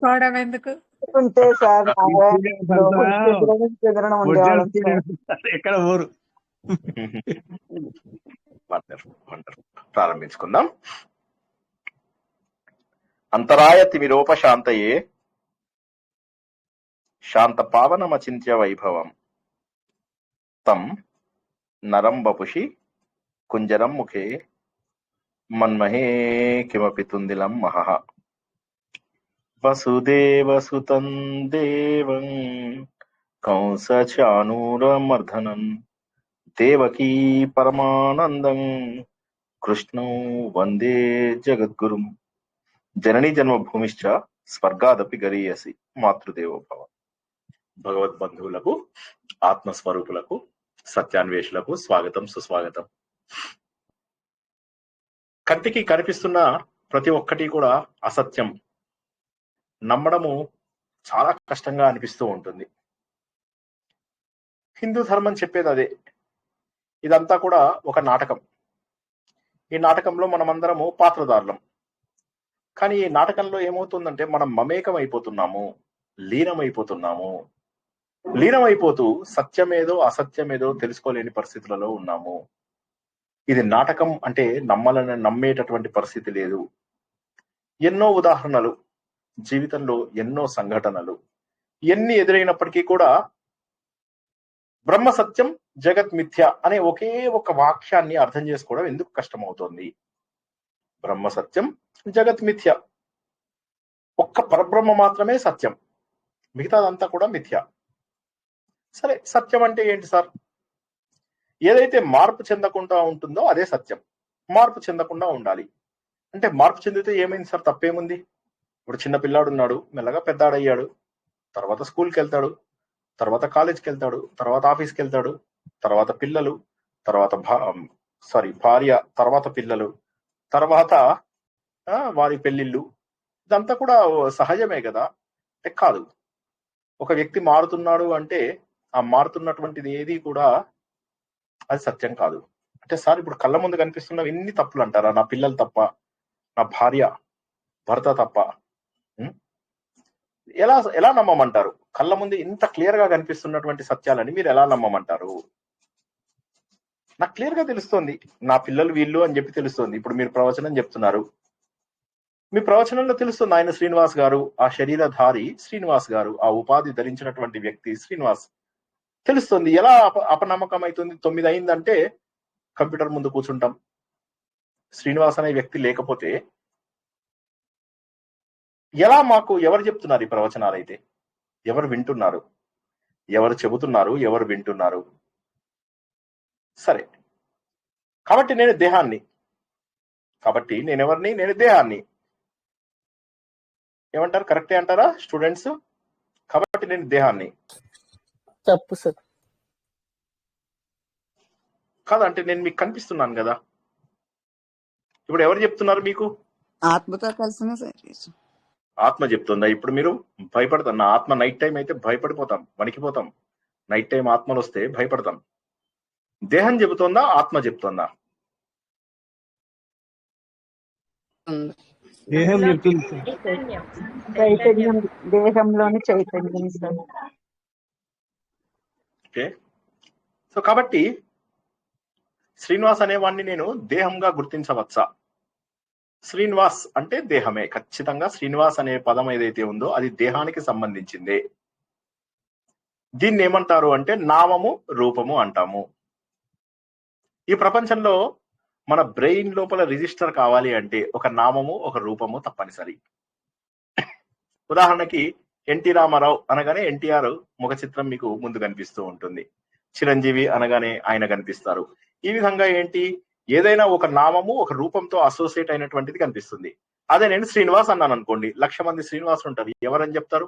పోవడం ఎందుకు? ఉంటే సార్ అంతా చెదరడం వడ్డీ ఉండేవాళ్ళం సార్. స్టూడెంట్స్ ఎక్కడ ఊరు. ప్రారంభించుకుందాం. అంతరాయ తిమిరోపశాంతయే శాంత పావనమచింత్య వైభవం తం నరం వపుషి కుంజరం ముఖే మన్మహే కిమపి తుందిలం మహః. వసుదేవసుతం దేవం కంసచానూరమర్ధనం దేవకీ పరమానందం కృష్ణం వందే జగద్గురుం. జననీ జన్మభూమిశ్చ స్వర్గాదపి గరీయసి మాతృదేవో భవ. భగవద్బంధువులకు, ఆత్మస్వరూపులకు, సత్యాన్వేషులకు స్వాగతం, సుస్వాగతం. కంటికి కనిపిస్తున్న ప్రతి ఒక్కటి కూడా అసత్యం. నమ్మడము చాలా కష్టంగా అనిపిస్తూ ఉంటుంది. హిందూ ధర్మం చెప్పేది అదే. ఇదంతా కూడా ఒక నాటకం. ఈ నాటకంలో మనమందరము పాత్రధారులం. కానీ ఈ నాటకంలో ఏమవుతుందంటే మనం మమేకం అయిపోతున్నాము, లీనమైపోతున్నాము. లీనమైపోతూ సత్యమేదో అసత్యమేదో తెలుసుకోలేని పరిస్థితులలో ఉన్నాము. ఇది నాటకం అంటే నమ్మేటటువంటి పరిస్థితి లేదు. ఎన్నో ఉదాహరణలు, జీవితంలో ఎన్నో సంఘటనలు, ఎన్ని ఎదురైనప్పటికీ కూడా బ్రహ్మ సత్యం జగత్ మిథ్య అనే ఒకే ఒక వాక్యాన్ని అర్థం చేసుకోవడం ఎందుకు కష్టమవుతోంది? బ్రహ్మ సత్యం జగత్ మిథ్య. ఒక్క పరబ్రహ్మ మాత్రమే సత్యం, మిగతాదంతా కూడా మిథ్య. సరే, సత్యం అంటే ఏంటి సార్? ఏదైతే మార్పు చెందకుండా ఉంటుందో అదే సత్యం. మార్పు చెందకుండా ఉండాలి అంటే మార్పు చెందితే ఏమైంది సార్? తప్పేముంది? ఇప్పుడు చిన్న పిల్లాడు ఉన్నాడు, మెల్లగా పెద్దాడయ్యాడు, తర్వాత స్కూల్కి వెళ్తాడు, తర్వాత కాలేజ్కి వెళ్తాడు, తర్వాత ఆఫీస్కి వెళ్తాడు, తర్వాత పిల్లలు, తర్వాత భార్య, తర్వాత పిల్లలు, తర్వాత వారి పెళ్లిళ్ళు. ఇదంతా కూడా సహజమే కదా? కాదు. ఒక వ్యక్తి మారుతున్నాడు అంటే ఆ మారుతున్నటువంటిది ఏది కూడా అది సత్యం కాదు. అంటే సార్ ఇప్పుడు కళ్ళ ముందు కనిపిస్తున్నవి ఎన్ని తప్పులు అంటారా? నా పిల్లలు తప్ప, నా భార్య భర్త తప్ప, ఎలా ఎలా నమ్మమంటారు? కళ్ళ ముందు ఇంత క్లియర్ గా కనిపిస్తున్నటువంటి సత్యాలని మీరు ఎలా నమ్మమంటారు? నాకు క్లియర్ గా తెలుస్తోంది, నా పిల్లలు వీళ్ళు అని చెప్పి తెలుస్తోంది. ఇప్పుడు మీరు ప్రవచనం చెప్తున్నారు, మీ ప్రవచనంలో తెలుస్తుంది ఆయన శ్రీనివాస్ గారు, ఆ శరీరధారి శ్రీనివాస్ గారు, ఆ ఉపాధి ధరించినటువంటి వ్యక్తి శ్రీనివాస్. తెలుస్తుంది. ఎలా అపనమ్మకం అవుతుంది? 9 అయిందంటే కంప్యూటర్ ముందు కూర్చుంటాం. శ్రీనివాస్ అనే వ్యక్తి లేకపోతే ఎలా? మాకు ఎవరు చెప్తున్నారు ఈ ప్రవచనాలు? అయితే ఎవరు వింటున్నారు? ఎవరు చెబుతున్నారు? ఎవరు వింటున్నారు? సరే, కాబట్టి నేను దేహాన్ని, కాబట్టి నేనెవరిని? నేను దేహాన్ని. ఏమంటారు? కరెక్టే అంటారా స్టూడెంట్స్? కాబట్టి నేను దేహాన్ని. తప్పు సార్. కాదంటే నేను మీకు కనిపిస్తున్నాను కదా. ఇప్పుడు ఎవరు చెప్తున్నారు మీకు? ఆత్మతో కలిసిన సార్. ఆత్మ చెప్తుందా? ఇప్పుడు మీరు భయపడతాం. నా ఆత్మ నైట్ టైం అయితే భయపడిపోతాం, వణికిపోతాం. నైట్ టైం ఆత్మలు వస్తే భయపడతాం. దేహం చెబుతోందా? ఆత్మ చెప్తోందా? దేహం చెప్తుంది. చైతన్యం, దేహంలోని చైతన్యం సార్. ఓకే. సో కాబట్టి శ్రీనివాస్ అనేవాడిని నేను దేహంగా గుర్తించవచ్చా? శ్రీనివాస్ అంటే దేహమే. ఖచ్చితంగా శ్రీనివాస్ అనే పదం ఏదైతే ఉందో అది దేహానికి సంబంధించిందే. దీన్ని ఏమంటారు అంటే నామము, రూపము అంటాము. ఈ ప్రపంచంలో మన బ్రెయిన్ లోపల రిజిస్టర్ కావాలి అంటే ఒక నామము, ఒక రూపము తప్పనిసరి. ఉదాహరణకి ఎన్టీ రామారావు అనగానే ఎన్టీఆర్ ముఖ చిత్రం మీకు ముందు కనిపిస్తూ ఉంటుంది. చిరంజీవి అనగానే ఆయన కనిపిస్తారు. ఈ విధంగా ఏంటి, ఏదైనా ఒక నామము ఒక రూపంతో అసోసియేట్ అయినటువంటిది కనిపిస్తుంది. అదే నేను శ్రీనివాస్ అన్నాను అనుకోండి, 1,00,000 మంది శ్రీనివాసులు ఉంటారు. ఎవరని చెప్తారు?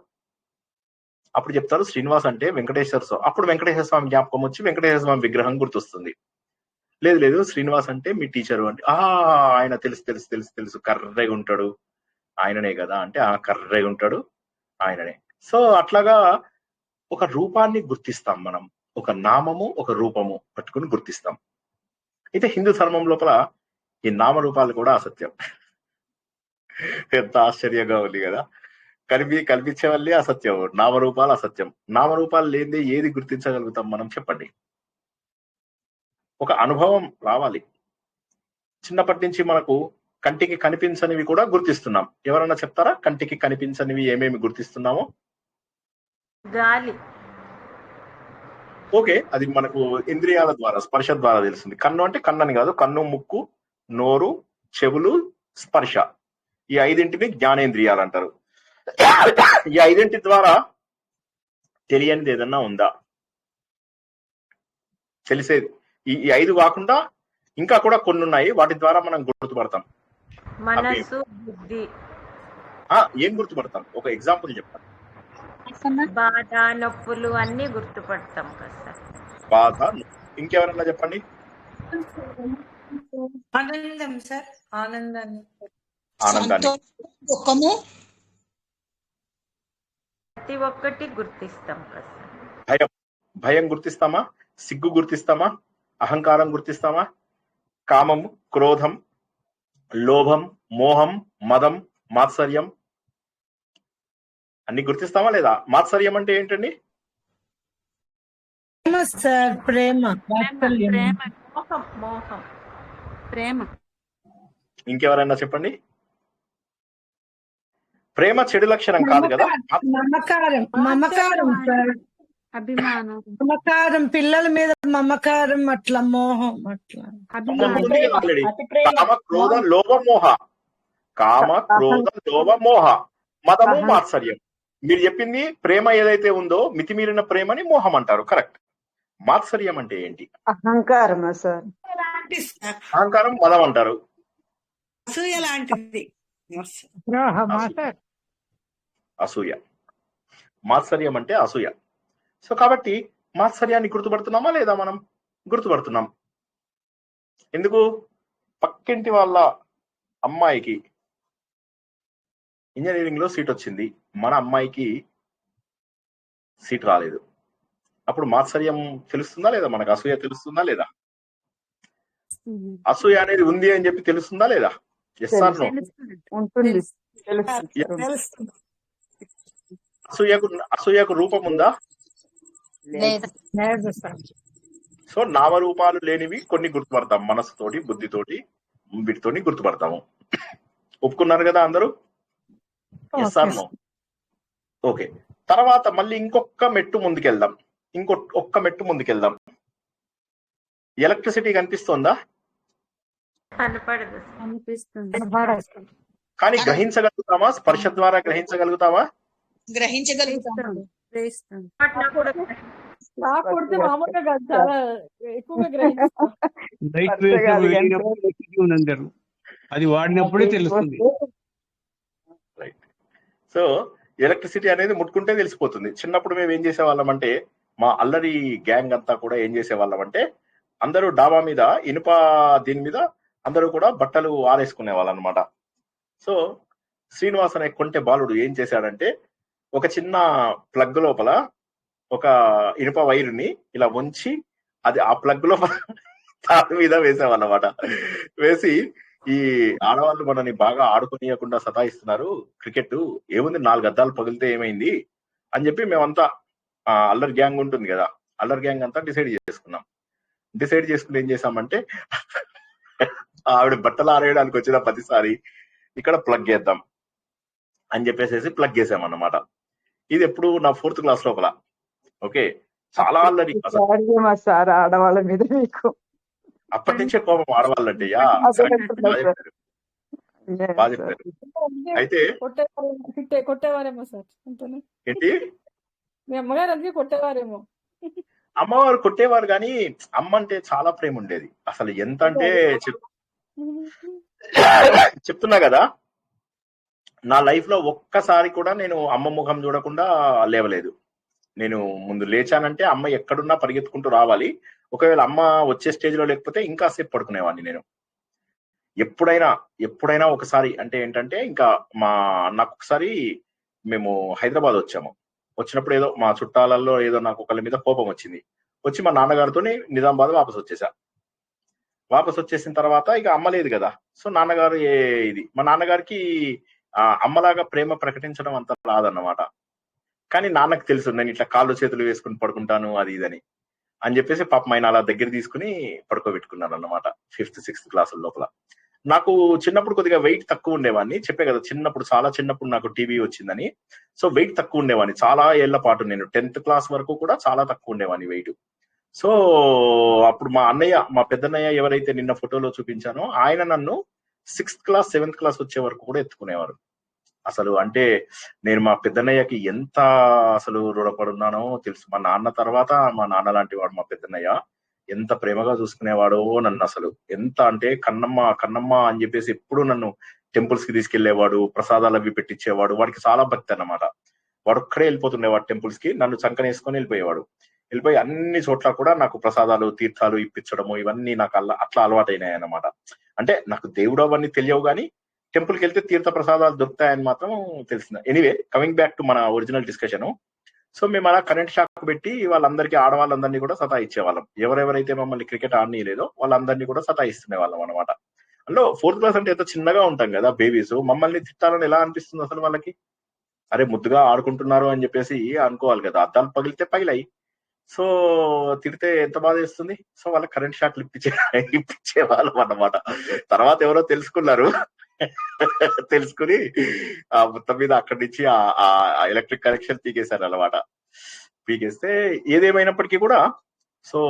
అప్పుడు చెప్తారు శ్రీనివాస్ అంటే వెంకటేశ్వర స్వామి. అప్పుడు వెంకటేశ్వర స్వామి జ్ఞాపకం వచ్చి వెంకటేశ్వర స్వామి విగ్రహం గుర్తొస్తుంది. లేదు లేదు, శ్రీనివాస్ అంటే మీ టీచరు అంటే ఆయన తెలుసు తెలుసు తెలుసు తెలుసు, కర్రెగా ఉంటాడు, ఆయననే కదా అంటే కర్రెగా ఉంటాడు, ఆయననే. సో అట్లాగా ఒక రూపాన్ని గుర్తిస్తాం మనం. ఒక నామము, ఒక రూపము పట్టుకుని గుర్తిస్తాం. అయితే హిందూ ధర్మం లోపల ఈ నామరూపాలు కూడా అసత్యం. ఎంత ఆశ్చర్యంగా ఉంది కదా. కల్పించేవల్లే అసత్యం, నామరూపాలు అసత్యం. నామరూపాలు లేనిదే ఏది గుర్తించగలుగుతాం మనం, చెప్పండి. ఒక అనుభవం రావాలి. చిన్నప్పటి నుంచి మనకు కంటికి కనిపించనివి కూడా గుర్తిస్తున్నాం. ఎవరన్నా చెప్తారా కంటికి కనిపించనివి ఏమేమి గుర్తిస్తున్నామో? గాలి. ఓకే, అది మనకు ఇంద్రియాల ద్వారా, స్పర్శ ద్వారా తెలుస్తుంది. కన్ను అంటే కన్నని కాదు, కన్ను, ముక్కు, నోరు, చెవులు, స్పర్శ, ఈ ఐదింటిని జ్ఞానేంద్రియాలు అంటారు. ఈ ఐదింటి ద్వారా తెలియనిది ఏదన్నా ఉందా? తెలిసేది ఈ ఐదు కాకుండా ఇంకా కూడా కొన్ని ఉన్నాయి, వాటి ద్వారా మనం గుర్తుపడతాం. మనసు, బుద్ధి. ఏం గుర్తుపడతాం? ఒక ఎగ్జాంపుల్ చెప్పండి. బాధ, నొప్పులు అన్ని గుర్తుపడతాం కదా. బాధ. ఇంకెవరన్నా చెప్పండి. ఆనందం సార్, ఆనందాన్ని, ఆనందాన్ని, ప్రతి ఒక్కటి గుర్తిస్తాం కదా. భయం. భయం గుర్తిస్తామా? సిగ్గు గుర్తిస్తామా? అహంకారం గుర్తిస్తామా? కామం, క్రోధం, లోభం, మోహం, మదం, మాత్సర్యం అన్ని గుర్తిస్తామా లేదా? మాత్సర్యం అంటే ఏంటండి? ప్రేమ, మోహం, మోహం, ప్రేమ. ఇంకెవరైనా చెప్పండి. ప్రేమ చెడు లక్షణం కాదు కదా. మమకారం, మమకారం సార్, అభిమానం, మమకారం, పిల్లల మీద మమకారం, అట్లా మోహం, అట్లా ఆల్రెడీ కామ, క్రోధ, లోభ, మోహ. కామ, క్రోధ, లోభ, మోహ, మదము, మాత్సర్యం. మీరు చెప్పింది ప్రేమ ఏదైతే ఉందో మితిమీరిన ప్రేమని మోహం అంటారు, కరెక్ట్. మాత్సర్యం అంటే ఏంటి? అహంకారం సార్. అహంకారం, మదం అంటారు. అసూయ లాంటిది, అసూయ. మాత్సర్యం అంటే అసూయ. సో కాబట్టి మాత్సర్యాన్ని గుర్తుపడుతున్నామా లేదా? మనం గుర్తుపడుతున్నాం. ఎందుకు? పక్కింటి వాళ్ళ అమ్మాయికి ఇంజనీరింగ్ లో సీట్ వచ్చింది, మన అమ్మాయికి సీట్ రాలేదు. అప్పుడు మాత్సర్యం తెలుస్తుందా లేదా? మనకు అసూయ తెలుస్తుందా లేదా? అసూయ అనేది ఉంది అని చెప్పి తెలుస్తుందా లేదా? Yes or no? ఉంటుంది. అసూయకు రూపం ఉందా? సో నామరూపాలు లేనివి కొన్ని గుర్తుపడతాం, మనసుతోటి, బుద్ధితోటి, వీటితోటి గుర్తుపడతాము. ఒప్పుకున్నారు కదా అందరూ? Yes or no? ఓకే. తర్వాత మళ్ళీ ఇంకొక మెట్టు ముందుకెళ్దాం. ఒక్క మెట్టు ముందుకెళ్దాం. ఎలక్ట్రిసిటీ కనిపిస్తోందా? కనపడదు. అనిపిస్తుంది. కానీ గ్రహించగలుగుతామా? స్పర్శ ద్వారా గ్రహించగలుగుతామా? గ్రహించగలుగుతాం. గ్రహిస్తాం. నాకు కొడితే మామూలుగా కాదు, చాలా ఎక్కువగా గ్రహిస్తాం. లైట్ వేసినప్పుడు అంటారు, అది వాడినప్పుడే తెలుస్తుంది. రైట్. సో ఎలక్ట్రిసిటీ అనేది ముట్టుకుంటే తెలిసిపోతుంది. చిన్నప్పుడు మేము ఏం చేసేవాళ్ళం అంటే, మా అల్లరి గ్యాంగ్ అంతా కూడా ఏం చేసేవాళ్ళం అంటే, అందరూ డాబా మీద ఇనుప దీని మీద అందరూ కూడా బట్టలు ఆరేసుకునే వాళ్ళు అనమాట. సో శ్రీనివాస్ అనే కొంటె బాలుడు ఏం చేశాడంటే, ఒక చిన్న ప్లగ్ లోపల ఒక ఇనుప వైరుని ఇలా వంచి అది ఆ ప్లగ్ లోపల తాడు మీద వేసేవాళ్ళమాట. వేసి ఈ ఆడవాళ్ళు మనని బాగా ఆడుకునియకుండా సతాయిస్తున్నారు, క్రికెట్ ఏముంది 4 అద్దాలు పగిలితే ఏమైంది అని చెప్పి మేమంతా అల్లరి గ్యాంగ్ ఉంటుంది కదా, అల్లరి గ్యాంగ్ అంతా డిసైడ్ చేసుకున్నాం. డిసైడ్ చేసుకుని ఏం చేసామంటే, ఆవిడ బట్టలు ఆరేయడానికి వచ్చిన ప్రతిసారి ఇక్కడ ప్లగ్ చేద్దాం అని చెప్పేసి ప్లగ్ చేసామన్నమాట. ఇది ఎప్పుడు నా 4th క్లాస్ లోపల. ఓకే, చాలా అల్లరి అసలు. సార్ ఆడవాళ్ళ మీద మీకు అప్పటి నుంచే కోపం ఆడవాళ్ళంటే. బాగా చెప్పారు. అయితే కొట్టేవారేమో సార్, ఏంటి, మీ అమ్మగారు అందుకే కొట్టేవారేమో. అమ్మవారు కొట్టేవారు కానీ అమ్మ అంటే చాలా ప్రేమ ఉండేది. అసలు ఎంత అంటే చెప్తున్నా కదా, నా లైఫ్ లో ఒక్కసారి కూడా నేను అమ్మ ముఖం చూడకుండా లేవలేదు. నేను ముందు లేచానంటే అమ్మ ఎక్కడున్నా పరిగెత్తుకుంటూ రావాలి. ఒకవేళ అమ్మ వచ్చే స్టేజ్ లో లేకపోతే ఇంకా సేపు పడుకునేవాడిని నేను. ఎప్పుడైనా ఒకసారి అంటే ఏంటంటే, ఇంకా నాకు ఒకసారి మేము హైదరాబాద్ వచ్చాము. వచ్చినప్పుడు ఏదో మా చుట్టాలలో ఏదో నాకు ఒకళ్ళ మీద కోపం వచ్చింది. వచ్చి మా నాన్నగారితో నిజామాబాద్ వాపస్ వచ్చేసా. వాపస్ వచ్చేసిన తర్వాత ఇక అమ్మ లేదు కదా. సో నాన్నగారు మా నాన్నగారికి అమ్మలాగా ప్రేమ ప్రకటించడం అంత రాదన్నమాట. కానీ నాన్నకు తెలుసు నేను ఇట్లా కాళ్ళు చేతులు వేసుకుని పడుకుంటాను అది ఇదని అని చెప్పేసి పాపం ఆయన అలా దగ్గర తీసుకుని పడుకోబెట్టుకున్నాను అన్నమాట 5th 6th క్లాసుల లోపల. నాకు చిన్నప్పుడు కొద్దిగా వెయిట్ తక్కువ ఉండేవాడిని, చెప్పే కదా చిన్నప్పుడు చాలా చిన్నప్పుడు నాకు టీబీ వచ్చిందని. సో వెయిట్ తక్కువ ఉండేవాడిని చాలా ఏళ్ల పాటు, నేను 10th క్లాస్ వరకు కూడా చాలా తక్కువ ఉండేవాడిని వెయిట్. సో అప్పుడు మా అన్నయ్య, మా పెద్దన్నయ్య ఎవరైతే నిన్న ఫోటోలో చూపించానో ఆయన నన్ను 6th క్లాస్ 7th క్లాస్ వచ్చే వరకు కూడా ఎత్తుకునేవారు. అసలు అంటే నేను మా పెద్దన్నయ్యకి ఎంత అసలు రుణపడున్నానో తెలుసు. మా నాన్న తర్వాత మా నాన్న లాంటి వాడు మా పెద్దన్నయ్య, ఎంత ప్రేమగా చూసుకునేవాడో నన్ను. అసలు ఎంత అంటే కన్నమ్మ కన్నమ్మ అని చెప్పేసి ఎప్పుడు నన్ను టెంపుల్స్ కి తీసుకెళ్లేవాడు, ప్రసాదాలు అవి పెట్టించేవాడు. వాడికి చాలా భక్తి అన్నమాట. వాడు ఒక్కడే వెళ్ళిపోతుండేవాడు టెంపుల్స్ కి, నన్ను చంకనేసుకొని వెళ్ళిపోయేవాడు. వెళ్ళిపోయి అన్ని చోట్ల కూడా నాకు ప్రసాదాలు తీర్థాలు ఇప్పించడము ఇవన్నీ నాకు అట్లా అలవాటైనాయి అన్నమాట. అంటే నాకు దేవుడు అవన్నీ తెలియవు కానీ టెంపుల్ కి వెళ్తే తీర్థ ప్రసాదాలు దొరుకుతాయని మాత్రం తెలిసింది. ఎనీవే, కమింగ్ బ్యాక్ టు మన ఒరిజినల్ డిస్కషన్. సో మేము అలా కరెంట్ షాక్ పెట్టి వాళ్ళందరికీ, ఆడవాళ్ళందరినీ కూడా సతాయిచ్చేవాళ్ళం. ఎవరెవరైతే మమ్మల్ని క్రికెట్ ఆడనీయలేదో వాళ్ళందరినీ కూడా సతాయిస్తునే వాళ్ళం అనమాట. అందులో 4th క్లాస్ అంటే ఎంత చిన్నగా ఉంటాం కదా బేబీస్, మమ్మల్ని తిట్టాలని ఎలా అనిపిస్తుంది అసలు వాళ్ళకి? అరే ముద్దుగా ఆడుకుంటున్నారు అని చెప్పేసి అనుకోవాలి కదా. అద్దాలు పగిలితే పగిలాయి, సో తిడితే ఎంత బాధ వేస్తుంది. సో వాళ్ళకి కరెంట్ షాక్లు ఇప్పించే వాళ్ళం అన్నమాట. తర్వాత ఎవరో తెలుసుకున్నారు, తెలుసుకుని ఆ మొత్తం మీద అక్కడి నుంచి ఆ ఎలక్ట్రిక్ కనెక్షన్ పీకేశారు అన్నమాట. పీకేస్తే ఏదేమైనప్పటికీ కూడా సో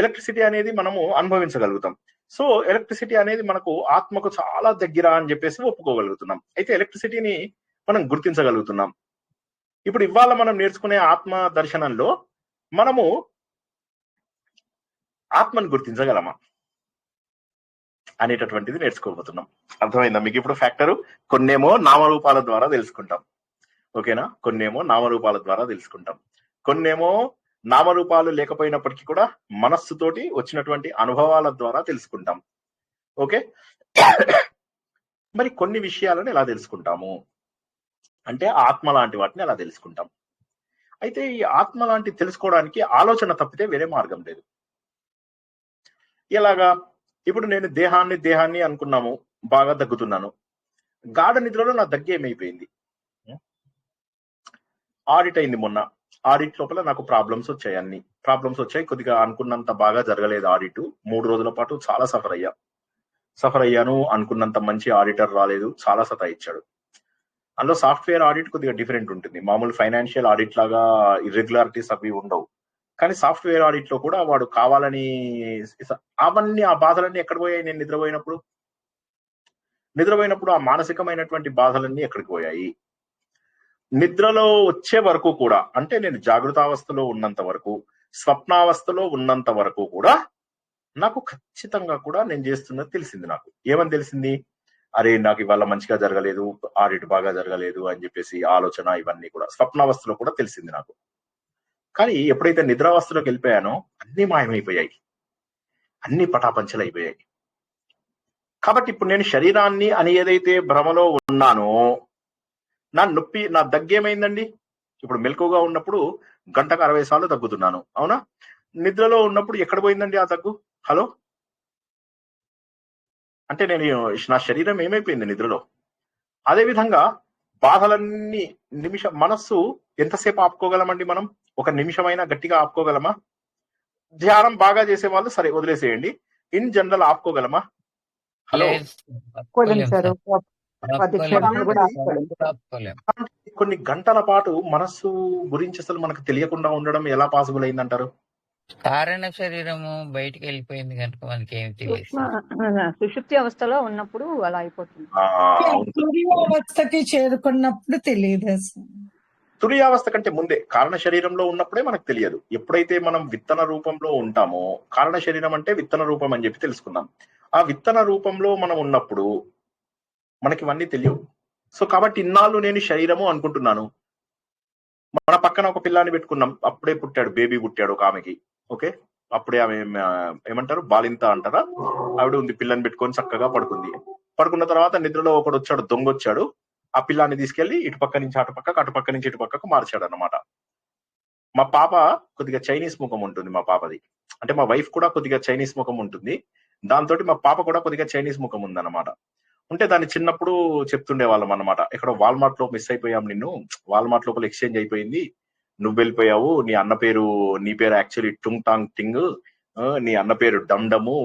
ఎలక్ట్రిసిటీ అనేది మనము అనుభవించగలుగుతాం. సో ఎలక్ట్రిసిటీ అనేది మనకు ఆత్మకు చాలా దగ్గర అని చెప్పేసి ఒప్పుకోగలుగుతున్నాం. అయితే ఎలక్ట్రిసిటీని మనం గుర్తించగలుగుతున్నాం. ఇప్పుడు ఇవాళ మనం నేర్చుకునే ఆత్మ దర్శనంలో మనము ఆత్మను గుర్తించగలమా అనేటటువంటిది నేర్చుకోబోతున్నాం. అర్థమైందా మీకు ఇప్పుడు ఫ్యాక్టరు? కొన్నేమో నామరూపాల ద్వారా తెలుసుకుంటాం, ఓకేనా? కొన్నేమో నామరూపాల ద్వారా తెలుసుకుంటాం, కొన్నేమో నామరూపాలు లేకపోయినప్పటికీ కూడా మనస్సుతోటి వచ్చినటువంటి అనుభవాల ద్వారా తెలుసుకుంటాం. ఓకే, మరి కొన్ని విషయాలను ఎలా తెలుసుకుంటాము అంటే ఆత్మ లాంటి వాటిని ఎలా తెలుసుకుంటాం. అయితే ఈ ఆత్మ లాంటి తెలుసుకోవడానికి ఆలోచన తప్పితే వేరే మార్గం లేదు. ఎలాగా? ఇప్పుడు నేను దేహాన్ని అనుకున్నాము, బాగా దగ్గుతున్నాను. గాఢ నిద్రలో నా దగ్గు ఏమైపోయింది? ఆడిట్ అయింది మొన్న. ఆడిట్ లోపల నాకు ప్రాబ్లమ్స్ వచ్చాయి, అన్ని ప్రాబ్లమ్స్ వచ్చాయి. కొద్దిగా అనుకున్నంత బాగా జరగలేదు ఆడిట్. 3 రోజుల పాటు చాలా సఫర్ అయ్యాను. అనుకున్నంత మంచి ఆడిటర్ రాలేదు, చాలా సతాయిచ్చాడు. అందులో సాఫ్ట్వేర్ ఆడిట్ కొద్దిగా డిఫరెంట్ ఉంటుంది. మామూలు ఫైనాన్షియల్ ఆడిట్ లాగా ఇర్రెగ్యులారిటీస్ అవి ఉండవు. కానీ సాఫ్ట్వేర్ ఆడిట్ లో కూడా వాడు కావాలని అవన్నీ, ఆ బాధలన్నీ ఎక్కడ పోయాయి? నేను నిద్రపోయినప్పుడు ఆ మానసికమైనటువంటి బాధలన్నీ ఎక్కడికి పోయాయి? నిద్రలో వచ్చే వరకు కూడా, అంటే నేను జాగృతావస్థలో ఉన్నంత వరకు, స్వప్నావస్థలో ఉన్నంత వరకు కూడా నాకు ఖచ్చితంగా కూడా నేను చేస్తున్నది తెలిసింది. నాకు ఏమని తెలిసింది? అరే నాకు ఇవాళ మంచిగా జరగలేదు, ఆడిట్ బాగా జరగలేదు అని చెప్పేసి ఆలోచన, ఇవన్నీ కూడా స్వప్నావస్థలో కూడా తెలిసింది నాకు. కానీ ఎప్పుడైతే నిద్రావస్థలోకి వెళ్ళిపోయానో అన్ని మాయమైపోయాయి, అన్ని పటాపంచలు అయిపోయాయి. కాబట్టి ఇప్పుడు నేను శరీరాన్ని అని ఏదైతే భ్రమలో ఉన్నానో, నా నొప్పి, నా దగ్గు ఏమైందండి? ఇప్పుడు మెలకుగా ఉన్నప్పుడు గంటకు 60 సార్లు దగ్గుతున్నాను, అవునా? నిద్రలో ఉన్నప్పుడు ఎక్కడ పోయిందండి ఆ దగ్గు? హలో, అంటే నేను, నా శరీరం ఏమైపోయింది నిద్రలో? అదేవిధంగా బాధలన్నీ మనస్సు ఎంతసేపు ఆపుకోగలమండి మనం? 1 నిమిషమైనా గట్టిగా ఆపుకోగలమా? ధ్యానం బాగా చేసే వాళ్ళు సరే వదిలేసేయండి, ఇన్ జనరల్ ఆపుకోగలమా? హలో, కొన్ని గంటల పాటు మనస్సు గురించి అసలు మనకు తెలియకుండా ఉండడం ఎలా పాసిబుల్ అయిందంటారు? కారణ శరీరము బయటికి వెళ్ళిపోయింది కనుక మనకి ఏమి తెలియదు. సుషుప్తి అవస్థలో ఉన్నప్పుడు అలా అయిపోతుంది. తురియావస్థకి చేరుకున్నప్పుడు తెలియదు. తురియావస్థ కంటే ముందే కారణ శరీరంలో ఉన్నప్పుడే మనకు తెలియదు. ఎప్పుడైతే మనం విత్తన రూపంలో ఉంటామో, కారణ శరీరం అంటే విత్తన రూపం అని చెప్పి తెలుసుకున్నాం. ఆ విత్తన రూపంలో మనం ఉన్నప్పుడు మనకి ఇవన్నీ తెలియవు. సో కాబట్టి ఇన్నాళ్ళు నేను శరీరము అనుకుంటున్నాను. మన పక్కన ఒక పిల్లాన్ని పెట్టుకున్నాం, అప్పుడే పుట్టాడు, బేబీ పుట్టాడు ఒక ఆమెకి. ఓకే, అప్పుడే ఆమె ఏమంటారు, బాలింత అంటారా, ఆవిడ ఉంది, పిల్లని పెట్టుకొని చక్కగా పడుకుంది. పడుకున్న తర్వాత నిద్రలో ఒకడు వచ్చాడు, దొంగ వచ్చాడు, ఆ పిల్లాన్ని తీసుకెళ్లి ఇటుపక్క నుంచి అటుపక్కకు, అటుపక్క నుంచి ఇటుపక్కకు మార్చాడు అన్నమాట. మా పాప కొద్దిగా చైనీస్ ముఖం ఉంటుంది, మా పాపది. అంటే మా వైఫ్ కూడా కొద్దిగా చైనీస్ ముఖం ఉంటుంది, దాంతో మా పాప కూడా కొద్దిగా చైనీస్ ముఖం ఉందన్నమాట. ఉంటే దాన్ని చిన్నప్పుడు చెప్తుండే వాళ్ళం అనమాట. ఎక్కడో వాల్మార్ట్ లో మిస్ అయిపోయాం నిన్ను, వాల్మార్ట్ లోపల ఎక్స్చేంజ్ అయిపోయింది, నువ్వు వెళ్ళిపోయావు, నీ అన్న పేరు, నీ పేరు యాక్చువల్లీ టుంగ్ టాంగ్ టింగ్, నీ అన్న పేరు డమ్ డము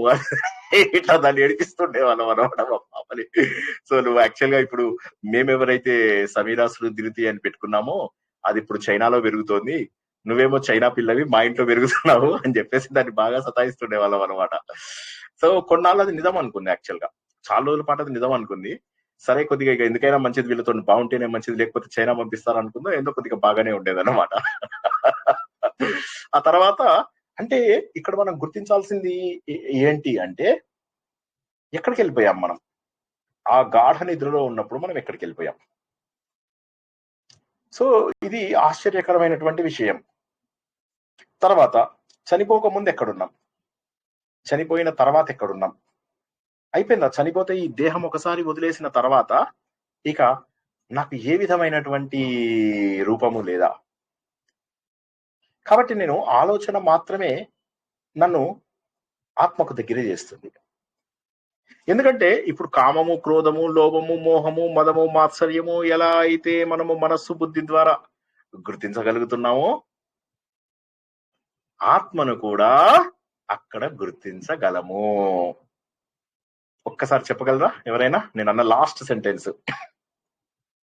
ఇట్లా దాన్ని ఏడిపిస్తుండే వాళ్ళం అనమాట మా పాపని. సో నువ్వు యాక్చువల్ గా ఇప్పుడు మేమెవరైతే సమీరాసులు దిరుతి అని పెట్టుకున్నామో అది ఇప్పుడు చైనాలో పెరుగుతోంది, నువ్వేమో చైనా పిల్లవి మా ఇంట్లో పెరుగుతున్నావు అని చెప్పేసి దాన్ని బాగా సతాయిస్తుండే వాళ్ళం అనమాట. సో కొన్నాళ్ళు అది నిజం అనుకుంది, యాక్చువల్ గా చాలా రోజుల పాటు అది నిజం అనుకుంది. సరే కొద్దిగా ఇక ఎందుకైనా మంచిది, వీళ్ళతో బాగుంటేనే మంచిది, లేకపోతే చైనా పంపిస్తారు అనుకుందో, ఏందో కొద్దిగా బాగానే ఉండేది అనమాట. ఆ తర్వాత అంటే ఇక్కడ మనం గుర్తించాల్సింది ఏంటి అంటే, ఎక్కడికి వెళ్ళిపోయాం మనం? ఆ గాఢ నిద్రలో ఉన్నప్పుడు మనం ఎక్కడికి వెళ్ళిపోయాం? సో ఇది ఆశ్చర్యకరమైనటువంటి విషయం. తర్వాత చనిపోక ముందు ఎక్కడున్నాం, చనిపోయిన తర్వాత ఎక్కడున్నాం? అయిపోయిందా? చనిపోతే ఈ దేహం ఒకసారి వదిలేసిన తర్వాత ఇక నాకు ఏ విధమైనటువంటి రూపము లేదా. కాబట్టి నేను ఆలోచన మాత్రమే నన్ను ఆత్మకు దగ్గర చేస్తుంది. ఎందుకంటే ఇప్పుడు కామము, క్రోధము, లోభము, మోహము, మదము, మాత్సర్యము ఎలా అయితే మనము మనస్సు, బుద్ధి ద్వారా గుర్తించగలుగుతున్నామో ఆత్మను కూడా అక్కడ గుర్తించగలము. ఒక్కసారి చెప్పగలరా ఎవరైనా? నేను అన్న లాస్ట్ సెంటెన్స్.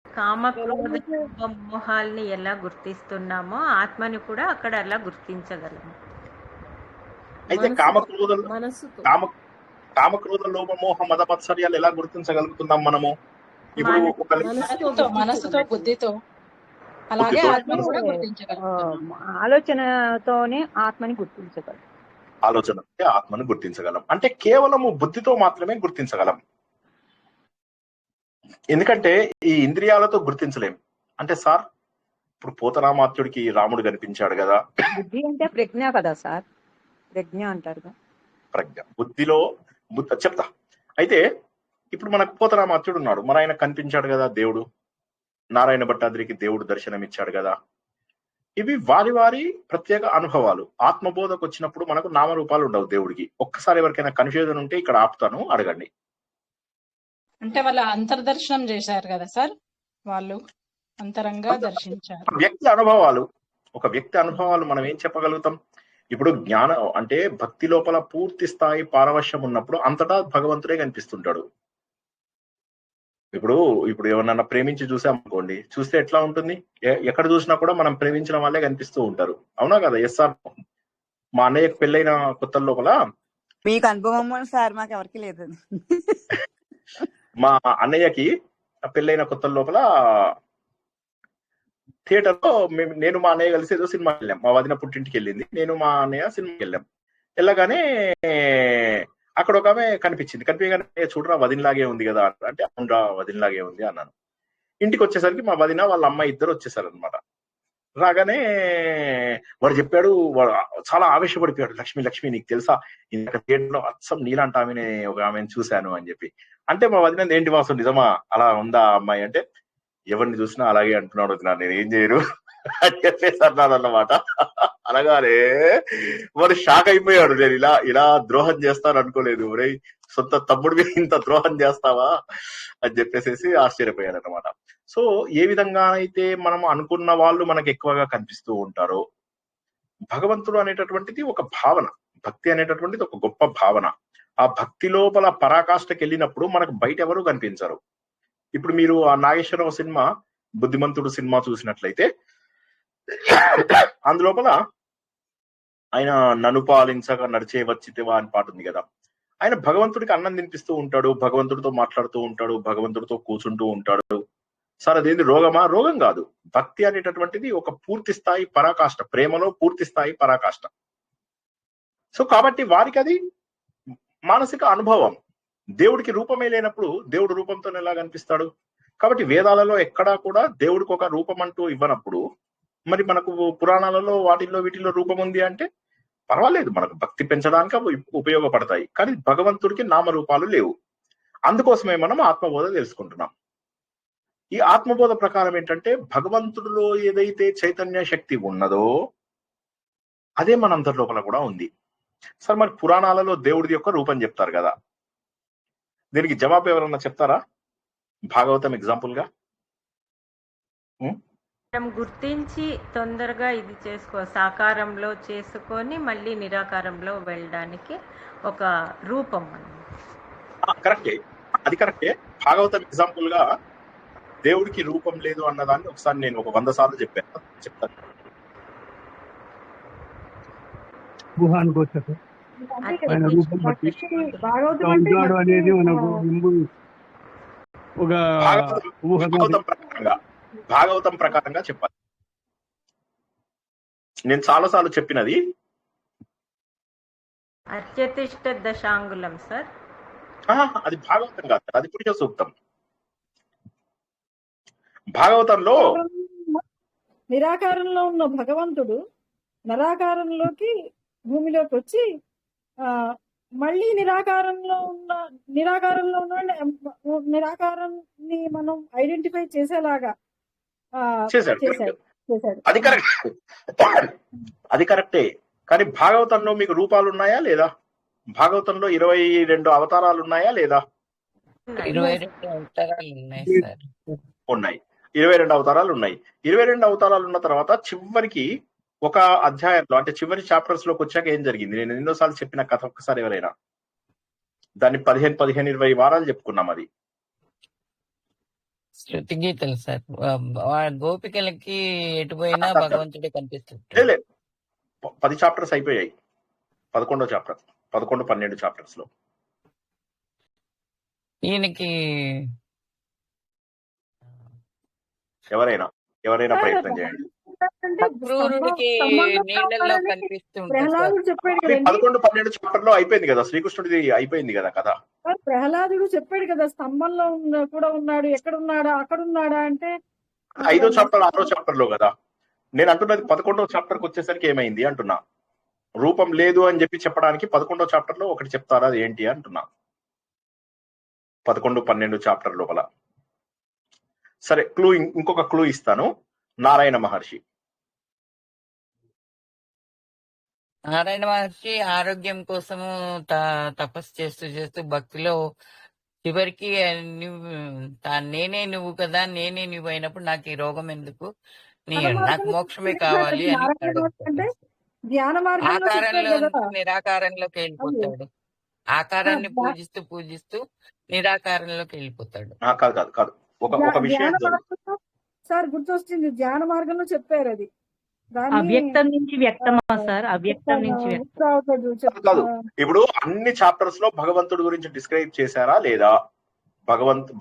కామ క్రోధ మోహాల్ని ఎలా గుర్తిస్తున్నామో ఆత్మని కూడా అక్కడ అలా గుర్తించగలము. అయితే మనస్సుతో కామక్రోధ లోభ మోహ మద మత్సర్యాలు ఎలా గుర్తించగలుగుతున్నాం మనము? ఇప్పుడు ఒక మనసుతో బుద్ధితో అలాగే బుద్ధితో, ఆత్మను కూడా గుర్తించగలుగుతాం. ఆలోచనతోనే ఆత్మని గుర్తించగలం. ఆలోచన ఆత్మను గుర్తించగలం. అంటే కేవలము బుద్ధితో మాత్రమే గుర్తించగలం. ఎందుకంటే ఈ ఇంద్రియాలతో గుర్తించలేం. అంటే సార్ ఇప్పుడు పోతరామాత్యుడికి రాముడు కనిపించాడు కదా, బుద్ధి అంటే ప్రజ్ఞ కదా సార్, ప్రజ్ఞ అంటారు. ప్రజ్ఞ బుద్ధిలో చెప్తా. అయితే ఇప్పుడు మనకు పోతరామాత్యుడు ఉన్నాడు, మరి ఆయన కనిపించాడు కదా దేవుడు, నారాయణ భట్టాద్రికి దేవుడు దర్శనం ఇచ్చాడు కదా. ఇవి వారి వారి ప్రత్యేక అనుభవాలు. ఆత్మబోధకు వచ్చినప్పుడు మనకు నామరూపాలు ఉండవు దేవుడికి. ఒక్కసారి ఎవరికైనా కన్ఫ్యూజన్ ఉంటే ఇక్కడ ఆపుతాను, అడగండి. అంటే వాళ్ళ అంతర్దర్శనం చేశారు కదా సార్, వాళ్ళు అంతరంగా దర్శించారు. ఒక వ్యక్తి అనుభవాలు మనం ఏం చెప్పగలుగుతాం? ఇప్పుడు జ్ఞానం అంటే భక్తి లోపల పూర్తి స్థాయి పారవశ్యం ఉన్నప్పుడు అంతటా భగవంతుడే కనిపిస్తుంటాడు. ఇప్పుడు ఎవరన్నా ప్రేమించి చూసామనుకోండి, చూస్తే ఎట్లా ఉంటుంది? ఎక్కడ చూసినా కూడా మనం ప్రేమించిన వాళ్ళే కనిపిస్తూ ఉంటారు, అవునా కదా? Yes sir. మా అన్నయ్యకు పెళ్ళైన కొత్త లోపల, మీకు అనుభవం సార్, మాకు ఎవరికి లేదు. మా అన్నయ్యకి పెళ్ళైన కొత్త లోపల థియేటర్ లో నేను మా అన్నయ్య కలిసి ఏదో సినిమాకి వెళ్ళాం. మా వదిన పుట్టింటికి వెళ్ళింది, నేను మా అన్నయ్య సినిమాకి వెళ్ళాం. వెళ్ళగానే అక్కడ ఒక ఆమె కనిపించగానే చూడరా వదినలాగే ఉంది కదా అంటే, అవునరా వదినలాగే ఉంది అన్నాను. ఇంటికి వచ్చేసరికి మా వదిన వాళ్ళ అమ్మాయి ఇద్దరు వచ్చేసారు అనమాట. రాగానే వాడు చెప్పాడు, వాడు చాలా ఆవేశపడిపోయాడు, లక్ష్మి నీకు తెలుసా ఇంత థియేటర్ లో అచ్చం నీలాంటి ఒక ఆమెను చూశాను అని చెప్పి. అంటే మా వదిన, ఏంటి వాసు నిజమా అలా ఉందా అమ్మాయి అంటే, ఎవరిని చూసినా అలాగే అంటున్నాడు వదిన, నేను ఏం చేయను అని చెప్పేసి అన్నాడు అన్నమాట. అనగానే వాడు షాక్ అయిపోయాడు. నేను ఇలా ద్రోహం చేస్తాను అనుకోలేదు, ఒరే సొంత తమ్ముడివి ఇంత ద్రోహం చేస్తావా అని చెప్పేసి ఆశ్చర్యపోయాడు అనమాట. సో ఏ విధంగా అయితే మనం అనుకున్న వాళ్ళు మనకు ఎక్కువగా కనిపిస్తూ ఉంటారో, భగవంతుడు అనేటటువంటిది ఒక భావన, భక్తి అనేటటువంటిది ఒక గొప్ప భావన. ఆ భక్తి లోపల పరాకాష్ఠకి వెళ్ళినప్పుడు మనకు బయట ఎవరు కనిపించరు. ఇప్పుడు మీరు ఆ నాగేశ్వరరావు సినిమా బుద్ధిమంతుడు సినిమా చూసినట్లయితే అందులోపల ఆయన నన్ను పాలించగా నడిచే వచ్చితివా అని పాట ఉంది కదా. ఆయన భగవంతుడికి అన్నం తినిపిస్తూ ఉంటాడు, భగవంతుడితో మాట్లాడుతూ ఉంటాడు, భగవంతుడితో కూర్చుంటూ ఉంటాడు. సార్ అదేంటి రోగమా? రోగం కాదు. భక్తి అనేటటువంటిది ఒక పూర్తి స్థాయి పరాకాష్ఠ, ప్రేమలో పూర్తి స్థాయి పరాకాష్ఠ. సో కాబట్టి వారికి అది మానసిక అనుభవం. దేవుడికి రూపమే లేనప్పుడు దేవుడు రూపంతో ఎలా కనిపిస్తాడు? కాబట్టి వేదాలలో ఎక్కడా కూడా దేవుడికి ఒక రూపం అంటూ ఇవ్వనప్పుడు, మరి మనకు పురాణాలలో వీటిలో రూపం ఉంది అంటే పర్వాలేదు, మనకు భక్తి పెంచడానికి ఉపయోగపడతాయి. కానీ భగవంతుడికి నామరూపాలు లేవు. అందుకోసమే మనం ఆత్మబోధ తెలుసుకుంటున్నాం. ఈ ఆత్మబోధ ప్రకారం ఏంటంటే, భగవంతుడిలో ఏదైతే చైతన్య శక్తి ఉన్నదో అదే మనందరి లోపల కూడా ఉంది. సార్ మరి పురాణాలలో దేవుడి యొక్క రూపం చెప్తారు కదా, దీనికి జవాబు ఎవరన్నా చెప్తారా? భాగవతం ఎగ్జాంపుల్ గా. మనం గుర్తించి తొందరగా ఇది సాకారంలో చేసుకొని మళ్ళీ నిరాకారంలో వెళ్ళడానికి ఒక రూపం అన్నమాట. కరెక్టే, అది కరెక్టే. భాగవతం ఎగ్జాంపుల్ గా దేవుడికి రూపం లేదు అన్నదాన్ని ఒకసారి నేను ఒక 100 సార్లు చెప్తాను. ఊహానికి వచ్చాక అంతే ఆయన కదా రూపం బట్టి భాగవతం అంటే ఉన్నాడు అనేది మనకు ఒక భాగవతం ప్రకారంగా చెప్పాలి. నేను చాలా సార్లు చెప్పినది అత్యతిష్ట దశాంగులం సార్. అది భాగవతం కాదు, అది పురుష సూక్తం. భాగవతంలో నిరాకారంలో ఉన్న భగవంతుడు నిరాకారంలోకి భూమిలోకి వచ్చి మళ్ళీ నిరాకారంలో ఉన్న నిరాకారాన్ని మనం ఐడెంటిఫై చేసేలాగా చేశాడు. అది కరెక్టే. కానీ భాగవతంలో మీకు రూపాలు ఉన్నాయా లేదా? భాగవతంలో 22 అవతారాలు ఉన్నాయా లేదా? 22 అవతారాలు ఉన్నాయి సార్. ఉన్నాయి, 22 అవతారాలు ఉన్నాయి. 22 అవతారాలు ఉన్న తర్వాత చివరికి ఒక అధ్యాయంలో అంటే చివరి చాప్టర్స్ లోకి వచ్చాక ఏం జరిగింది? నేను ఎన్నోసార్లు చెప్పిన కథ ఒక్కసారి ఎవరైనా దాన్ని 15-20 వారాలు చెప్పుకున్నాం. అది శృతి గీతలు సార్. గోపికలకి ఎటు పోయినా భగవంతుడే కనిపిస్తుంది. లేదు, 10 చాప్టర్స్ అయిపోయాయి. 11వ చాప్టర్, 11-12 చాప్టర్స్ లో ఈయనకి ఎవరైనా ప్రయత్నం చేయండి. అక్రూరుడికి నీళ్ళల్లో కనిపిస్తుంది. ప్రహ్లాదుడు చెప్పాడు కదండి, 11-12 చాప్టర్ లో అయిపోయింది కదా, శ్రీకృష్ణుడిది అయిపోయింది కదా కథ. ప్రహ్లాదుడు చెప్పాడు కదా స్తంభంలో కూడా ఉన్నాడు, ఎక్కడున్నాడా అక్కడున్నాడా అంటే 5వ చాప్టర్ 6వ చాప్టర్ లో కదా. నేను అంటున్నది 11వ చాప్టర్ కి వచ్చేసరికి ఏమైంది అంటున్నా. రూపం లేదు అని చెప్పడానికి 11వ చాప్టర్ లో ఒకటి చెప్తారా, అది ఏంటి అంటున్నా. 11-12 చాప్టర్ లోపల. సరే, ఇంకొక క్లూ ఇస్తాను. నారాయణ మహర్షి ఆరోగ్యం కోసము తపస్సు చేస్తూ భక్తిలో చివరికి నేనే నువ్వు కదా, నేనే నువ్వు అయినప్పుడు నాకు ఈ రోగం ఎందుకు, నాకు మోక్షమే కావాలి అని ఆకారంలో నిరాకారంలోకి వెళ్ళిపోతాడు. ఆకారాన్ని పూజిస్తూ నిరాకారంలోకి వెళ్ళిపోతాడు. కాదు ఒక విషయం సార్ గుర్తొస్తుంది, ధ్యాన మార్గంలో చెప్పారు. అది అవ్యక్తం నుంచి వ్యక్తమా సార్? అవ్యక్తం నుంచి కాదు. ఇప్పుడు అన్ని చాప్టర్స్ లో భగవంతుడి గురించి డిస్క్రైబ్ చేశారా లేదా?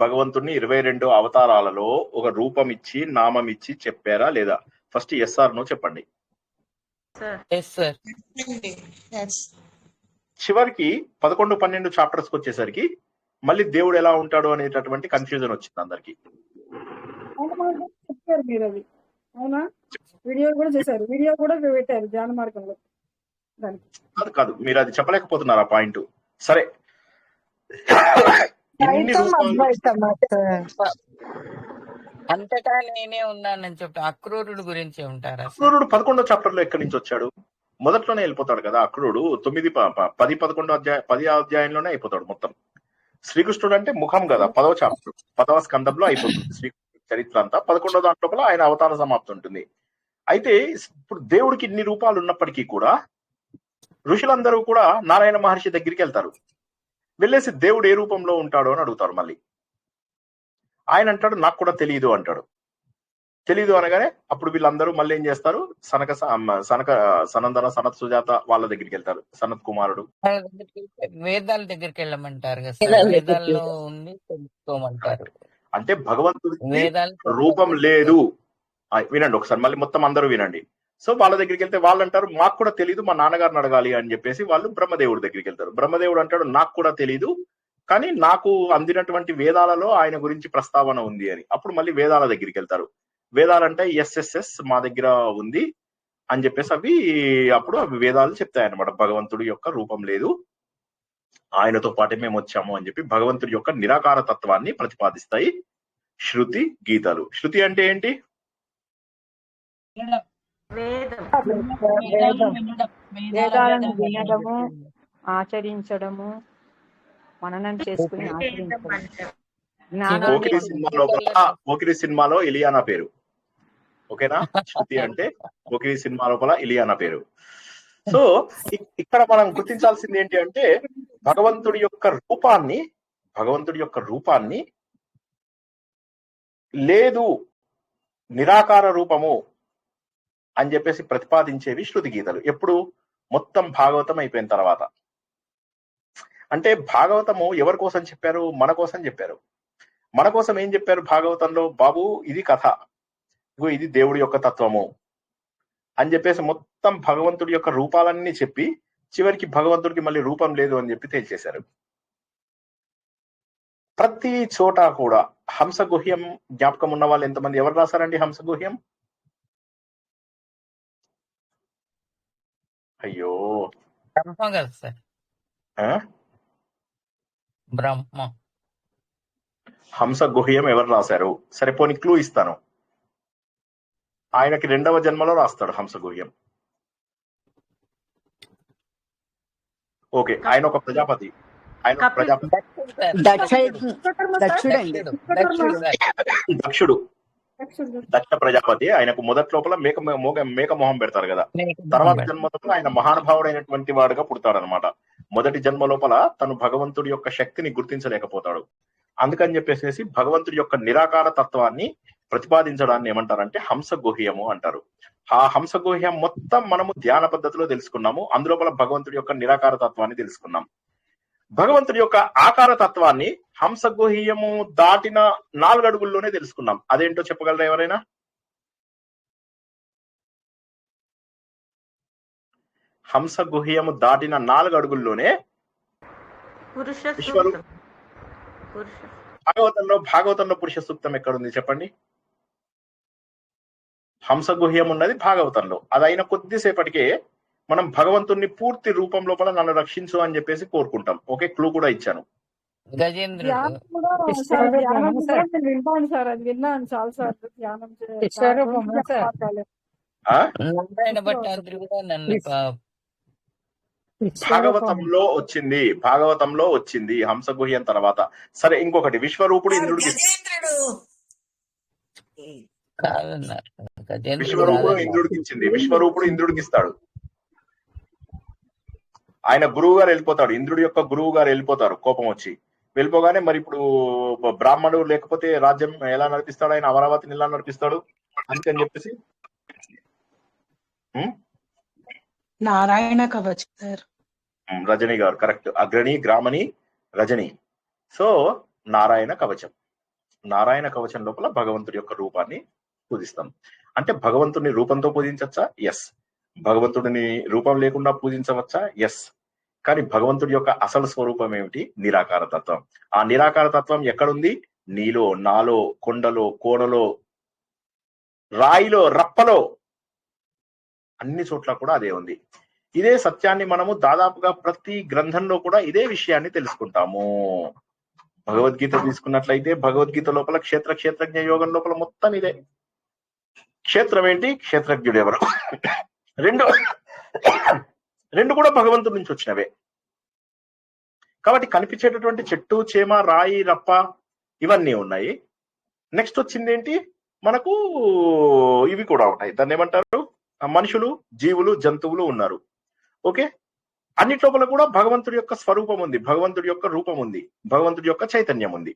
భగవంతుడిని 22 అవతారాలలో ఒక రూపం ఇచ్చి నామం ఇచ్చి చెప్పారా లేదా? ఫస్ట్ ఎస్ఆర్ నో చెప్పండి. చివరికి 11-12 చాప్టర్స్ కి వచ్చేసరికి మళ్ళీ దేవుడు ఎలా ఉంటాడు అనేటటువంటి కన్ఫ్యూజన్ వచ్చింది అందరికి. చెప్పారు మీరు, అది అవునా? వీడియో కూడా చేశారు, వీడియో కూడా పెట్టారు ధ్యాన మార్గంలో. కాదు, మీరు అది చెప్పలేకపోతున్నారు ఆ పాయింట్. సరే, అంతటా నేనే ఉన్నానని చెప్పి అక్రూరుడు గురించి ఉంటారా? అక్రూరుడు 11వ చాప్టర్ లో ఎక్కడి నుంచి వచ్చాడు? మొదట్లోనే వెళ్ళిపోతాడు కదా అక్రూరుడు. 10 అధ్యాయంలోనే అయిపోతాడు మొత్తం. శ్రీకృష్ణుడు అంటే ముఖం కదా, 10వ చాప్టర్ 10వ స్కందంలో అయిపోతుంది శ్రీకృష్ణుడి చరిత్ర అంతా. 11వ దాంట్లో ఆయన అవతార సమాప్తి ఉంటుంది. అయితే ఇప్పుడు దేవుడికి ఇన్ని రూపాలు ఉన్నప్పటికీ కూడా ఋషులందరూ కూడా నారాయణ మహర్షి దగ్గరికి వెళ్తారు. వెళ్ళేసి దేవుడు ఏ రూపంలో ఉంటాడో అని అడుగుతారు. మళ్ళీ ఆయన అంటాడు నాకు కూడా తెలియదు అంటాడు. తెలీదు అనగానే అప్పుడు వీళ్ళందరూ మళ్ళీ ఏం చేస్తారు, సనందన సనత్ సుజాత వాళ్ళ దగ్గరికి వెళ్తారు. సనత్ కుమారుడు వేదాల దగ్గరికి వెళ్ళమంటారు కదా, వేదాల్లో ఉండి తెలుసుకోమంటారు. అంటే భగవంతుడికి రూపం లేదు. వినండి ఒకసారి, మళ్ళీ మొత్తం అందరూ వినండి. సో వాళ్ళ దగ్గరికి వెళ్తే వాళ్ళు అంటారు మాకు కూడా తెలియదు, మా నాన్నగారిని అడగాలి అని చెప్పేసి వాళ్ళు బ్రహ్మదేవుడి దగ్గరికి వెళ్తారు. బ్రహ్మదేవుడు అంటాడు నాకు కూడా తెలియదు, కానీ నాకు అందినటువంటి వేదాలలో ఆయన గురించి ప్రస్తావన ఉంది అని. అప్పుడు మళ్ళీ వేదాల దగ్గరికి వెళ్తారు. వేదాలంటే ఎస్ఎస్ఎస్ మా దగ్గర ఉంది అని చెప్పేసి అప్పుడు అవి వేదాలు చెప్తాయి అన్నమాట. భగవంతుడి యొక్క రూపం లేదు, ఆయనతో పాటే మేము వచ్చాము అని చెప్పి భగవంతుడి యొక్క నిరాకార తత్వాన్ని ప్రతిపాదిస్తాయి శృతి గీతాలు. శృతి అంటే ఏంటి? వేదాలను వినడము, ఆచరించడము, మననం చేసుకుని చేయడం ఆచరించాలి. అంటే జ్ఞానాన్ని పోకిరి సినిమా లోపల పోకిరి సినిమాలో ఇలియానా పేరు. ఓకేనా? శృతి అంటే పోకిరి సినిమా లోపల ఇలియానా పేరు. సో ఇక్కడ మనం గుర్తించాల్సింది ఏంటి అంటే భగవంతుడి యొక్క రూపాన్ని లేదు నిరాకార రూపము అని చెప్పేసి ప్రతిపాదించేవి శృతి గీతలు. ఎప్పుడు? మొత్తం భాగవతం అయిపోయిన తర్వాత. అంటే భాగవతము ఎవరి కోసం చెప్పారు? మన కోసం చెప్పారు. మన కోసం ఏం చెప్పారు భాగవతంలో? బాబు ఇది కథ, ఇగో ఇది దేవుడి యొక్క తత్వము అని చెప్పేసి మొత్తం భగవంతుడి యొక్క రూపాలన్నీ చెప్పి చివరికి భగవంతుడికి మళ్ళీ రూపం లేదు అని చెప్పి తేల్చేశారు. ప్రతి చోట కూడా హంసగుహ్యం జ్ఞాపకం ఉన్న వాళ్ళు ఎంతమంది ఎవరు రాశారండి హంసగుహ్యం? అయ్యో బ్రహ్మ కదా సార్, ఆ? బ్రహ్మ. హంసగుహ్యం ఎవరు రాశారు? సరే పోనీ క్లూ ఇస్తాను. ఆయనకి 2వ జన్మలో రాస్తాడు హంసగుహ్యం. ఓకే, ఆయన ఒక ప్రజాపతి. ఆయన ఒక ప్రజాపతి దక్షుడు సార్, దక్షుడండి. దక్షుడు సార్. దక్షుడు. దక్షుడు. దక్ష ప్రజాపతి. ఆయనకు మొదటి లోపల మేక మొహం పెడతారు కదా, తర్వాత జన్మలో ఆయన మహానుభావుడైనటువంటి వాడుగా పుడతాడనమాట. మొదటి జన్మ లోపల తను భగవంతుడి యొక్క శక్తిని గుర్తించలేకపోతాడు. అందుకని చెప్పేసి భగవంతుడి యొక్క నిరాకార తత్వాన్ని ప్రతిపాదించడాన్ని ఏమంటారంటే హంసగుహ్యము అంటారు. ఆ హంసగుహ్యం మొత్తం మనము ధ్యాన పద్ధతిలో తెలుసుకున్నాము. అందులోపల భగవంతుడి యొక్క నిరాకార తత్వాన్ని తెలుసుకున్నాం. భగవంతుడి యొక్క ఆకార తత్వాన్ని హంసగుహ్యము దాటిన 4 అడుగుల్లోనే తెలుసుకున్నాం. అదేంటో చెప్పగలరా ఎవరైనా? హంసగుహ్యము దాటిన 4 అడుగుల్లోనే పురుష విశ్వరూప సూక్తం. పురుష భాగవతంలో పురుష సూక్తం ఎక్కడుంది చెప్పండి? హంసగుహ్యం ఉన్నది భాగవతంలో. అది అయిన కొద్దిసేపటికే మనం భగవంతుణ్ణి పూర్తి రూపం లోపల నన్ను రక్షించు అని చెప్పేసి కోరుకుంటాం. ఓకే, క్లూ కూడా ఇచ్చాను. గజేంద్రుడు. ధ్యానం కూడా సార్, ధ్యానం కూడా నేను వింటాను సార్, అది విన్నాను చాలా సార్లు. ధ్యానం విశ్వరూపము సార్. ఆ నారాయణ భట్టాద్రి కూడా నన్ను భాగవతంలో వచ్చింది హంసగుహ్యం తర్వాత. సరే, ఇంకొకటి విశ్వరూపుడు ఇంద్రుడికి కాదన్నారు. విశ్వరూపుడు ఇంద్రుడికి ఇస్తాడు. ఆయన గురువు గారు వెళ్ళిపోతాడు, ఇంద్రుడి యొక్క గురువు గారు వెళ్ళిపోతారు కోపం వచ్చి. వెళ్ళిపోగానే మరి ఇప్పుడు బ్రాహ్మణుడు లేకపోతే రాజ్యం ఎలా నడిపిస్తాడు? ఆయన అమరావతిని ఎలా నడిపిస్తాడు? అందుకని చెప్పేసి నారాయణ కవచం సార్. రజని గారు కరెక్ట్. అగ్రణి, గ్రామణి, రజని. సో నారాయణ కవచం. నారాయణ కవచం లోపల భగవంతుడి యొక్క రూపాన్ని పూజిస్తాం. అంటే భగవంతుడిని రూపంతో పూజించవచ్చా? ఎస్. భగవంతుడిని రూపం లేకుండా పూజించవచ్చా? ఎస్. కానీ భగవంతుడి యొక్క అసలు స్వరూపం ఏమిటి? నిరాకార తత్వం. ఆ నిరాకార తత్వం ఎక్కడుంది? నీలో, నాలో, కొండలో, కోనలో, రాయిలో, రప్పలో, అన్ని చోట్ల కూడా అదే ఉంది. ఇదే సత్యాన్ని మనము దాదాపుగా ప్రతి గ్రంథంలో కూడా ఇదే విషయాన్ని తెలుసుకుంటాము. భగవద్గీత తీసుకున్నట్లయితే భగవద్గీత లోపల క్షేత్రజ్ఞ యోగం లోపల మొత్తం ఇదే. క్షేత్రం ఏంటి? క్షేత్రజ్ఞుడు ఎవరు? రెండు కూడా భగవంతుడి నుంచి వచ్చినవే. కాబట్టి కనిపించేటటువంటి చెట్టు, చేమ, రాయి, రప్ప ఇవన్నీ ఉన్నాయి. నెక్స్ట్ వచ్చింది ఏంటి? మనకు ఇవి కూడా ఉంటాయి. దాన్ని ఏమంటారు? మనుషులు, జీవులు, జంతువులు ఉన్నారు. ఓకే, అన్నిటి లోపల కూడా భగవంతుడి యొక్క స్వరూపం ఉంది, భగవంతుడి యొక్క రూపం ఉంది, భగవంతుడి యొక్క చైతన్యం ఉంది.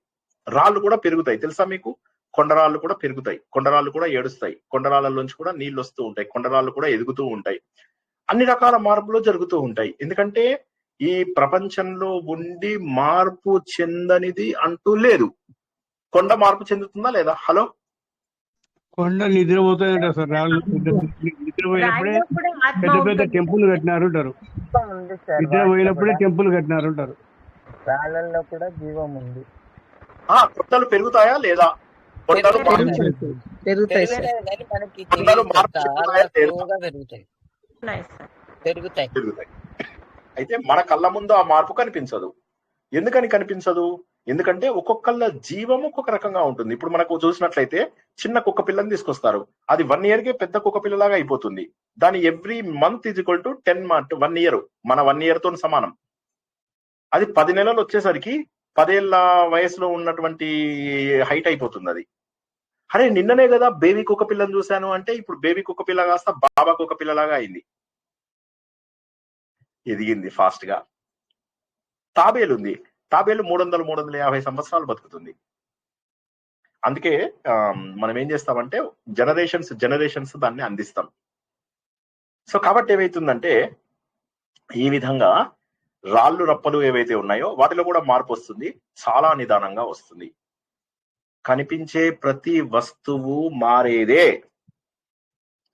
రాళ్ళు కూడా పెరుగుతాయి తెలుసా మీకు? కొండరాళ్ళు కూడా పెరుగుతాయి, కొండరాళ్ళు కూడా ఏడుస్తాయి, కొండరాళ్ళలోంచి కూడా నీళ్లు వస్తూ ఉంటాయి, కొండరాళ్ళు కూడా ఎదుగుతూ ఉంటాయి. అన్ని రకాల మార్పులు జరుగుతూ ఉంటాయి. ఎందుకంటే ఈ ప్రపంచంలో ఉండి మార్పు చెందనిది అంటూ లేదు. కొండ మార్పు చెందుతుందా లేదా? హలో, కొండ నిద్రపోతాయంట సార్. రాళ్ళు నిద్రపోయినప్పుడే పెద్ద పెద్ద టెంపుల్ కట్టినారు అంటారు. నిద్రపోయినప్పుడే టెంపుల్ కట్టినారు అంటారు. రాళ్ళల్లో కూడా జీవం ఉంది. కొండలు పెరుగుతాయా లేదా? కొండలు పెరుగుతాయి సార్. పెరుగుతాయి. అయితే మన కళ్ళ ముందు ఆ మార్పు కనిపించదు. ఎందుకని కనిపించదు? ఎందుకంటే ఒక్కొక్కళ్ళ జీవం ఒక్కొక్క రకంగా ఉంటుంది. ఇప్పుడు మనకు చూసినట్లయితే చిన్న కుక్క పిల్లని తీసుకొస్తారు, అది 1 year కే పెద్ద కుక్క పిల్లలాగా అయిపోతుంది. దాని every month is equal to 10 months, 1 year. మన 1 year తో సమానం. అది 10 నెలలు వచ్చేసరికి 10 ఏళ్ల వయసులో ఉన్నటువంటి హైట్ అయిపోతుంది అది. అరే నిన్ననే కదా బేబీ కుక్క పిల్లని చూశాను అంటే ఇప్పుడు బేబీ కుక్క పిల్ల కాస్త బాబా కుక్క పిల్లలాగా అయింది, ఎదిగింది ఫాస్ట్ గా. తాబేలు ఉంది, తాబేలు 300-350 సంవత్సరాలు బతుకుతుంది. అందుకే మనం ఏం చేస్తామంటే జనరేషన్స్ దాన్ని అందిస్తాం. సో కాబట్టి ఏమైతుందంటే ఈ విధంగా రాళ్ళు రప్పలు ఏవైతే ఉన్నాయో వాటిలో కూడా మార్పు వస్తుంది, చాలా నిదానంగా వస్తుంది. కనిపించే ప్రతి వస్తువు మారేదే,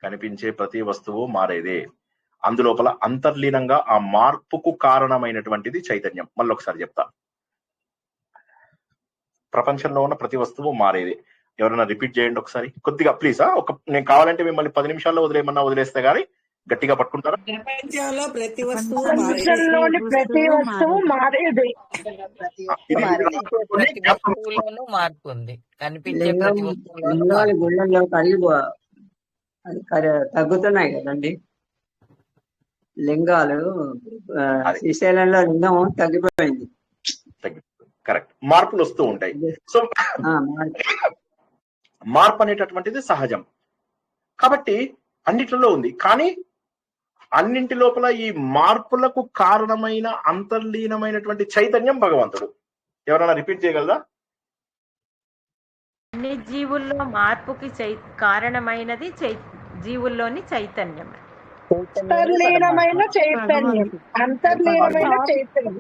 కనిపించే ప్రతి వస్తువు మారేదే. అందులోపల అంతర్లీనంగా ఆ మార్పుకు కారణమైనటువంటిది చైతన్యం. మళ్ళీ ఒకసారి చెప్తా, ప్రపంచంలో ఉన్న ప్రతి వస్తువు మారేదే. ఎవరైనా రిపీట్ చేయండి ఒకసారి కొద్దిగా ప్లీజ్. నేను కావాలంటే మిమ్మల్ని 10 నిమిషాల్లో వదిలేస్తే గానీ గట్టిగా పట్టుకుంటారా? ప్రపంచంలో ప్రతి వస్తువు ప్రపంచంలోని ప్రతి వస్తువు మారేది. ప్రతి వస్తువులోనూ మార్పు ఉంది, కనిపించే ప్రతి వస్తువులోనూ మార్పు. గుళ్ళల్లో తగ్గుతున్నాయి కదండి లింగాలు. శ్రీశైలంలో లింగం తగ్గిపోయింది. కరెక్ట్, మార్పులు వస్తూ ఉంటాయి. సో మార్పు అనేటటువంటిది సహజం కాబట్టి అన్నిట్లలో ఉంది. కానీ అన్నింటి లోపల ఈ మార్పులకు కారణమైన అంతర్లీనమైనటువంటి చైతన్యం భగవంతుడు. ఎవరైనా రిపీట్ చేయగలరా? అన్ని జీవుల్లో మార్పుకి కారణమైనది జీవుల్లోని చైతన్యం. అంతర్లీనమైన చైతన్యం, అంతర్లీనమైన చైతన్యం.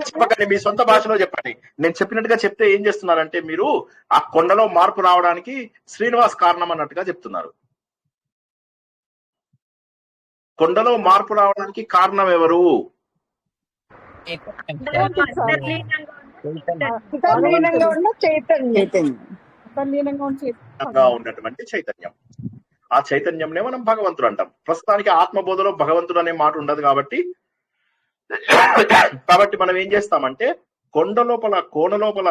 చెప్పకండి, మీ సొంత భాషలో చెప్పండి. నేను చెప్పినట్టుగా చెప్తే ఏం చేస్తున్నారంటే మీరు ఆ కొండలో మార్పు రావడానికి శ్రీనివాస్ కారణం అన్నట్టుగా చెప్తున్నారు. కొండలో మార్పు రావడానికి కారణం ఎవరు? ఉన్నటువంటి చైతన్యం. ఆ చైతన్యంనే మనం భగవంతుడు అంటాం. ప్రస్తుతానికి ఆత్మబోధలో భగవంతుడు అనే మాట ఉండదు కాబట్టి మనం ఏం చేస్తామంటే కోన లోపల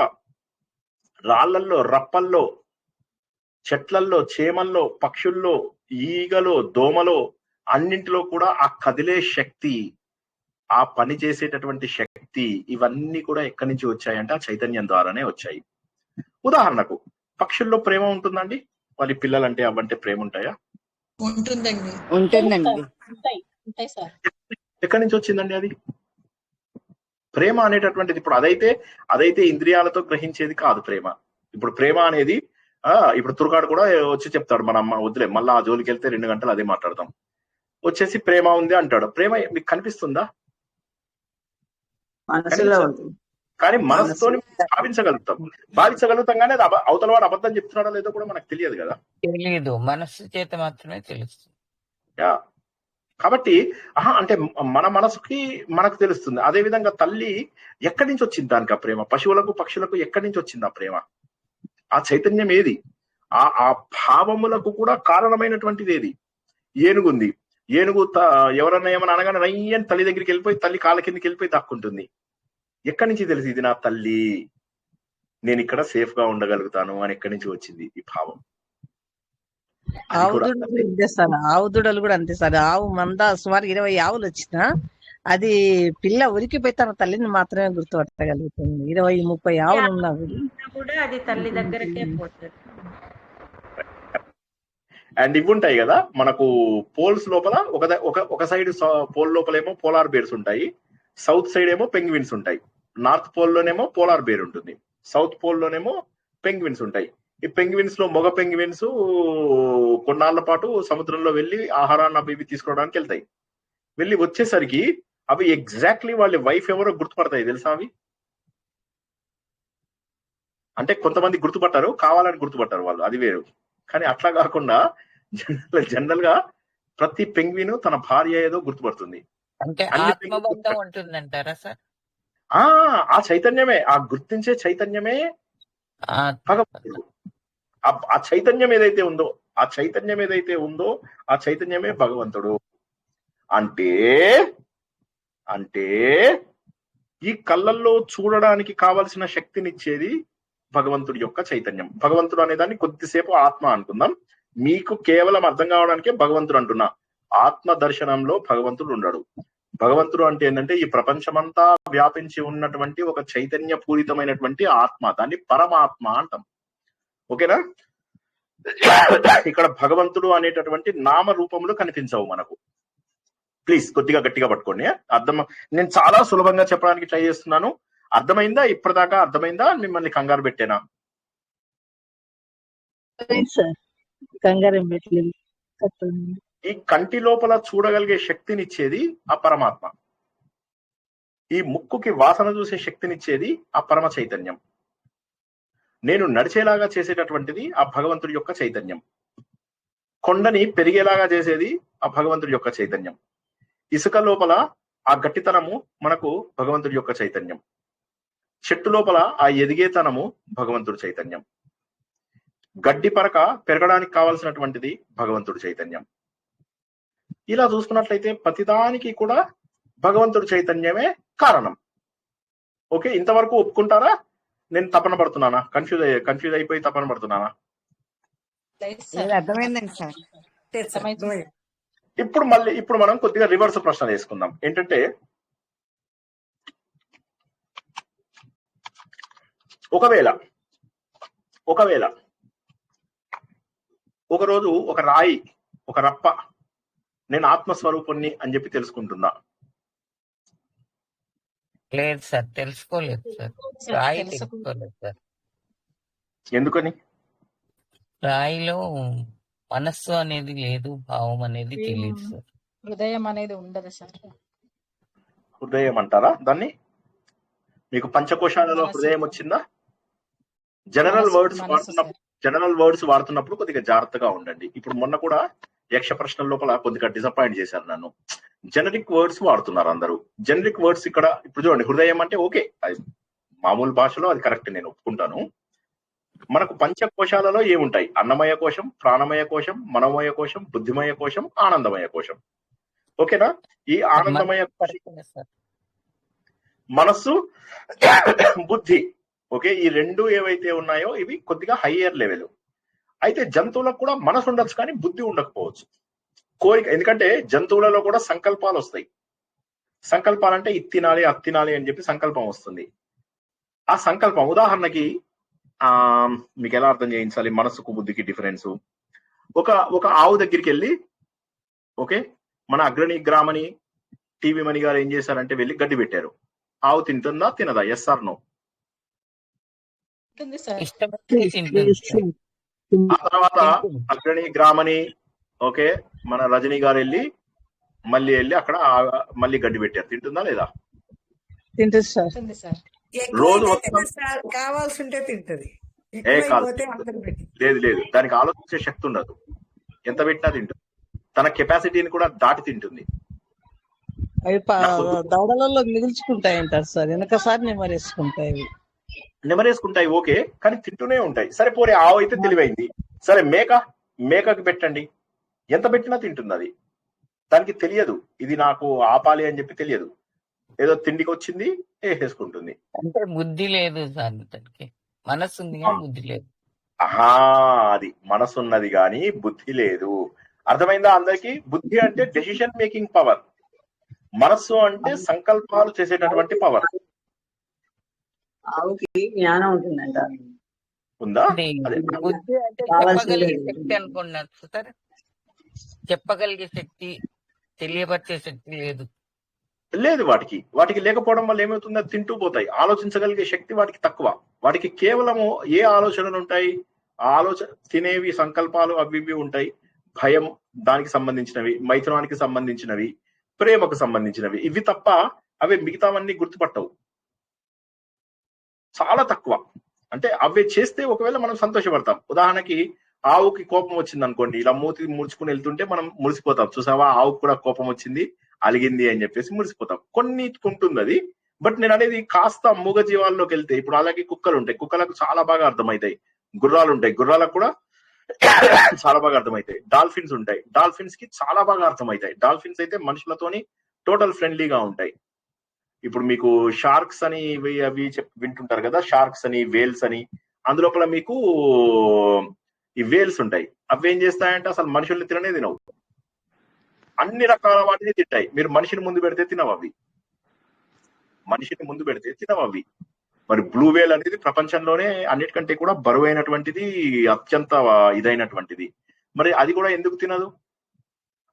రాళ్లల్లో, రప్పల్లో, చెట్లల్లో, చేమల్లో, పక్షుల్లో, ఈగలో, దోమలో అన్నింటిలో కూడా ఆ కదిలే శక్తి, ఆ పని చేసేటటువంటి శక్తి, ఇవన్నీ కూడా ఎక్కడి నుంచి వచ్చాయంటే ఆ చైతన్యం ద్వారానే వచ్చాయి. ఉదాహరణకు పక్షుల్లో ప్రేమ ఉంటుందండి? వాళ్ళ పిల్లలంటే అవంటే ప్రేమ ఉంటాయా? ఉంటుందండి. ఎక్కడి నుంచి వచ్చిందండి అది ప్రేమ అనేటటువంటిది? ఇప్పుడు అదైతే ఇంద్రియాలతో గ్రహించేది కాదు ప్రేమ. ఇప్పుడు ప్రేమ అనేది ఇప్పుడు తుర్గాడు కూడా వచ్చి చెప్తాడు, మన అమ్మ వద్దులే మళ్ళీ ఆ జోలికి వెళ్తే 2 గంటలు అదే మాట్లాడతాం, వచ్చేసి ప్రేమ ఉంది అంటాడు. ప్రేమ మీకు కనిపిస్తుందా? కానీ మనసుతో భావించగలుగుతాం కానీ అది అవతల వాడు అబద్ధం చెప్తున్నాడో లేదో కూడా మనకు తెలియదు కదా. తెలియదు, మనస్సు చేత మాత్రమే తెలుస్తుంది. కాబట్టి అంటే మన మనసుకి మనకు తెలుస్తుంది. అదే విధంగా తల్లి ఎక్కడి నుంచి వచ్చింది దానికి ఆ ప్రేమ? పశువులకు, పక్షులకు ఎక్కడి నుంచి వచ్చింది ఆ ప్రేమ? ఆ చైతన్యం ఏది? ఆ భావములకు కూడా కారణమైనటువంటిది ఏది? ఏనుగుంది, ఏనుగు ఎవరన్నా ఏమన్నా అనగానే నయ్యని తల్లి దగ్గరికి వెళ్ళిపోయి తల్లి కాళ్ళ కిందకి వెళ్ళిపోయి దాక్కుంటుంది. ఎక్కడి నుంచి తెలిసి ఇది నా తల్లి, నేను ఇక్కడ సేఫ్ గా ఉండగలుగుతాను అని ఎక్కడి నుంచి వచ్చింది ఈ భావం? ఆవు దూడలు కూడా అంతే సార్. ఆవు మంద సుమారు 20 ఆవులు వచ్చినా అది పిల్ల ఉరికిపోయి తన తల్లిని మాత్రమే గుర్తుపట్టగలుగుతుంది. 20-30 ఆవులు ఉన్నా కూడా అది తల్లి దగ్గరకే పోతుంది. అండ్ ఇవి ఉంటాయి కదా మనకు పోల్స్ లోపల, ఒక సైడ్ పోల్ లోపలేమో పోలార్ బేర్స్ ఉంటాయి, సౌత్ సైడ్ ఏమో పెంగ్విన్స్ ఉంటాయి. నార్త్ పోల్ లోనేమో పోలార్ బేర్ ఉంటుంది, సౌత్ పోల్ లోనేమో పెంగ్విన్స్ ఉంటాయి. ఈ పెంగ్విన్స్ లో మగ పెంగ్విన్స్ కొన్నాళ్ల పాటు సముద్రంలో వెళ్లి ఆహారాన్ని అవి తీసుకోవడానికి వెళ్తాయి. వెళ్ళి వచ్చేసరికి అవి ఎగ్జాక్ట్లీ వాళ్ళ వైఫ్ ఎవరో గుర్తుపడతాయి తెలుసా? అవి అంటే కొంతమంది గుర్తుపట్టారు, కావాలని గుర్తుపట్టారు వాళ్ళు, అది వేరు. కానీ అట్లా కాకుండా జనరల్ గా ప్రతి పెంగ్విన్ తన భార్య ఏదో గుర్తుపడుతుంది. అంటే ఆత్మబంధం ఉంటుందంటారా సార్? ఆ చైతన్యమే, ఆ గుర్తించే చైతన్యమే భగవంతుడు. ఆ చైతన్యం ఏదైతే ఉందో ఆ చైతన్యమే భగవంతుడు. అంటే ఈ కళ్ళల్లో చూడడానికి కావలసిన శక్తినిచ్చేది భగవంతుడి యొక్క చైతన్యం. భగవంతుడు అనేదాన్ని కొద్దిసేపు ఆత్మ అనుకుందాం, మీకు కేవలం అర్థం కావడానికే భగవంతుడు అంటున్నా. ఆత్మ దర్శనంలో భగవంతుడు ఉండడు. భగవంతుడు అంటే ఏంటంటే ఈ ప్రపంచమంతా వ్యాపించి ఉన్నటువంటి ఒక చైతన్య పూరితమైనటువంటి ఆత్మ, దాన్ని పరమాత్మ అంటాం. ఓకేనా? ఇక్కడ భగవంతుడు అనేటటువంటి నామ రూపములు కనిపించవు మనకు. ప్లీజ్ కొద్దిగా గట్టిగా పట్టుకోండి. అర్థం, నేను చాలా సులభంగా చెప్పడానికి ట్రై చేస్తున్నాను. అర్థమైందా? ఇప్పటిదాకా అర్థమైందా? మిమ్మల్ని కంగారు పెట్టేనా? కంగారం పెట్టలేదు. ఈ కంటి లోపల చూడగలిగే శక్తినిచ్చేది ఆ పరమాత్మ. ఈ ముక్కుకి వాసన చూసే శక్తినిచ్చేది ఆ పరమ చైతన్యం. నేను నడిచేలాగా చేసేటటువంటిది ఆ భగవంతుడి యొక్క చైతన్యం. కొండని పెరిగేలాగా చేసేది ఆ భగవంతుడి యొక్క చైతన్యం. ఇసుక లోపల ఆ గట్టితనము మనకు భగవంతుడి యొక్క చైతన్యం. చెట్టు లోపల ఆ ఎదిగేతనము భగవంతుడి చైతన్యం. గడ్డి పరక పెరగడానికి కావాల్సినటువంటిది భగవంతుడి చైతన్యం. ఇలా చూసుకున్నట్లయితే ప్రతిదానికి కూడా భగవంతుడి చైతన్యమే కారణం. ఓకే, ఇంతవరకు ఒప్పుకుంటారా? నేను తపన పడుతున్నానా? కన్ఫ్యూజ్ అయిపోయి తపన పడుతున్నానా? అర్థమైందండి సార్. ఇప్పుడు మనం కొద్దిగా రివర్స్ ప్రశ్న వేసుకుందాం. ఏంటంటే ఒకవేళ ఒకరోజు ఒక రాయి, ఒక రప్ప నేను ఆత్మస్వరూపుణ్ణి అని చెప్పి తెలుసుకుంటుందా? లేదు సార్, తెలుసుకోలేదు సార్. రాయి తెలుసుకోలేదు సార్. ఎందుకని? రాయిలో మనస్సు అనేది లేదు, భావం అనేది తెలియదు సార్. హృదయం అనేది ఉండదు సార్. హృదయం అంటారా దాన్ని? మీకు పంచకోశాలలో హృదయం వచ్చిందా? జనరల్ వర్డ్స్ వాడుతున్నప్పుడు కొద్దిగా జాగ్రత్తగా ఉండండి. ఇప్పుడు మొన్న కూడా యక్ష ప్రశ్నల లోపల కొద్దిగా డిసప్పాయింట్ చేశారు నన్ను. జనరిక్ వర్డ్స్ వాడుతున్నారు అందరూ. జనరిక్ వర్డ్స్ ఇక్కడ ఇప్పుడు చూడండి, హృదయం అంటే ఓకే, అది మామూలు భాషలో అది కరెక్ట్, నేను ఒప్పుకుంటాను. మనకు పంచకోశాలలో ఏముంటాయి? అన్నమయ కోశం, ప్రాణమయ కోశం, మనోమయ కోశం, బుద్ధిమయ కోశం, ఆనందమయ కోశం. ఓకేనా? ఈ ఆనందమయ మనస్సు, బుద్ధి, ఓకే, ఈ రెండు ఏవైతే ఉన్నాయో ఇవి కొద్దిగా హయ్యర్ లెవెల్. అయితే జంతువులకు కూడా మనసు ఉండొచ్చు కానీ బుద్ధి ఉండకపోవచ్చు. కోరిక, ఎందుకంటే జంతువులలో కూడా సంకల్పాలు వస్తాయి. సంకల్పాలంటే ఇది తినాలి, అది తినాలి అని చెప్పి సంకల్పం వస్తుంది. ఆ సంకల్పం ఉదాహరణకి మీకు ఎలా అర్థం చేయించాలి మనసుకు బుద్ధికి డిఫరెన్స్? ఒక ఆవు దగ్గరికి వెళ్ళి, ఓకే, మన అగ్రణి గ్రామని టీవీ మణి గారు ఏం చేశారంటే వెళ్ళి గడ్డి పెట్టారు. ఆవు తింటుందా, తినదా? Yes or no? ఆ తర్వాత అగ్రణి గ్రామని, ఓకే, మన రజనీ గారు మళ్ళీ వెళ్ళి అక్కడ మళ్ళీ గడ్డి పెట్టారు. తింటుందా లేదా? తింటుంది సార్. రోజు కావాల్సి ఉంటే తింటది. లేదు, దానికి ఆలోచించే శక్తి ఉండదు. ఎంత పెట్టినా తింటుంది. తన కెపాసిటీని కూడా దాటి తింటుంది. అవి దవడలలో మిగుల్చుకుంటాయంటారు సార్, వెనకసారి నెమరేసుకుంటాయి. ఓకే, కానీ తింటూనే ఉంటాయి. సరే పోరే, ఆవు అయితే తెలివైంది. సరే మేకకి పెట్టండి, ఎంత పెట్టినా తింటుంది. అది దానికి తెలియదు ఇది నాకు ఆపాలి అని చెప్పి తెలియదు. ఏదో తిండికి వచ్చింది వేసేసుకుంటుంది. అంటే బుద్ధి లేదు సార్, దానికి మనస్సు ఉంది కానీ బుద్ధి లేదు. అది మనసు ఉన్నది కానీ బుద్ధి లేదు. అర్థమైందా అందరికి? బుద్ధి అంటే డెసిషన్ మేకింగ్ పవర్, మనస్సు అంటే సంకల్పాలు చేసేటటువంటి పవర్. ఆవుకి జ్ఞానం ఉంటుందంట. ఉందా? బుద్ధి అంటే చెప్పగలిగే శక్తి అనుకున్నారు సార్. చెప్పగలిగే శక్తి, తెలియపరిచే శక్తి లేదు వాటికి లేకపోవడం వల్ల ఏమవుతుందో తింటూ పోతాయి. ఆలోచించగలిగే శక్తి వాటికి తక్కువ. వాటికి కేవలము ఏ ఆలోచనలు ఉంటాయి? తినేవి సంకల్పాలు అవి ఇవి ఉంటాయి. భయం దానికి సంబంధించినవి, మైథునానికి సంబంధించినవి, ప్రేమకు సంబంధించినవి, ఇవి తప్ప అవి మిగతావన్నీ గుర్తుపట్టవు. చాలా తక్కువ. అంటే అవి చేస్తే ఒకవేళ మనం సంతోషపడతాం. ఉదాహరణకి ఆవుకి కోపం వచ్చింది అనుకోండి, ఇలా మూతి ముడుచుకుని వెళ్తుంటే మనం మురిసిపోతాం. చూసావా, ఆవుకు కూడా కోపం వచ్చింది, అలిగింది అని చెప్పేసి మురిసిపోతాం. కొన్నిటికుంటుంది అది. బట్ నేను అనేది కాస్త మూగ జీవాల్లోకి వెళ్తే, ఇప్పుడు అలాగే కుక్కలు ఉంటాయి, కుక్కలకు చాలా బాగా అర్థమవుతాయి. గుర్రాలు ఉంటాయి, గుర్రాలకు కూడా చాలా బాగా అర్థమవుతాయి. డాల్ఫిన్స్ ఉంటాయి, డాల్ఫిన్స్ కి చాలా బాగా అర్థమవుతాయి. డాల్ఫిన్స్ అయితే మనుషులతోని టోటల్ ఫ్రెండ్లీగా ఉంటాయి. ఇప్పుడు మీకు షార్క్స్ అని అవి వింటుంటారు కదా, షార్క్స్ అని, వేల్స్ అని. అందులోపల మీకు ఈ వేల్స్ ఉంటాయి. అవి ఏం చేస్తాయంటే అసలు మనుషుల్ని తినవు. అన్ని రకాల వాటిని తింటాయి. మీరు మనిషిని ముందు పెడితే తినవు అవి. మనిషిని ముందు పెడితే తినవు అవి. మరి బ్లూ వేల్ అనేది ప్రపంచంలోనే అన్నిటికంటే కూడా బరువైనటువంటిది, అత్యంత ఇదైనటువంటిది. మరి అది కూడా ఎందుకు తినదు?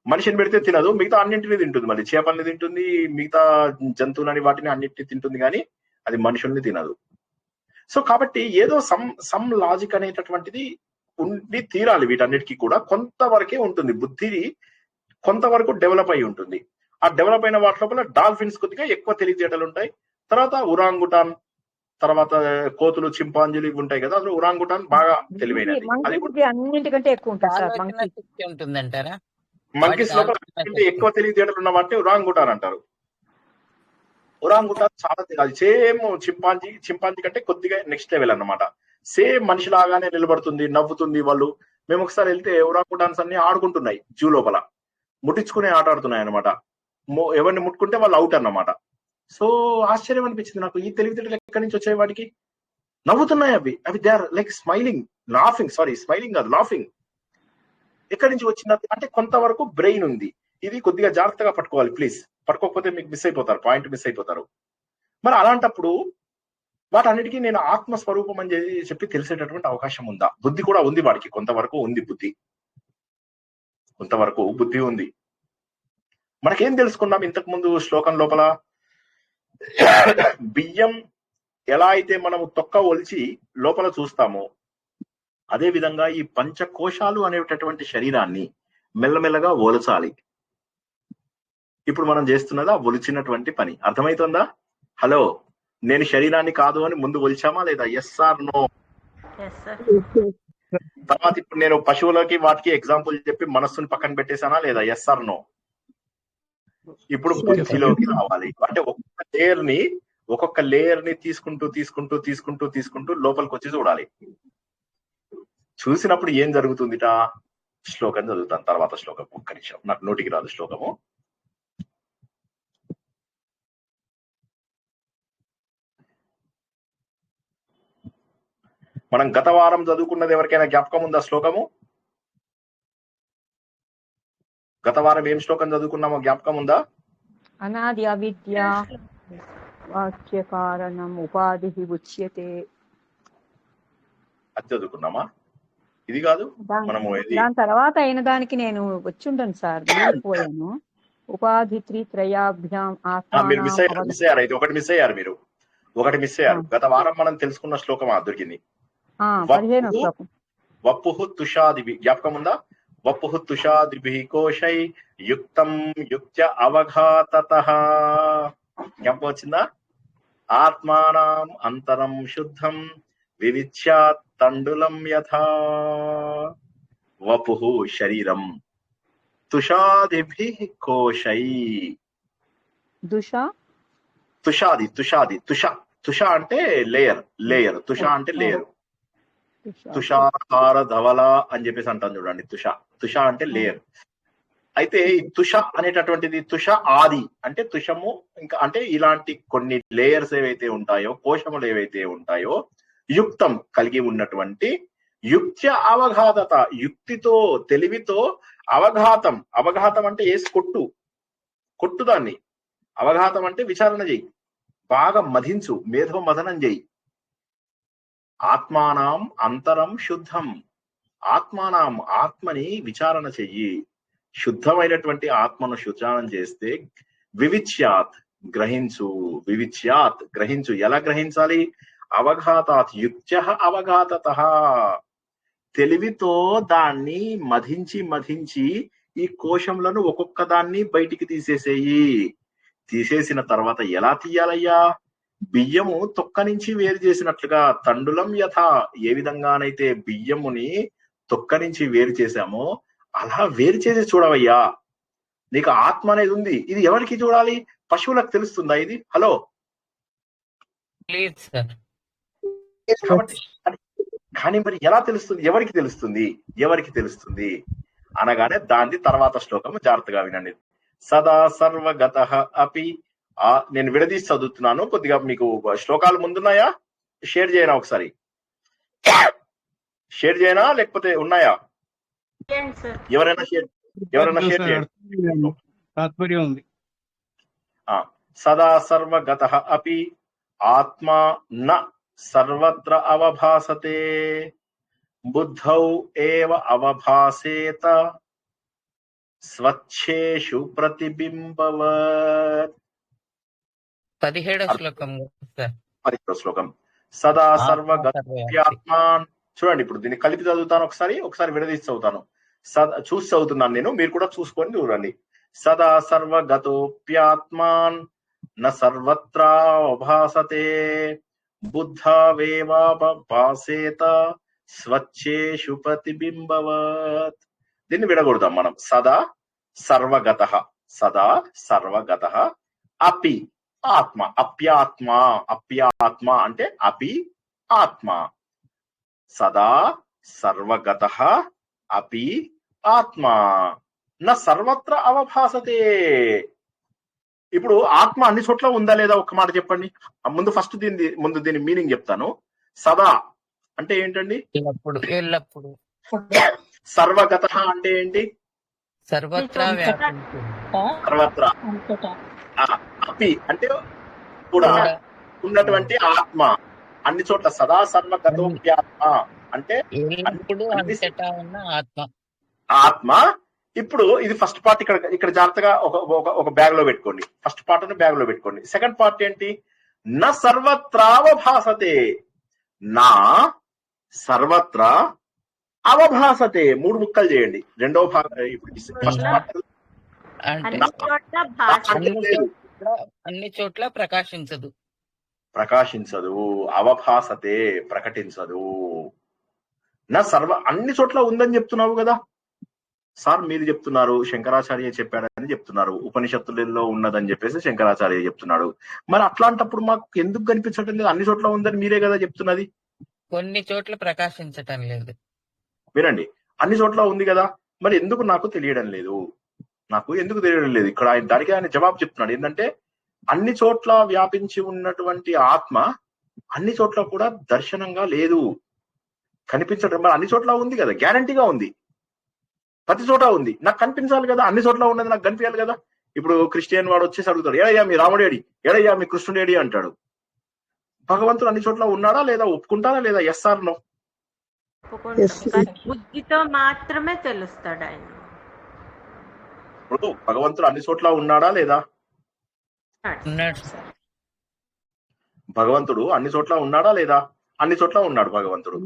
మనిషిని పెడితే తినదు, మిగతా అన్నింటినీ తింటుంది. మళ్ళీ చేపల్ని తింటుంది, మిగతా జంతువులని వాటిని అన్నింటినీ తింటుంది, కానీ అది మనుషుల్ని తినదు. సో కాబట్టి ఏదో సమ్ లాజిక్ అనేటటువంటిది ఉండి తీరాలి. వీటన్నిటికీ కూడా కొంతవరకే ఉంటుంది. బుద్ధి కొంతవరకు డెవలప్ అయి ఉంటుంది. ఆ డెవలప్ అయిన వాటి లోపల డాల్ఫిన్స్ కొద్దిగా ఎక్కువ తెలివితేటలు ఉంటాయి. తర్వాత ఉరాంగుటాన్, తర్వాత కోతులు, చింపాంజీలు ఇవి ఉంటాయి కదా, అందులో ఉరాంగుటాన్ బాగా తెలివైనది. అది మంకీ అన్నింటికంటే ఎక్కువ ఉంటుంది సార్. ఆలోచన శక్తి ఉంటుందంటారా? మంకీస్ లోపల అంటే ఎక్కువ తెలివితేటలు ఉన్న వాటిని ఉరాంగుటాన్ అంటారు. ఉరాంగుటాన్ చాలా అది సేమ్ చింపాంజీ కంటే కొద్దిగా నెక్స్ట్ లెవెల్ అన్నమాట. సేమ్ మనిషి లాగానే నిలబడుతుంది, నవ్వుతుంది. వాళ్ళు మేము ఒకసారి వెళ్తే ఉరాంగుటాన్స్ అన్ని ఆడుకుంటున్నాయి జూ లోపల, ముట్టించుకునే ఆట ఆడుతున్నాయి అనమాట. ఎవరిని ముట్టుకుంటే వాళ్ళు అవుట్ అన్నమాట. సో ఆశ్చర్యం అనిపించింది నాకు, ఈ తెలివితేటలు ఎక్కడి నుంచి వచ్చాయి వాటికి? నవ్వుతున్నాయి అవి they are like smiling, laughing. Sorry, smiling కాదు, లాఫింగ్. ఎక్కడి నుంచి వచ్చింది అంటే కొంతవరకు బ్రెయిన్ ఉంది. ఇది కొద్దిగా జాగ్రత్తగా పట్టుకోవాలి ప్లీజ్, పట్టుకోకపోతే మీకు మిస్ అయిపోతారు, పాయింట్ మిస్ అయిపోతారు. మరి అలాంటప్పుడు వాటన్నిటికీ నేను ఆత్మస్వరూపం అని చెప్పి తెలిసేటటువంటి అవకాశం ఉందా? బుద్ధి కూడా ఉంది వాడికి, కొంతవరకు ఉంది బుద్ధి, కొంతవరకు బుద్ధి ఉంది. మనకేం తెలుసుకున్నాం ఇంతకు ముందు శ్లోకం లోపల? బియ్యం ఎలా అయితే మనము తొక్క ఒలిచి లోపల చూస్తామో, అదే విధంగా ఈ పంచకోశాలు అనేటటువంటి శరీరాన్ని మెల్లమెల్లగా ఒలచాలి. ఇప్పుడు మనం చేస్తున్నదా ఒలిచినటువంటి పని. అర్థమవుతుందా? హలో, నేను శరీరాన్ని కాదు అని ముందు ఒలిచామా లేదా? Yes or no? తర్వాత ఇప్పుడు నేను పశువులకి వాటికి ఎగ్జాంపుల్ చెప్పి మనస్సుని పక్కన పెట్టేశానా లేదా? Yes or no? ఇప్పుడు బుద్ధిలోకి రావాలి. అంటే ఒక్కొక్క లేయర్ ని తీసుకుంటూ లోపలికి వచ్చి చూడాలి. చూసినప్పుడు ఏం జరుగుతుందిట? శ్లోకం చదువుతాను, తర్వాత శ్లోకం. ఒక్క నిమిషం, నాకు నోటికి రాదు శ్లోకము. మనం గత వారం చదువుకున్నది ఎవరికైనా జ్ఞాపకం ఉందా శ్లోకము? గత వారం ఏం శ్లోకం చదువుకున్నామో జ్ఞాపకం ఉందా? అనాది అవిద్య వాక్య కారణం ఉపాధి ఉచ్యతే. అది చదువుకున్నామా? ఇది కాదు, మనము దాని తర్వాత అయిన దానికి నేను వచ్చి ఉంటాను సార్, పోయాను. ఉపాధి త్రయాభ్యాం మీరు మిస్ అయ్యారు. అయితే ఒకటి మిస్ అయ్యారు మీరు, గత వారం మనం తెలుసుకున్న శ్లోకం దొరికింది. వపుః తుషాదిభి, జ్ఞాపకం ఉందా? వపుః తుషాదిభి కోశై యుక్తం యుక్త్య అవఘాతతః. జ్ఞాపకం వచ్చిందా? ఆత్మానం అంతరం శుద్ధం వివిచ్యాత్ తండులం యథా. వపుః శరీరం, తుషాదిభి కోశై. తుష అంటే లేయర్, తుష అంటే లేయర్. తుషార ధవల అని చెప్పేసి అంటాను చూడండి. తుష అంటే లేయర్. అయితే ఈ తుష అనేటటువంటిది, తుష ఆది అంటే తుషము, ఇంకా అంటే ఇలాంటి కొన్ని లేయర్స్ ఏవైతే ఉంటాయో, కోశములు ఏవైతే ఉంటాయో, యుక్తం కలిగి ఉన్నటువంటి, యుక్త్య అవఘాతత, యుక్తితో తెలివితో, అవఘాతం అంటే ఏసి కొట్టు దాన్ని. అవఘాతం అంటే విచారణ చెయ్యి, బాగా మధించు, మేధో మథనం చెయ్యి. ఆత్మానం అంతరం శుద్ధం, ఆత్మని విచారణ చెయ్యి. శుద్ధమైనటువంటి ఆత్మను శుద్ధానం చేస్తే వివిచ్యాత్ గ్రహించు. ఎలా గ్రహించాలి? అవఘాతాత్ యుక్త్య అవఘాతతః, తెలివితో దాన్ని మధించి ఈ కోశంలను ఒక్కొక్క దాన్ని బయటికి తీసేసేయి. తీసేసిన తర్వాత ఎలా తీయాలయ్యా? బియ్యము తొక్క నుంచి వేరు చేసినట్లుగా, తండులం యథ, ఏ విధంగానైతే బియ్యముని తొక్క నుంచి వేరు చేశామో అలా వేరు చేసి చూడవయ్యా. నీకు ఆత్మ అనేది ఉంది. ఇది ఎవరికి చూడాలి? పశువులకు తెలుస్తుందా ఇది? హలో, కానీ మరి ఎలా తెలుస్తుంది? ఎవరికి తెలుస్తుంది అనగానే దాని తర్వాత శ్లోకము జాగ్రత్తగా వినండి. సదా సర్వగతః అపి. నేను విడదీసి చదువుతున్నాను, కొద్దిగా మీకు శ్లోకాలు ముందున్నాయా? షేర్ చేయనా? ఒకసారి షేర్ చేయనా లేకపోతే ఉన్నాయా? ఎవరైనా ఎవరైనా షేర్ చేయండి. తాత్పర్యం ఉంది. సదా సర్వగత అపి ఆత్మా న సర్వత్ర అవభాసతే బుద్ధౌ ఏవ అవభాసేత స్వచ్ఛేషు ప్రతిబింబవత్. 17వ శ్లోకం సార్. 17వ శ్లోకం. సదా సర్వగత్యాత్మాన్. చూడండి, ఇప్పుడు దీన్ని కలిపి చదువుతాను, ఒకసారి విడదీసి చదువుతాను. చూసి చదువుతున్నాను నేను, మీరు కూడా చూసుకొని చూడండి. సదా సర్వగతోప్యాత్మాన్ న సర్వత్రా భాసతే బుద్ధావేవాభాసేత స్వచ్ఛేషు ప్రతిబింబవత్. దీన్ని విడగొడదాం మనం. సదా సర్వగతః, సదా సర్వగతః అపి ఆత్మ, అప్యాత్మ అంటే అపి ఆత్మ. సదా సర్వగతః అపి ఆత్మ న సర్వత్ర అవభాసతే. ఇప్పుడు ఆత్మ అన్ని చోట్ల ఉందా లేదా ఒక్క మాట చెప్పండి. ముందు దీని మీనింగ్ చెప్తాను. సదా అంటే ఏంటండి? ఎల్లప్పుడు. సర్వగతః అంటే ఏంటి? సర్వత్రా సర్వత్రా. అపి అంటే కూడా ఉన్నటువంటి ఆత్మ అన్ని చోట్ల. సదా సర్వగతోప్యాత్మ అంటే ఆత్మ. ఇప్పుడు ఇది ఫస్ట్ పార్ట్. ఇక్కడ జాగ్రత్తగా ఒక బ్యాగ్ లో పెట్టుకోండి. ఫస్ట్ పార్ట్ అని బ్యాగ్ లో పెట్టుకోండి. సెకండ్ పార్ట్ ఏంటి? నా సర్వత్రావభాసతే. నా సర్వత్ర అవభాసతే. 3 ముక్కలు చేయండి. రెండవ భాగం. ఇప్పుడు ఫస్ట్ పార్ట్ అన్ని చోట్ల ప్రకాశించదు. అవభాసతే ప్రకటించదు. నా సర్వ అన్ని చోట్ల ఉందని చెప్తున్నావు కదా సార్, మీరు చెప్తున్నారు. శంకరాచార్య చెప్పాడని చెప్తున్నారు. ఉపనిషత్తులలో ఉన్నదని చెప్పేసి శంకరాచార్య చెప్తున్నాడు. మరి అట్లాంటప్పుడు మాకు ఎందుకు కనిపించడం లేదు? అన్ని చోట్ల ఉందని మీరే కదా చెప్తున్నది. కొన్ని చోట్ల ప్రకాశించటం లేదు. వినండి, అన్ని చోట్ల ఉంది కదా, మరి ఎందుకు నాకు తెలియడం లేదు? ఇక్కడ దానికి ఆయన జవాబు చెప్తున్నాడు. ఏంటంటే అన్ని చోట్ల వ్యాపించి ఉన్నటువంటి ఆత్మ అన్ని చోట్ల కూడా దర్శనంగా లేదు, కనిపించడం. మరి అన్ని చోట్ల ఉంది కదా, గ్యారంటీగా ఉంది. ప్రతి చోట ఉంది. నాకు కనిపించాలి కదా, అన్ని చోట్ల ఉన్నది నాకు కనిపించాలి కదా. ఇప్పుడు క్రిస్టియన్ వాడు వచ్చేసి అడుగుతాడు, ఏడయ్యా మీ రాముడు ఏడి, ఏడయ్యా మీ కృష్ణుడు ఏడి అంటాడు. భగవంతుడు అన్ని చోట్ల ఉన్నాడా లేదా? ఒప్పుకుంటారా లేదా? Yes or no? బుద్ధితో మాత్రమే తెలుస్తాడు ఆయన. ఇప్పుడు భగవంతుడు అన్ని చోట్ల ఉన్నాడా లేదా? భగవంతుడు అన్ని చోట్ల ఉన్నాడా లేదా? అన్ని చోట్ల ఉన్నాడు భగవంతుడు.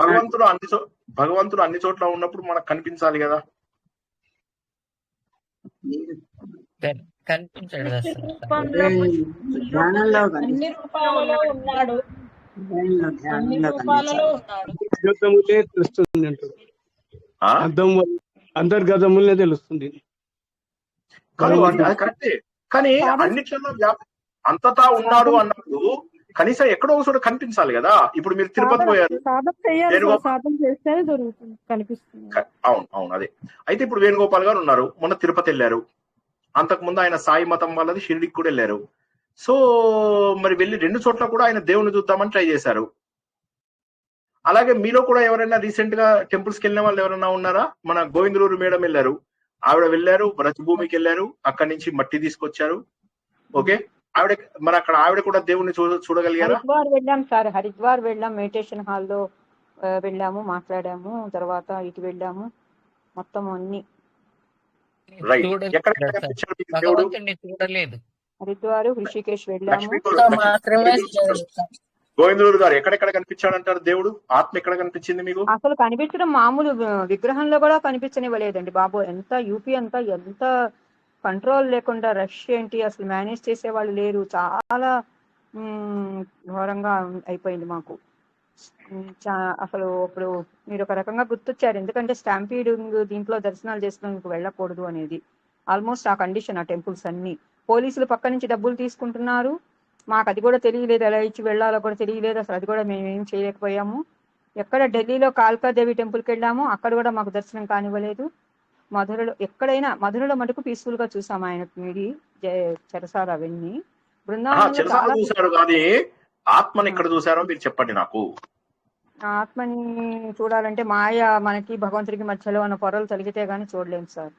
భగవంతుడు అన్ని చోట్ల ఉన్నప్పుడు మనకు కనిపించాలి కదా. కనిపించాడు. అన్ని రూపాలలో ఉన్నాడు. తెలుస్తుంది అంటారు. అంతర్గతములనే తెలుస్తుంది. కరెక్టే, కానీ అన్నిట్లలో అంతటా ఉన్నాడు అన్నప్పుడు కనీసం ఎక్కడో ఒకసారి కనిపించాలి కదా. ఇప్పుడు మీరు తిరుపతి పోయారు. అవును అదే. అయితే ఇప్పుడు వేణుగోపాల్ గారు ఉన్నారు, మొన్న తిరుపతి వెళ్ళారు. అంతకు ముందు ఆయన సాయి మతం వాళ్ళది షిరిడికి కూడా వెళ్ళారు. సో మరి వెళ్ళి 2 చోట్ల కూడా ఆయన దేవుని చూద్దామని ట్రై చేశారు. అలాగే మీలో కూడా ఎవరైనా రీసెంట్ గా టెంపుల్స్ కి వెళ్ళిన వాళ్ళు ఎవరైనా ఉన్నారా? మన గోవిందలూరు మేడం వెళ్ళారు, ఆవిడ వెళ్ళారు. బ్రజభూమికి వెళ్ళారు, అక్కడి నుంచి మట్టి తీసుకొచ్చారు. ఓకే, ఆవిడ కూడా దేవుణ్ణి చూడగలిగారా? హరిద్వార్ వెళ్ళాం సార్, హరిద్వార్ వెళ్ళాం. మెడిటేషన్ హాల్లో వెళ్ళాము, మాట్లాడాము. తర్వాత ఇటు వెళ్ళాము, మొత్తం అన్ని. చూడలేదు. హరిద్వార్, హృషికేశ్ వెళ్ళాము. గోవిందలూరు గారు ఎక్కడెక్కడ కనిపించాడంటారు దేవుడు? ఆత్మ ఎక్కడ కనిపించింది మీకు? అసలు కనిపించడం మామూలు విగ్రహంలో కూడా కనిపించనివ్వలేదండి బాబు. ఎంత యూపీ అంతా ఎంత కంట్రోల్ లేకుండా, రష్ ఏంటి, అసలు మేనేజ్ చేసే వాళ్ళు లేరు. చాలా ఘోరంగా అయిపోయింది మాకు. అసలు ఇప్పుడు మీరు ఒక రకంగా గుర్తొచ్చారు. ఎందుకంటే స్టాంపీడింగ్ దీంట్లో దర్శనాలు చేసుకునేందుకు వెళ్ళకూడదు అనేది ఆల్మోస్ట్ ఆ కండిషన్. ఆ టెంపుల్స్ అన్ని పోలీసులు పక్క నుంచి డబ్బులు తీసుకుంటున్నారు. మాకు అది కూడా తెలియలేదు, ఎలా ఇచ్చి వెళ్ళాలో కూడా తెలియలేదు. అసలు అది కూడా మేమేం చేయలేకపోయాము. ఎక్కడ ఢిల్లీలో కాళికాదేవి టెంపుల్కి వెళ్ళాము, అక్కడ కూడా మాకు దర్శనం కానివ్వలేదు. మధురలో ఎక్కడైనా, మధురలో మటుకు పీస్ఫుల్ గా చూసాం. ఆయన మీడి చెరసాల అవన్నీ. బృందావనం చూసారు కానీ ఆత్మని ఎక్కడ చూసారో మీరు చెప్పండి నాకు. ఆత్మని చూడాలంటే మాయ మనకి భగవంతుడికి మధ్యలో ఉన్న పొరలు తొలగితే గానీ చూడలేము సార్.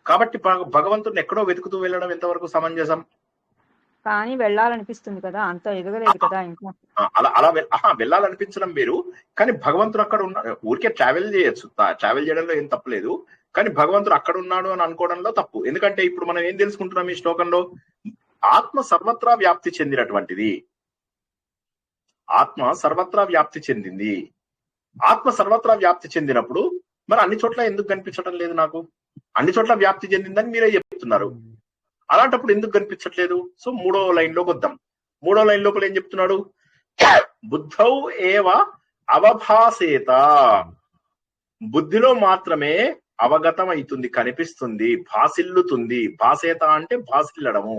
కాబట్టి భగవంతుడిని ఎక్కడో వెతుకుతూ వెళ్ళడం ఎంతవరకు సమంజసం? కానీ వెళ్ళాలనిపిస్తుంది కదా, అంత ఎదగలేదు కదా ఇంకా. అలా వెళ్ళాలనిపించడం వేరు, కానీ భగవంతుడు అక్కడ ఉన్నాడు. ఊరికే ట్రావెల్ చేయొచ్చు, ట్రావెల్ చేయడంలో ఏం తప్పులేదు, కానీ భగవంతుడు అక్కడ ఉన్నాడు అని అనుకోవడంలో తప్పు. ఎందుకంటే ఇప్పుడు మనం ఏం తెలుసుకుంటున్నాం ఈ శ్లోకంలో? ఆత్మ సర్వత్రా వ్యాప్తి చెందినటువంటిది. ఆత్మ సర్వత్రా వ్యాప్తి చెందింది. ఆత్మ సర్వత్రా వ్యాప్తి చెందినప్పుడు మరి అన్ని చోట్ల ఎందుకు కనిపించడం లేదు నాకు? అన్ని చోట్ల వ్యాప్తి చెందిందని మీరే చెప్తున్నారు. అలాంటప్పుడు ఎందుకు కనిపించట్లేదు? సో 3వ లైన్ లోకి వద్దాం. 3వ లైన్ లోపల ఏం చెప్తున్నాడు? బుద్ధౌ ఏవ అవభాసేత. బుద్ధిలో మాత్రమే అవగతం అవుతుంది, కనిపిస్తుంది, భాసిల్లుతుంది. భాసేత అంటే భాసిల్లడము,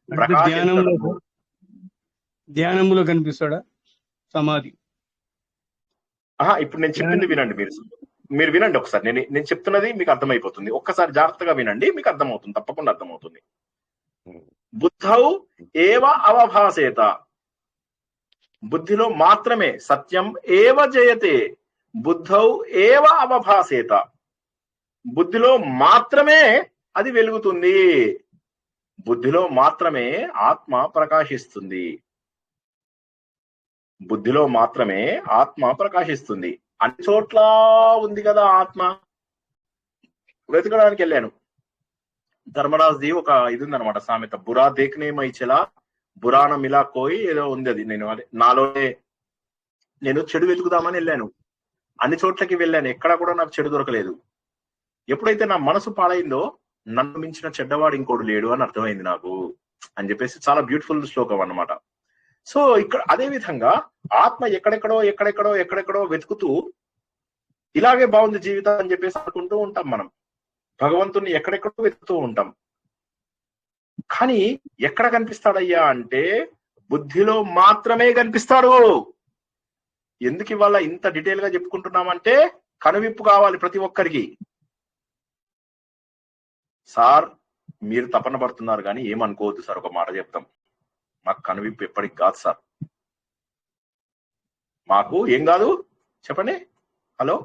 ప్రకాశించడము. ధ్యానములో కనిపిస్తాడా? సమాధి. ఇప్పుడు నేను చెప్పింది వినండి, మీరు వినండి ఒకసారి. నేను చెప్తున్నది మీకు అర్థమైపోతుంది. ఒక్కసారి జాగ్రత్తగా వినండి, మీకు అర్థమవుతుంది, తప్పకుండా అర్థమవుతుంది. బుద్ధౌ ఏవ అవభాసేత. బుద్ధిలో మాత్రమే సత్యం ఏవ జయతే. బుద్ధౌ ఏవ అవభాసేత. బుద్ధిలో మాత్రమే అది వెలుగుతుంది. బుద్ధిలో మాత్రమే ఆత్మ ప్రకాశిస్తుంది. బుద్ధిలో మాత్రమే ఆత్మ ప్రకాశిస్తుంది. అన్ని చోట్ల ఉంది కదా ఆత్మ. వెతకడానికి వెళ్ళాను. ధర్మరాజ్ది ఒక ఇది ఉందనమాట సామెత, బురా దేఖనే మైచెలా బురాన మిలా కోయి ఏదో ఉంది. అది నాలోనే నేను చెడు వెతుకుదామని వెళ్ళాను. అన్ని చోట్లకి వెళ్ళాను, ఎక్కడా కూడా నాకు చెడు దొరకలేదు. ఎప్పుడైతే నా మనసు పాడైందో నన్ను మించిన చెడ్డవాడు ఇంకోడు లేడు అని అర్థమైంది నాకు అని చెప్పేసి చాలా బ్యూటిఫుల్ శ్లోకం అన్నమాట. సో ఇక్కడ అదే విధంగా ఆత్మ ఎక్కడెక్కడో వెతుకుతూ ఇలాగే బాగుంది జీవితం అని చెప్పేసి అనుకుంటూ ఉంటాం. మనం భగవంతుని ఎక్కడెక్కడో వెతుకుతూ ఉంటాం. కానీ ఎక్కడ కనిపిస్తాడయ్యా అంటే బుద్ధిలో మాత్రమే కనిపిస్తాడు. ఎందుకు ఇవాళ ఇంత డీటెయిల్ గా చెప్పుకుంటున్నామంటే కనువిప్పు కావాలి ప్రతి ఒక్కరికి. సార్ మీరు తపన పడుతున్నారు కానీ ఏమనుకోవద్దు సార్, ఒక మాట చెప్తాం. మాకు కనువిప్పు ఎప్పటికి కాదు సార్. మాకు ఏం కాదు చెప్పండి. హలో,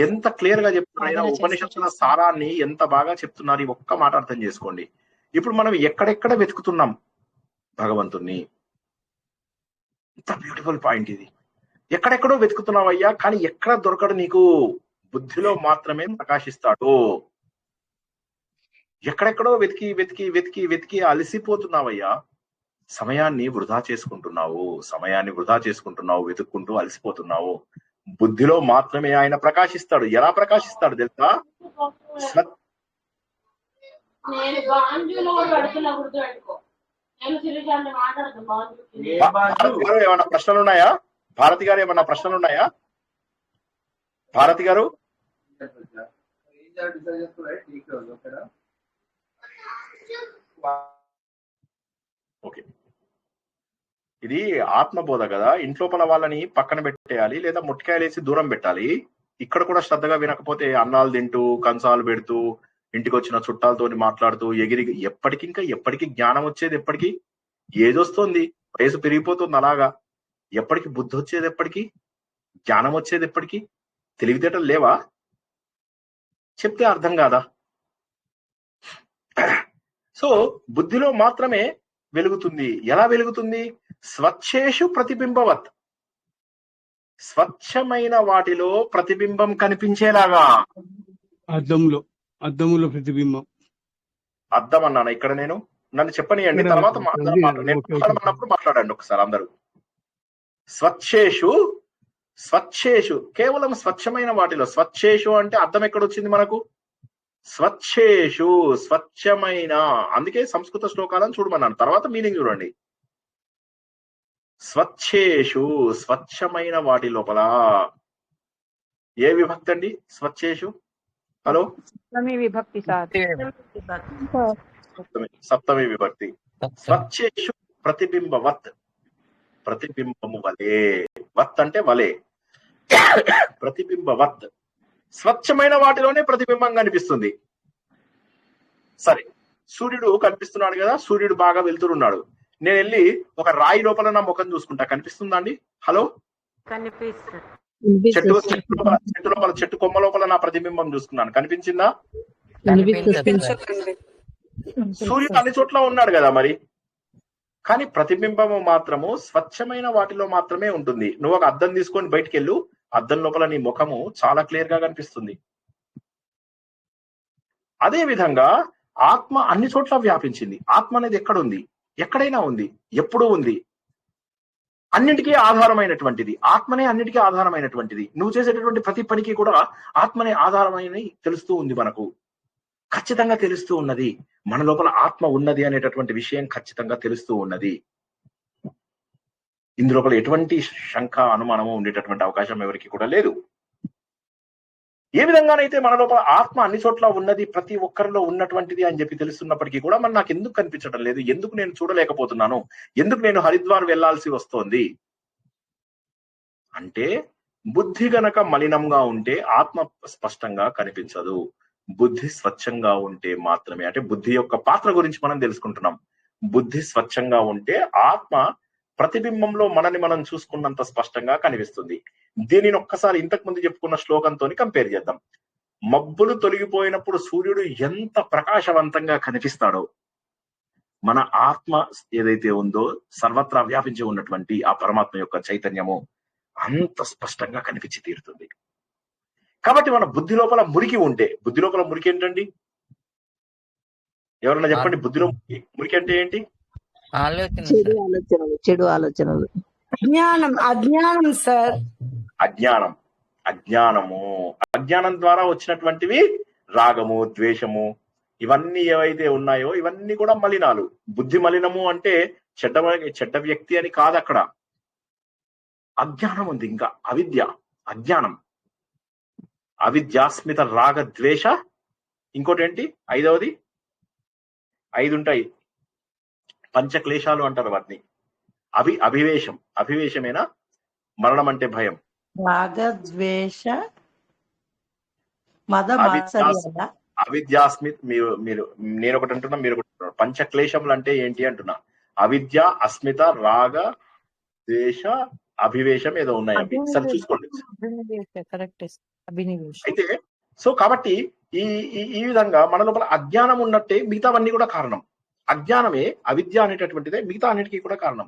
ఎంత క్లియర్ గా చెప్తున్నారు. ఉపనిషత్తుల సారాన్ని ఎంత బాగా చెప్తున్నారు. ఈ ఒక్క మాట అర్థం చేసుకోండి. ఇప్పుడు మనం ఎక్కడెక్కడ వెతుకుతున్నాం భగవంతుణ్ణి. ఇంత బ్యూటిఫుల్ పాయింట్ ఇది. ఎక్కడెక్కడో వెతుకుతున్నావయ్యా, కానీ ఎక్కడ దొరకడు నీకు. బుద్ధిలో మాత్రమే ప్రకాశిస్తాడు. ఎక్కడెక్కడో వెతికి వెతికి వెతికి వెతికి అలసిపోతున్నావయ్యా. సమయాన్ని వృధా చేసుకుంటున్నావు, వెతుక్కుంటూ అలసిపోతున్నావు. బుద్ధిలో మాత్రమే ఆయన ప్రకాశిస్తాడు. ఎలా ప్రకాశిస్తాడు తెలుసా? ఏమన్నా ప్రశ్నలున్నాయా? భారతి గారు ఏమన్నా ప్రశ్నలున్నాయా? భారతి గారు, ఓకే. ఇది ఆత్మబోధ కదా. ఇంట్లోపల వాళ్ళని పక్కన పెట్టేయాలి, లేదా ముట్టికాయలేసి దూరం పెట్టాలి. ఇక్కడ కూడా శ్రద్ధగా వినకపోతే అన్నాలు తింటూ, కంచాలు పెడుతూ, ఇంటికి వచ్చిన చుట్టాలతోని మాట్లాడుతూ ఎగిరి ఎప్పటికి జ్ఞానం వచ్చేది ఎప్పటికి? ఏదొస్తుంది? వయసు పెరిగిపోతుంది అలాగా. ఎప్పటికి బుద్ధి వచ్చేది ఎప్పటికి? జ్ఞానం వచ్చేది ఎప్పటికి? తెలివితేటలు లేవా? చెప్తే అర్థం కాదా? సో బుద్ధిలో మాత్రమే వెలుగుతుంది. ఎలా వెలుగుతుంది? స్వచ్ఛేషు ప్రతిబింబవత్. స్వచ్ఛమైన వాటిలో ప్రతిబింబం కనిపించేలాగా. అద్దములో ప్రతిబింబం. అద్దం అన్నాను ఇక్కడ నేను. నన్ను చెప్పనియండి, తర్వాత మాట్లాడినప్పుడు మాట్లాడండి ఒకసారి అందరూ. స్వచ్ఛేషు కేవలం స్వచ్ఛమైన వాటిలో. స్వచ్ఛేషు అంటే అర్థం ఎక్కడొచ్చింది మనకు? స్వచ్ఛేషు స్వచ్ఛమైన. అందుకే సంస్కృత శ్లోకాలను చూడమన్నాను, తర్వాత మీనింగ్ చూడండి. స్వచ్ఛేషు స్వచ్ఛమైన వాటి లోపల. ఏ విభక్తి అండి స్వచ్ఛేషు? హలో, విభక్తి సార్. సప్తమి విభక్తి. స్వచ్ఛేషు ప్రతిబింబవత్. ప్రతిబింబము వలే. వత్ అంటే వలే. ప్రతిబింబవత్. స్వచ్ఛమైన వాటిలోనే ప్రతిబింబం కనిపిస్తుంది. సరే, సూర్యుడు కనిపిస్తున్నాడు కదా, సూర్యుడు బాగా వెళ్తున్నాడు. నేను వెళ్ళి ఒక రాయి లోపల నా ముఖం చూసుకుంటా, కనిపిస్తుందా అండి? హలో, కనిపిస్తుంది. చెట్టు కొమ్మ లోపల నా ప్రతిబింబం చూసుకున్నాను, కనిపించిందా? సూర్యుడు అన్ని చోట్ల ఉన్నాడు కదా మరి, కానీ ప్రతిబింబము మాత్రము స్వచ్ఛమైన వాటిలో మాత్రమే ఉంటుంది. నువ్వు ఒక అద్దం తీసుకొని బయటికి వెళ్ళు, అద్దం లోపల నీ ముఖము చాలా క్లియర్ గా కనిపిస్తుంది. అదే విధంగా ఆత్మ అన్ని చోట్ల వ్యాపించింది. ఆత్మ అనేది ఎక్కడుంది? ఎక్కడైనా ఉంది, ఎప్పుడూ ఉంది, అన్నింటికీ ఆధారమైనటువంటిది. ఆత్మనే అన్నిటికీ ఆధారమైనటువంటిది. నువ్వు చేసేటటువంటి ప్రతి పనికి కూడా ఆత్మనే ఆధారమని తెలుస్తూ ఉంది, మనకు ఖచ్చితంగా తెలుస్తూ ఉన్నది. మన లోపల ఆత్మ ఉన్నది అనేటటువంటి విషయం ఖచ్చితంగా తెలుస్తూ ఉన్నది. ఇందులోపల ఎటువంటి శంక అనుమానము ఉండేటటువంటి అవకాశం ఎవరికి కూడా లేదు. ఏ విధంగానైతే మన లోపల ఆత్మ అన్ని చోట్ల ఉన్నది, ప్రతి ఒక్కరిలో ఉన్నటువంటిది అని చెప్పి తెలుస్తున్నప్పటికీ కూడా మరి నాకు ఎందుకు కనిపించడం లేదు, ఎందుకు నేను చూడలేకపోతున్నాను, ఎందుకు నేను హరిద్వార్ వెళ్లాల్సి వస్తోంది అంటే, బుద్ధి గనక మలినంగా ఉంటే ఆత్మ స్పష్టంగా కనిపించదు. బుద్ధి స్వచ్ఛంగా ఉంటే మాత్రమే, అంటే బుద్ధి యొక్క పాత్ర గురించి మనం తెలుసుకుంటున్నాం. బుద్ధి స్వచ్ఛంగా ఉంటే ఆత్మ ప్రతిబింబంలో మనని మనం చూసుకున్నంత స్పష్టంగా కనిపిస్తుంది. దీనిని ఒక్కసారి ఇంతకు ముందు చెప్పుకున్న శ్లోకంతో కంపేర్ చేద్దాం. మబ్బులు తొలగిపోయినప్పుడు సూర్యుడు ఎంత ప్రకాశవంతంగా కనిపిస్తాడో, మన ఆత్మ ఏదైతే ఉందో సర్వత్రా వ్యాపించి ఉన్నటువంటి ఆ పరమాత్మ యొక్క చైతన్యము అంత స్పష్టంగా కనిపించి తీరుతుంది. కాబట్టి మన బుద్ధి లోపల మురికి ఉంటే, బుద్ధి లోపల మురికి ఏంటండి? ఎవరన్నా చెప్పండి, బుద్ధిలో మురికి అంటే ఏంటి? చెడు ఆలోచనలు. అజ్ఞానం సార్. అజ్ఞానం ద్వారా వచ్చినటువంటివి రాగము, ద్వేషము, ఇవన్నీ ఏవైతే ఉన్నాయో ఇవన్నీ కూడా మలినాలు. బుద్ధి మలినము అంటే చెడ్డ వ్యక్తి అని కాదు, అక్కడ అజ్ఞానం ఉంది. ఇంకా అవిద్య, అజ్ఞానం, అవిద్యాస్మిత రాగ ద్వేష, ఇంకోటి ఏంటి? 5వది, 5 ఉంటాయి, పంచక్లేశాలు అంటారు వాటిని. అభివేశం. అభివేశమేనా? మరణం అంటే భయం. రాగద్వేష అవిద్యాస్మిత్, మీరు నేను ఒకటి అంటున్నా, మీరు ఒకటి అంటున్నారు. పంచక్లేశములు అంటే ఏంటి అంటున్నా? అవిద్య, అస్మిత, రాగ, ద్వేష, అభివేశం ఏదో ఉన్నాయండి, సరే చూసుకోండి. అయితే సో కాబట్టి ఈ విధంగా మన లోపల అజ్ఞానం ఉన్నట్టే మిగతావన్నీ కూడా కారణం. అజ్ఞానమే, అవిద్య అనేటటువంటిదే మిగతా అన్నిటికీ కూడా కారణం.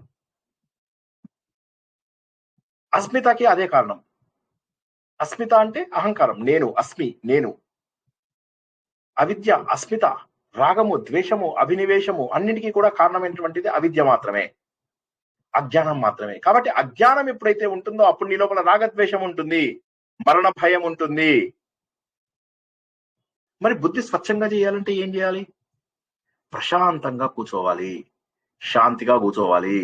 అస్మితకి అదే కారణం. అస్మిత అంటే అహంకారం, నేను అస్మి, నేను. అవిద్య, అస్మిత, రాగము, ద్వేషము, అభినివేశము అన్నిటికీ కూడా కారణమైనటువంటిది అవిద్య మాత్రమే, అజ్ఞానం మాత్రమే. కాబట్టి అజ్ఞానం ఎప్పుడైతే ఉంటుందో అప్పుడు నీ లోపల రాగద్వేషం ఉంటుంది, మరణ భయం ఉంటుంది. మరి బుద్ధి స్వచ్ఛంగా చేయాలంటే ఏం చేయాలి? ప్రశాంతంగా కూర్చోవాలి, శాంతిగా కూర్చోవాలి.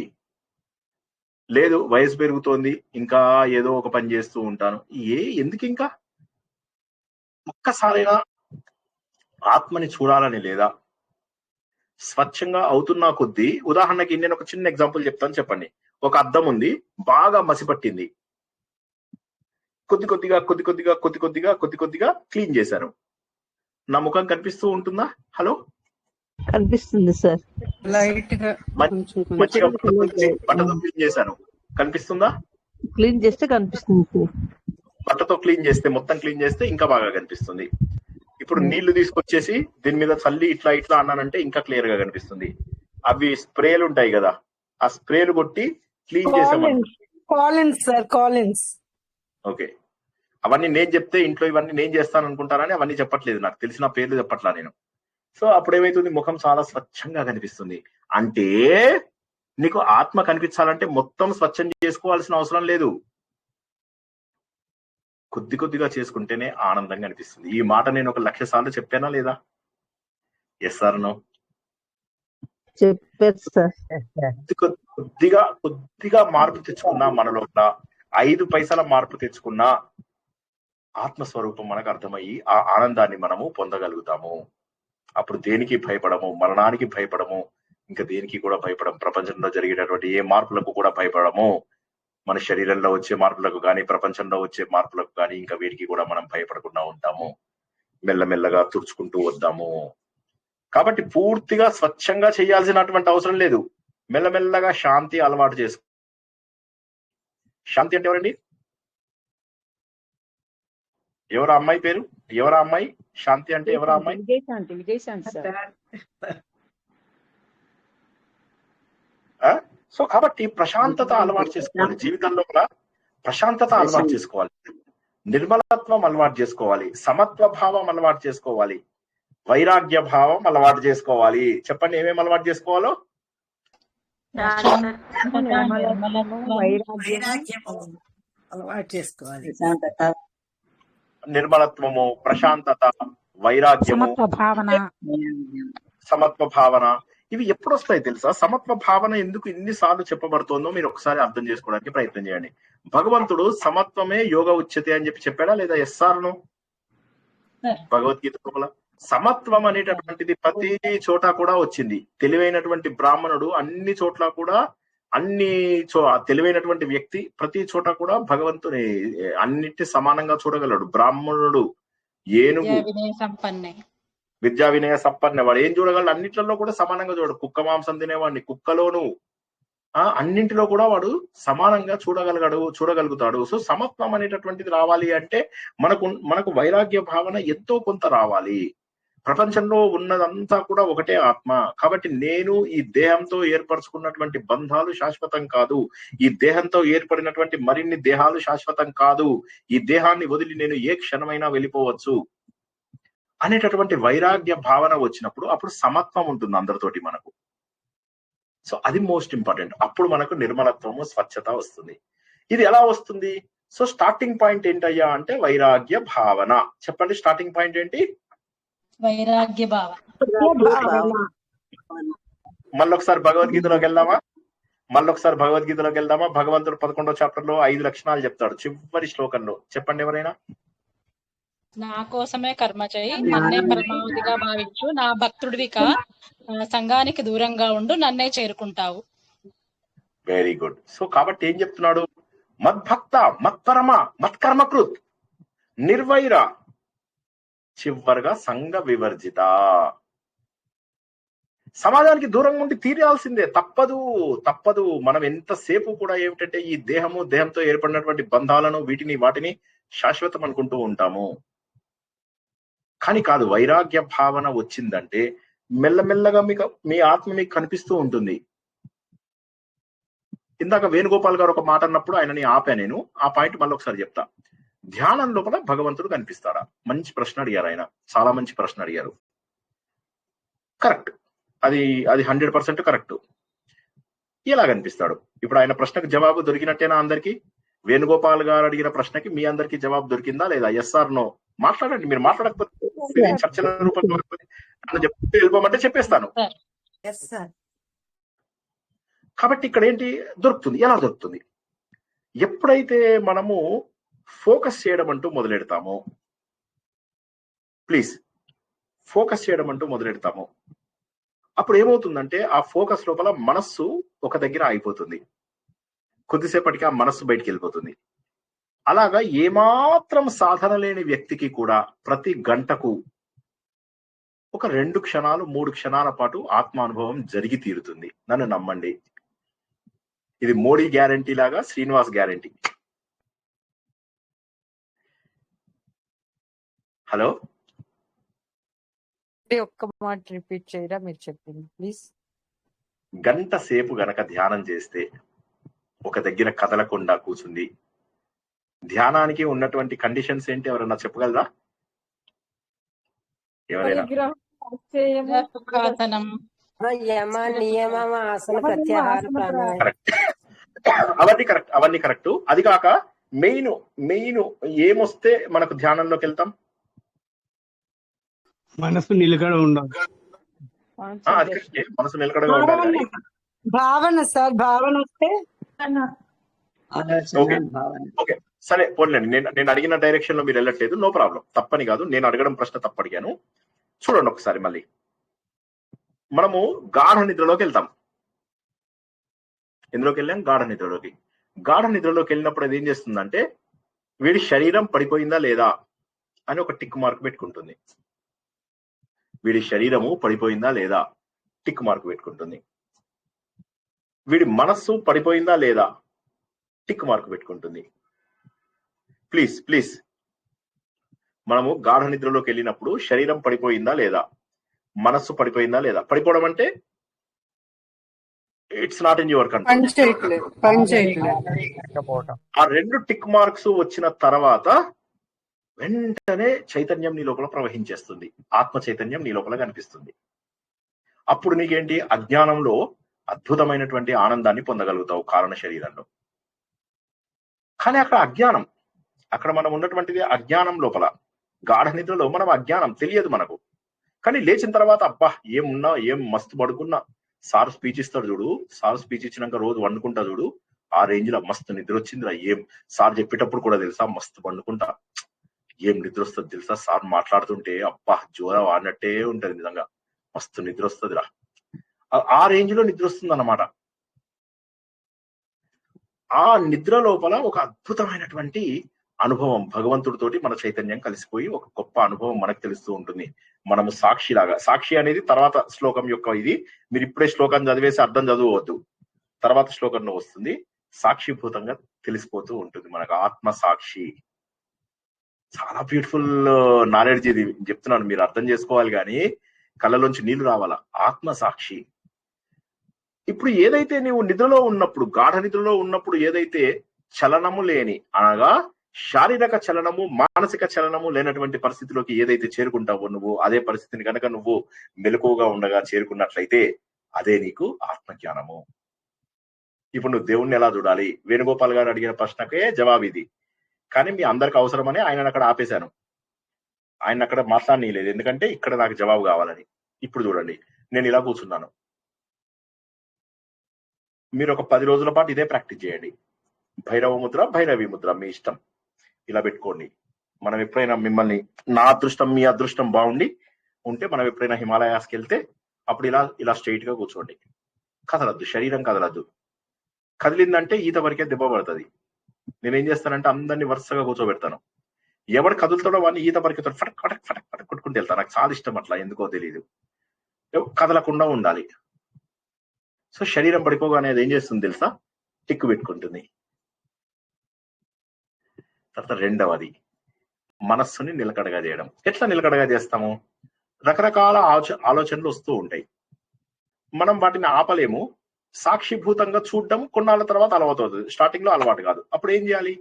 లేదు వయసు పెరుగుతోంది, ఇంకా ఏదో ఒక పని చేస్తూ ఉంటాను, ఎందుకు ఇంకా ఒక్కసారైనా ఆత్మని చూడాలని లేదా? స్వచ్ఛంగా అవుతున్నా కొద్దీ, ఉదాహరణకి నేను ఒక చిన్న ఎగ్జాంపుల్ చెప్తాను, చెప్పండి. ఒక అద్దం ఉంది, బాగా మసిపట్టింది, కొద్ది కొద్దిగా క్లీన్ చేశాను. నా ముఖం కనిపిస్తూ ఉంటుందా? హలో, కనిపిస్తుంది సార్. మంచిగా బట్టతో క్లీన్ చేశాను, కనిపిస్తుందా? క్లీన్ చేస్తే కనిపిస్తుంది. బట్టతో క్లీన్ చేస్తే, మొత్తం క్లీన్ చేస్తే ఇంకా బాగా కనిపిస్తుంది. ఇప్పుడు నీళ్లు తీసుకొచ్చేసి దీని మీద చల్లి ఇట్లా అన్నానంటే ఇంకా క్లియర్ గా కనిపిస్తుంది. అవి స్ప్రేలు ఉంటాయి కదా, ఆ స్ప్రేలు కొట్టి క్లీన్ చేసామని. ఓకే, అవన్నీ నేను చెప్తే ఇంట్లో ఇవన్నీ నేను చేస్తాను అనుకుంటానని అవన్నీ చెప్పట్లేదు, నాకు తెలిసిన పేర్లు చెప్పట్లా నేను. సో అప్పుడు ఏమైతుంది? ముఖం చాలా స్వచ్ఛంగా కనిపిస్తుంది. అంటే నీకు ఆత్మ కనిపించాలంటే మొత్తం స్వచ్ఛం చేసుకోవాల్సిన అవసరం లేదు, కొద్దిగా చేసుకుంటేనే ఆనందంగా అనిపిస్తుంది. ఈ మాట నేను ఒక 1,00,000 సార్లు చెప్పానా లేదా? Yes or no? కొద్దిగా మార్పు తెచ్చుకున్నా, మన లోపల 5 పైసల మార్పు తెచ్చుకున్నా ఆత్మస్వరూపం మనకు అర్థమయ్యి ఆ ఆనందాన్ని మనము పొందగలుగుతాము. అప్పుడు దేనికి భయపడము, మరణానికి భయపడము, ఇంకా దేనికి కూడా భయపడము. ప్రపంచంలో జరిగేటటువంటి ఏ మార్పులకు కూడా భయపడము. మన శరీరంలో వచ్చే మార్పులకు కానీ, ప్రపంచంలో వచ్చే మార్పులకు కానీ, ఇంకా వీటికి కూడా మనం భయపడకుండా ఉంటాము. మెల్లమెల్లగా తుడుచుకుంటూ వద్దాము. కాబట్టి పూర్తిగా స్వచ్ఛంగా చేయాల్సినటువంటి అవసరం లేదు. మెల్లమెల్లగా శాంతి అలవాటు చేసుకో. శాంతి అంటే ఎవరండి? ఎవరా అమ్మాయి పేరు? ఎవరా అమ్మాయి? శాంతి అంటే ఎవరా అమ్మాయి? విజయశాంతి సార్. సో కాబట్టి ప్రశాంతత అలవాటు చేసుకోవాలి. జీవితంలో కూడా ప్రశాంతత అలవాటు చేసుకోవాలి, నిర్మలత్వం అలవాటు చేసుకోవాలి, సమత్వ భావం అలవాటు చేసుకోవాలి, వైరాగ్య భావం అలవాటు చేసుకోవాలి. చెప్పండి ఏమేమి అలవాటు చేసుకోవాలో? అలవాటు చేసుకోవాలి. నిర్మలత్వము, ప్రశాంతత, వైరాగ్యము, సమత్వ భావన. ఇవి ఎప్పుడు వస్తాయి తెలుసా? సమత్వ భావన ఎందుకు ఇన్నిసార్లు చెప్పబడుతోందో మీరు ఒకసారి అర్థం చేసుకోవడానికి ప్రయత్నం చేయండి. భగవంతుడు సమత్వమే యోగ ఉచ్యతే అని చెప్పాడా లేదా? ఎస్ఆర్ను భగవద్గీత లోపల సమత్వం అనేటటువంటిది ప్రతి చోట కూడా వచ్చింది. తెలివైనటువంటి బ్రాహ్మణుడు అన్ని చోట్ల కూడా తెలివైనటువంటి వ్యక్తి ప్రతి చోట కూడా భగవంతుని అన్నిటి సమానంగా చూడగలడు. బ్రాహ్మణుడు, ఏనుగు, విద్యా వినయ సంపన్న వాడు ఏం చూడగలడు? అన్నిట్లలో కూడా సమానంగా చూడడు. కుక్క మాంసం తినేవాడిని కుక్కలోను అన్నింటిలో కూడా వాడు సమానంగా చూడగలుగుతాడు. సో సమత్వం అనేటటువంటిది రావాలి అంటే మనకు వైరాగ్య భావన ఎంతో కొంత రావాలి. ప్రపంచంలో ఉన్నదంతా కూడా ఒకటే ఆత్మ. కాబట్టి నేను ఈ దేహంతో ఏర్పరచుకున్నటువంటి బంధాలు శాశ్వతం కాదు, ఈ దేహంతో ఏర్పడినటువంటి మరిన్ని దేహాలు శాశ్వతం కాదు, ఈ దేహాన్ని వదిలి నేను ఏ క్షణమైనా వెళ్ళిపోవచ్చు అనేటటువంటి వైరాగ్య భావన వచ్చినప్పుడు అప్పుడు సమత్వం ఉంటుంది అందరితోటి మనకు. సో అది మోస్ట్ ఇంపార్టెంట్. అప్పుడు మనకు నిర్మలత్వము, స్వచ్ఛత వస్తుంది. ఇది ఎలా వస్తుంది? సో స్టార్టింగ్ పాయింట్ ఏంటయ్యా అంటే వైరాగ్య భావన. చెప్పండి స్టార్టింగ్ పాయింట్ ఏంటి? వైరాగ్య భావన. మళ్ళొకసారి భగవద్గీతలోకి వెళ్దామా? భగవంతుడు 11వ చాప్టర్ లో 5 లక్షణాలు చెప్తాడు చివరి శ్లోకంలో. చెప్పండి ఎవరైనా. నా కోసమే కర్మ చేయి, నన్నే పరమావధిగా భావించు, నా భక్తుడివిక, సంఘానికి దూరంగా ఉండు, నన్నే చేరుకుంటావు. Very good. సో కాబట్టి ఏం చెప్తున్నాడు? మద్భక్త, మత్పరమ, మత్కర్మకృత్, నిర్వైర, చివరిగా సంఘ వివర్జిత. సమాజానికి దూరంగా ఉండి తీరాల్సిందే, తప్పదు. మనం ఎంతసేపు కూడా ఏమిటంటే ఈ దేహంతో ఏర్పడినటువంటి బంధాలను వాటిని శాశ్వతం అనుకుంటూ ఉంటాము. కానీ కాదు, వైరాగ్య భావన వచ్చిందంటే మెల్లమెల్లగా మీ ఆత్మ మీకు కనిపిస్తూ ఉంటుంది. ఇందాక వేణుగోపాల్ గారు ఒక మాట అన్నప్పుడు ఆయనని ఆపా నేను. ఆ పాయింట్ మళ్ళీ ఒకసారి చెప్తా. ధ్యానం లోపల భగవంతుడు కనిపిస్తాడా? మంచి ప్రశ్న అడిగారు ఆయన, చాలా మంచి ప్రశ్న అడిగారు. కరెక్ట్, అది 100% కరెక్ట్. ఎలా కనిపిస్తాడు? ఇప్పుడు ఆయన ప్రశ్నకు జవాబు దొరికినట్టేనా అందరికి? వేణుగోపాల్ గారు అడిగిన ప్రశ్నకి మీ అందరికి జవాబు దొరికిందా లేదా? Yes or no? మాట్లాడండి. మీరు మాట్లాడకపోతే చర్చల రూపంలో చెప్తే వెళ్ళిపోమంటే చెప్పేస్తాను. కాబట్టి ఇక్కడ ఏంటి దొరుకుతుంది? ఎలా దొరుకుతుంది? ఎప్పుడైతే మనము ఫోకస్ చేయడం అంటూ మొదలెడతామో, ప్లీజ్ ఫోకస్ చేయడం అంటూ మొదలెడతామో, అప్పుడు ఏమవుతుందంటే ఆ ఫోకస్ లోపల మనస్సు ఒక దగ్గర అయిపోతుంది. కొద్దిసేపటికి ఆ మనస్సు బయటికి వెళ్ళిపోతుంది. అలాగా ఏమాత్రం సాధన లేని వ్యక్తికి కూడా ప్రతి గంటకు ఒక 2 క్షణాలు 3 క్షణాల పాటు ఆత్మానుభవం జరిగి తీరుతుంది. నన్ను నమ్మండి. ఇది మోడీ గ్యారంటీ లాగా శ్రీనివాస్ గ్యారంటీ. హలో, ఒక్క మాట రిపీట్ చేయరా మీరు చెప్పింది ప్లీజ్. గంట సేపు గనక ధ్యానం చేస్తే, ఒక దగ్గర కదలకుండా కూర్చుంది, ధ్యానానికి ఉన్నటువంటి కండిషన్స్ ఏంటి ఎవరన్నా చెప్పగలరా? ఎవరైనా? అవన్నీ కరెక్ట్. అది కాక మెయిన్ ఏమొస్తే మనకు ధ్యానంలోకి వెళ్తాం? మనసు నిలకడ ఉండాలి. మనసు నిలకడగా ఉండాలి. భావన సార్, భావన వస్తే ఓకే సరే పోన్లేండి. నేను అడిగిన డైరెక్షన్ లో మీరు వెళ్ళట్లేదు, నో ప్రాబ్లం. తప్పని కాదు, నేను అడగడం ప్రశ్న తప్పు అడిగాను. చూడండి ఒకసారి మళ్ళీ. మనము గాఢ నిద్రలోకి వెళ్తాం. ఎందులోకి వెళ్ళాం? గాఢ నిద్రలోకి. గాఢ నిద్రలోకి వెళ్ళినప్పుడు అది ఏం చేస్తుందంటే వీడి శరీరం పడిపోయిందా లేదా అని ఒక టిక్ మార్క్ పెట్టుకుంటుంది. వీడి శరీరము పడిపోయిందా లేదా టిక్ మార్క్ పెట్టుకుంటుంది. వీడి మనస్సు పడిపోయిందా లేదా టిక్ మార్క్ పెట్టుకుంటుంది. ప్లీజ్ ప్లీజ్, మనము గాఢ నిద్రలోకి వెళ్ళినప్పుడు శరీరం పడిపోయిందా లేదా, మనస్సు పడిపోయిందా లేదా. పడిపోవడం అంటే it's not in your control. ఆ 2 టిక్ మార్క్స్ వచ్చిన తర్వాత వెంటనే చైతన్యం నీ లోపల ప్రవహించేస్తుంది, ఆత్మ చైతన్యం నీ లోపల కనిపిస్తుంది. అప్పుడు నీకేంటి, అజ్ఞానంలో అద్భుతమైనటువంటి ఆనందాన్ని పొందగలుగుతావు కారణ శరీరంలో. కానీ అక్కడ అజ్ఞానం, అక్కడ మనం ఉన్నటువంటిది అజ్ఞానం లోపల. గాఢ నిద్రలో మనం అజ్ఞానం తెలియదు మనకు. కానీ లేచిన తర్వాత అబ్బా ఏమున్నా, ఏం మస్తు పడుకున్నా, సార్ స్పీచ్ ఇస్తాడు చూడు, సార్ స్పీచ్ ఇచ్చినాక రోజు వండుకుంటా చూడు, ఆ రేంజ్ లో మస్తు నిద్ర వచ్చిందిరా. ఏం సార్ చెప్పేటప్పుడు కూడా తెలుసా మస్తు వండుకుంటా, ఏం నిద్ర వస్తుంది తెలుసా, సార్ మాట్లాడుతుంటే అబ్బా జోర వాడినట్టే ఉంటది, నిజంగా మస్తు నిద్ర వస్తుందిరా. ఆ రేంజ్ లో నిద్ర వస్తుంది అన్నమాట. ఆ నిద్ర లోపల ఒక అద్భుతమైనటువంటి అనుభవం, భగవంతుడితోటి మన చైతన్యం కలిసిపోయి ఒక గొప్ప అనుభవం మనకు తెలుస్తూ ఉంటుంది. మనము సాక్షిలాగా, సాక్షి అనేది తర్వాత శ్లోకం యొక్క ఇది, మీరు ఇప్పుడే శ్లోకం చదివేసి అర్థం చదవవద్దు, తర్వాత శ్లోకంలో వస్తుంది. సాక్షిభూతంగా తెలిసిపోతూ ఉంటుంది మనకు, ఆత్మ సాక్షి. చాలా బ్యూటిఫుల్ నాలెడ్జ్ ఇది చెప్తున్నాను, మీరు అర్థం చేసుకోవాలి, కానీ కళ్ళలోంచి నీళ్లు రావాలా. ఆత్మ సాక్షి. ఇప్పుడు ఏదైతే నీవు నిద్రలో ఉన్నప్పుడు, గాఢ నిద్రలో ఉన్నప్పుడు ఏదైతే చలనము లేని, అనగా శారీరక చలనము మానసిక చలనము లేనటువంటి పరిస్థితిలోకి ఏదైతే చేరుకుంటావో నువ్వు, అదే పరిస్థితిని కనుక నువ్వు మెలకువగా ఉండగా చేరుకున్నట్లయితే అదే నీకు ఆత్మజ్ఞానము. ఇప్పుడు నువ్వు దేవుణ్ణి ఎలా చూడాలి, వేణుగోపాల్ గారు అడిగిన ప్రశ్నకే జవాబు ఇది. కానీ మీ అందరికి అవసరమని ఆయన అక్కడ ఆపేశాను, ఆయన అక్కడ మాట్లాడనీయలేదు, ఎందుకంటే ఇక్కడ నాకు జవాబు కావాలని. ఇప్పుడు చూడండి, నేను ఇలా కూర్చున్నాను, మీరు ఒక 10 రోజుల పాటు ఇదే ప్రాక్టీస్ చేయండి. భైరవ ముద్ర, భైరవి ముద్ర మీ ఇష్టం, ఇలా పెట్టుకోండి. మనం ఎప్పుడైనా మిమ్మల్ని, నా అదృష్టం మీ అదృష్టం బాగుండి ఉంటే మనం ఎప్పుడైనా హిమాలయాస్కి వెళ్తే అప్పుడు ఇలా ఇలా స్ట్రైట్ గా కూర్చోండి, కదలద్దు, శరీరం కదలద్దు. కదిలిందంటే ఈత వరకే దెబ్బ పడుతుంది. నేనేం చేస్తానంటే అందరినీ వరుసగా కూర్చోబెడతాను, ఎవడు కదులుతాడో వాడిని ఈత పరికెతో ఫటక్ ఫటక్ ఫటక్ ఫటక్ కొట్టుకుంటూ వెళ్తాను. నాకు చాలా ఇష్టం అట్లా, ఎందుకో తెలియదు, కదలకుండా ఉండాలి. సో శరీరం పడిపోగానే అది ఏం చేస్తుంది తెలుసా, టిక్కు పెట్టుకుంటుంది. తర్వాత రెండవది మనస్సుని నిలకడగా చేయడం. ఎట్లా నిలకడగా చేస్తాము, రకరకాల ఆలోచనలు వస్తూ ఉంటాయి, మనం వాటిని ఆపలేము. సాక్షిభూతంగా చూడడం కొన్నాళ్ళ తర్వాత అలవాటు అవుతుంది, స్టార్టింగ్ లో అలవాటు కాదు. అప్పుడు ఏం చేయాలి,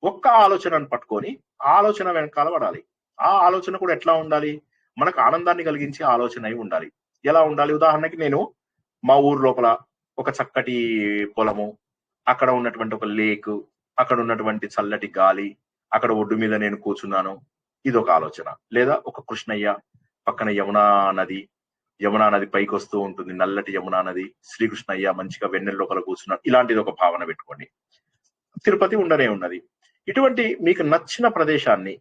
ఒక్క ఆలోచనను పట్టుకొని ఆలోచన వెనకాల పడాలి. ఆ ఆలోచన కూడా ఎట్లా ఉండాలి, మనకు ఆనందాన్ని కలిగించే ఆలోచన అయి ఉండాలి. ఎలా ఉండాలి, ఉదాహరణకి నేను మా ఊరు లోపల ఒక చక్కటి పొలము, అక్కడ ఉన్నటువంటి ఒక లేక్, అక్కడ ఉన్నటువంటి చల్లటి గాలి, అక్కడ ఒడ్డు మీద నేను కూర్చున్నాను, ఇది ఒక ఆలోచన. లేదా ఒక కృష్ణయ్య పక్కన యమునా నది పైకి వస్తూ ఉంటుంది, నల్లటి యమునా నది, శ్రీకృష్ణయ్య మంచిగా వెన్నెల లోపల కూర్చున్నాడు, ఇలాంటిది ఒక భావన పెట్టుకోండి. తిరుపతి ఉండనే ఉన్నది. ఇటువంటి మీకు నచ్చిన ప్రదేశాన్ని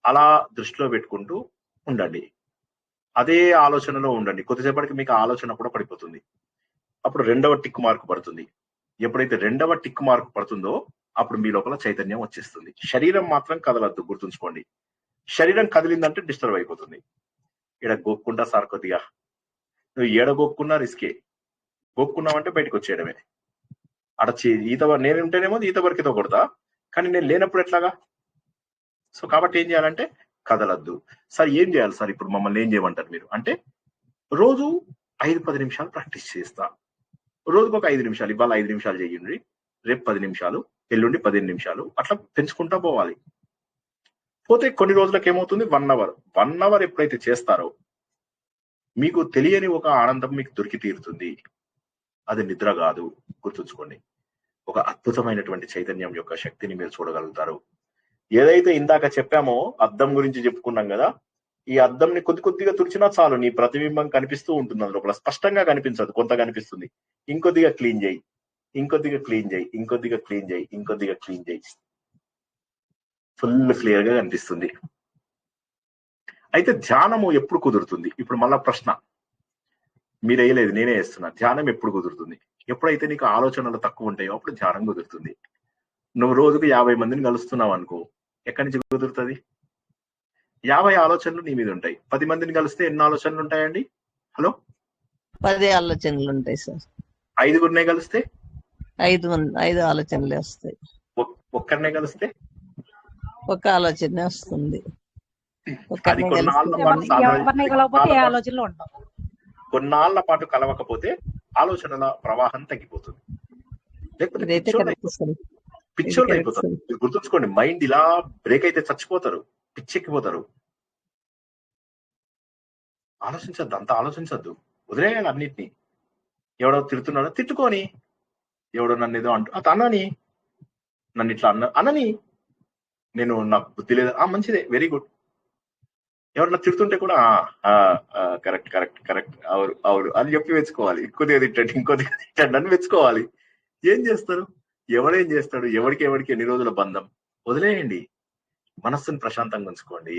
అలా దృష్టిలో పెట్టుకుంటూ ఉండండి, అదే ఆలోచనలో ఉండండి. కొద్దిసేపటికి మీకు ఆలోచన కూడా పడిపోతుంది. అప్పుడు రెండవ టిక్ మార్క్ పడుతుంది. ఎప్పుడైతే రెండవ టిక్ మార్క్ పడుతుందో అప్పుడు మీ లోపల చైతన్యం వచ్చేస్తుంది. శరీరం మాత్రం కదలద్దు, గుర్తుంచుకోండి. శరీరం కదిలిందంటే డిస్టర్బ్ అయిపోతుంది. ఇక్కడ గోక్కుంటా సార్ కొద్దిగా, నువ్వు ఏడ గోక్కున్నా రిస్కే, గోక్కున్నావంటే బయటకు వచ్చేయడమే. ఈత నేను ఉంటేనేమో ఈత వరకుతో కొడతా, కానీ నేను లేనప్పుడు ఎట్లాగా. సో కాబట్టి ఏం చేయాలంటే కదలద్దు. సార్ ఏం చేయాలి సార్, ఇప్పుడు మమ్మల్ని ఏం చేయమంటారు మీరు అంటే, రోజు 5-10 నిమిషాలు ప్రాక్టీస్ చేస్తా. రోజుకు ఒక 5 నిమిషాలు, ఇవాళ 5 నిమిషాలు చేయండి, రేపు 10 నిమిషాలు, ఎల్లుండి 15 నిమిషాలు, అట్లా పెంచుకుంటా పోవాలి. పోతే కొన్ని రోజులకు ఏమవుతుంది, 1 అవర్ ఎప్పుడైతే చేస్తారో మీకు తెలియని ఒక ఆనందం మీకు దొరికి తీరుతుంది. అది నిద్ర కాదు, గుర్తుంచుకోండి. ఒక అద్భుతమైనటువంటి చైతన్యం యొక్క శక్తిని మీరు చూడగలుగుతారు. ఏదైతే ఇందాక చెప్పామో అద్దం గురించి చెప్పుకున్నాం కదా, ఈ అద్దంని కొద్దిగా తుడిచినా చాలు, నీ ప్రతిబింబం కనిపిస్తూ ఉంటుంది. అందులోపల స్పష్టంగా కనిపించదు, కొంత కనిపిస్తుంది. ఇంకొద్దిగా క్లీన్ చేయి, ఇంకొద్దిగా క్లీన్ చేయి, ఇంకొద్దిగా క్లీన్ చేయి, ఇంకొద్దిగా క్లీన్ చేయి, ఫుల్ క్లియర్ గా కనిపిస్తుంది. అయితే ధ్యానము ఎప్పుడు కుదురుతుంది? ఇప్పుడు మళ్ళా ప్రశ్న మీరు వేయలేదు, నేనే వేస్తున్నా. ధ్యానం ఎప్పుడు కుదురుతుంది? ఎప్పుడైతే నీకు ఆలోచనలు తక్కువ ఉంటాయో అప్పుడు ధ్యానం కుదురుతుంది. నువ్వు రోజుకు 50 మందిని కలుస్తున్నావు అనుకో, ఎక్కడి నుంచి కుదురుతుంది? 50 ఆలోచనలు నీ మీద ఉంటాయి. 10 మందిని కలిస్తే ఎన్ని ఆలోచనలు ఉంటాయండి? హలో, 10 ఆలోచనలు ఉంటాయి సార్. 5గురినే కలిస్తే ఐదు ఆలోచనలే వస్తాయి. ఒక్కరినే కలిస్తే ఒక ఆలోచన వస్తుంది. అది ఒకరిని కొన్నాళ్ళ కలిస్తే పాటు సాధన ఎవరిని కలవకపోతే ఏ ఆలోచనలు ఉండవు. కొన్నాళ్ళ పాటు కలవకపోతే ఆలోచనల ప్రవాహం తగ్గిపోతుంది, లేకపోతే ఇదైతే కరెక్ట్ సార్. పిచ్చోళ్ళు అయిపోతారు. మీరు గుర్తుంచుకోండి, మైండ్ ఇలా బ్రేక్ అయితే చచ్చిపోతారు, పిచ్చెక్కిపోతారు. ఆలోచించద్దు, అంత ఆలోచించద్దు, వదిలేయాలి అన్నిటినీ. ఎవడో తిడుతున్నాడో తిట్టుకొని, ఎవడో నన్ను ఏదో అనని, నన్ను ఇట్లా అనని, నేను నాకు బుద్ధి లేదా, మంచిదే, వెరీ గుడ్. ఎవరన్నా తిడుతుంటే కూడా కరెక్ట్ కరెక్ట్ కరెక్ట్ అవును అవును అని చెప్పి మెచ్చుకోవాలి. ఇంకొద్దిగా తిట్టండి, ఇంకొద్దిగా తిట్టండి అని మెచ్చుకోవాలి. ఏం చేస్తారు? ఎవడేం చేస్తాడు? ఎవరికి ఎన్ని రోజుల బంధం? వదిలేయండి. మనస్సును ప్రశాంతంగా ఉంచుకోండి.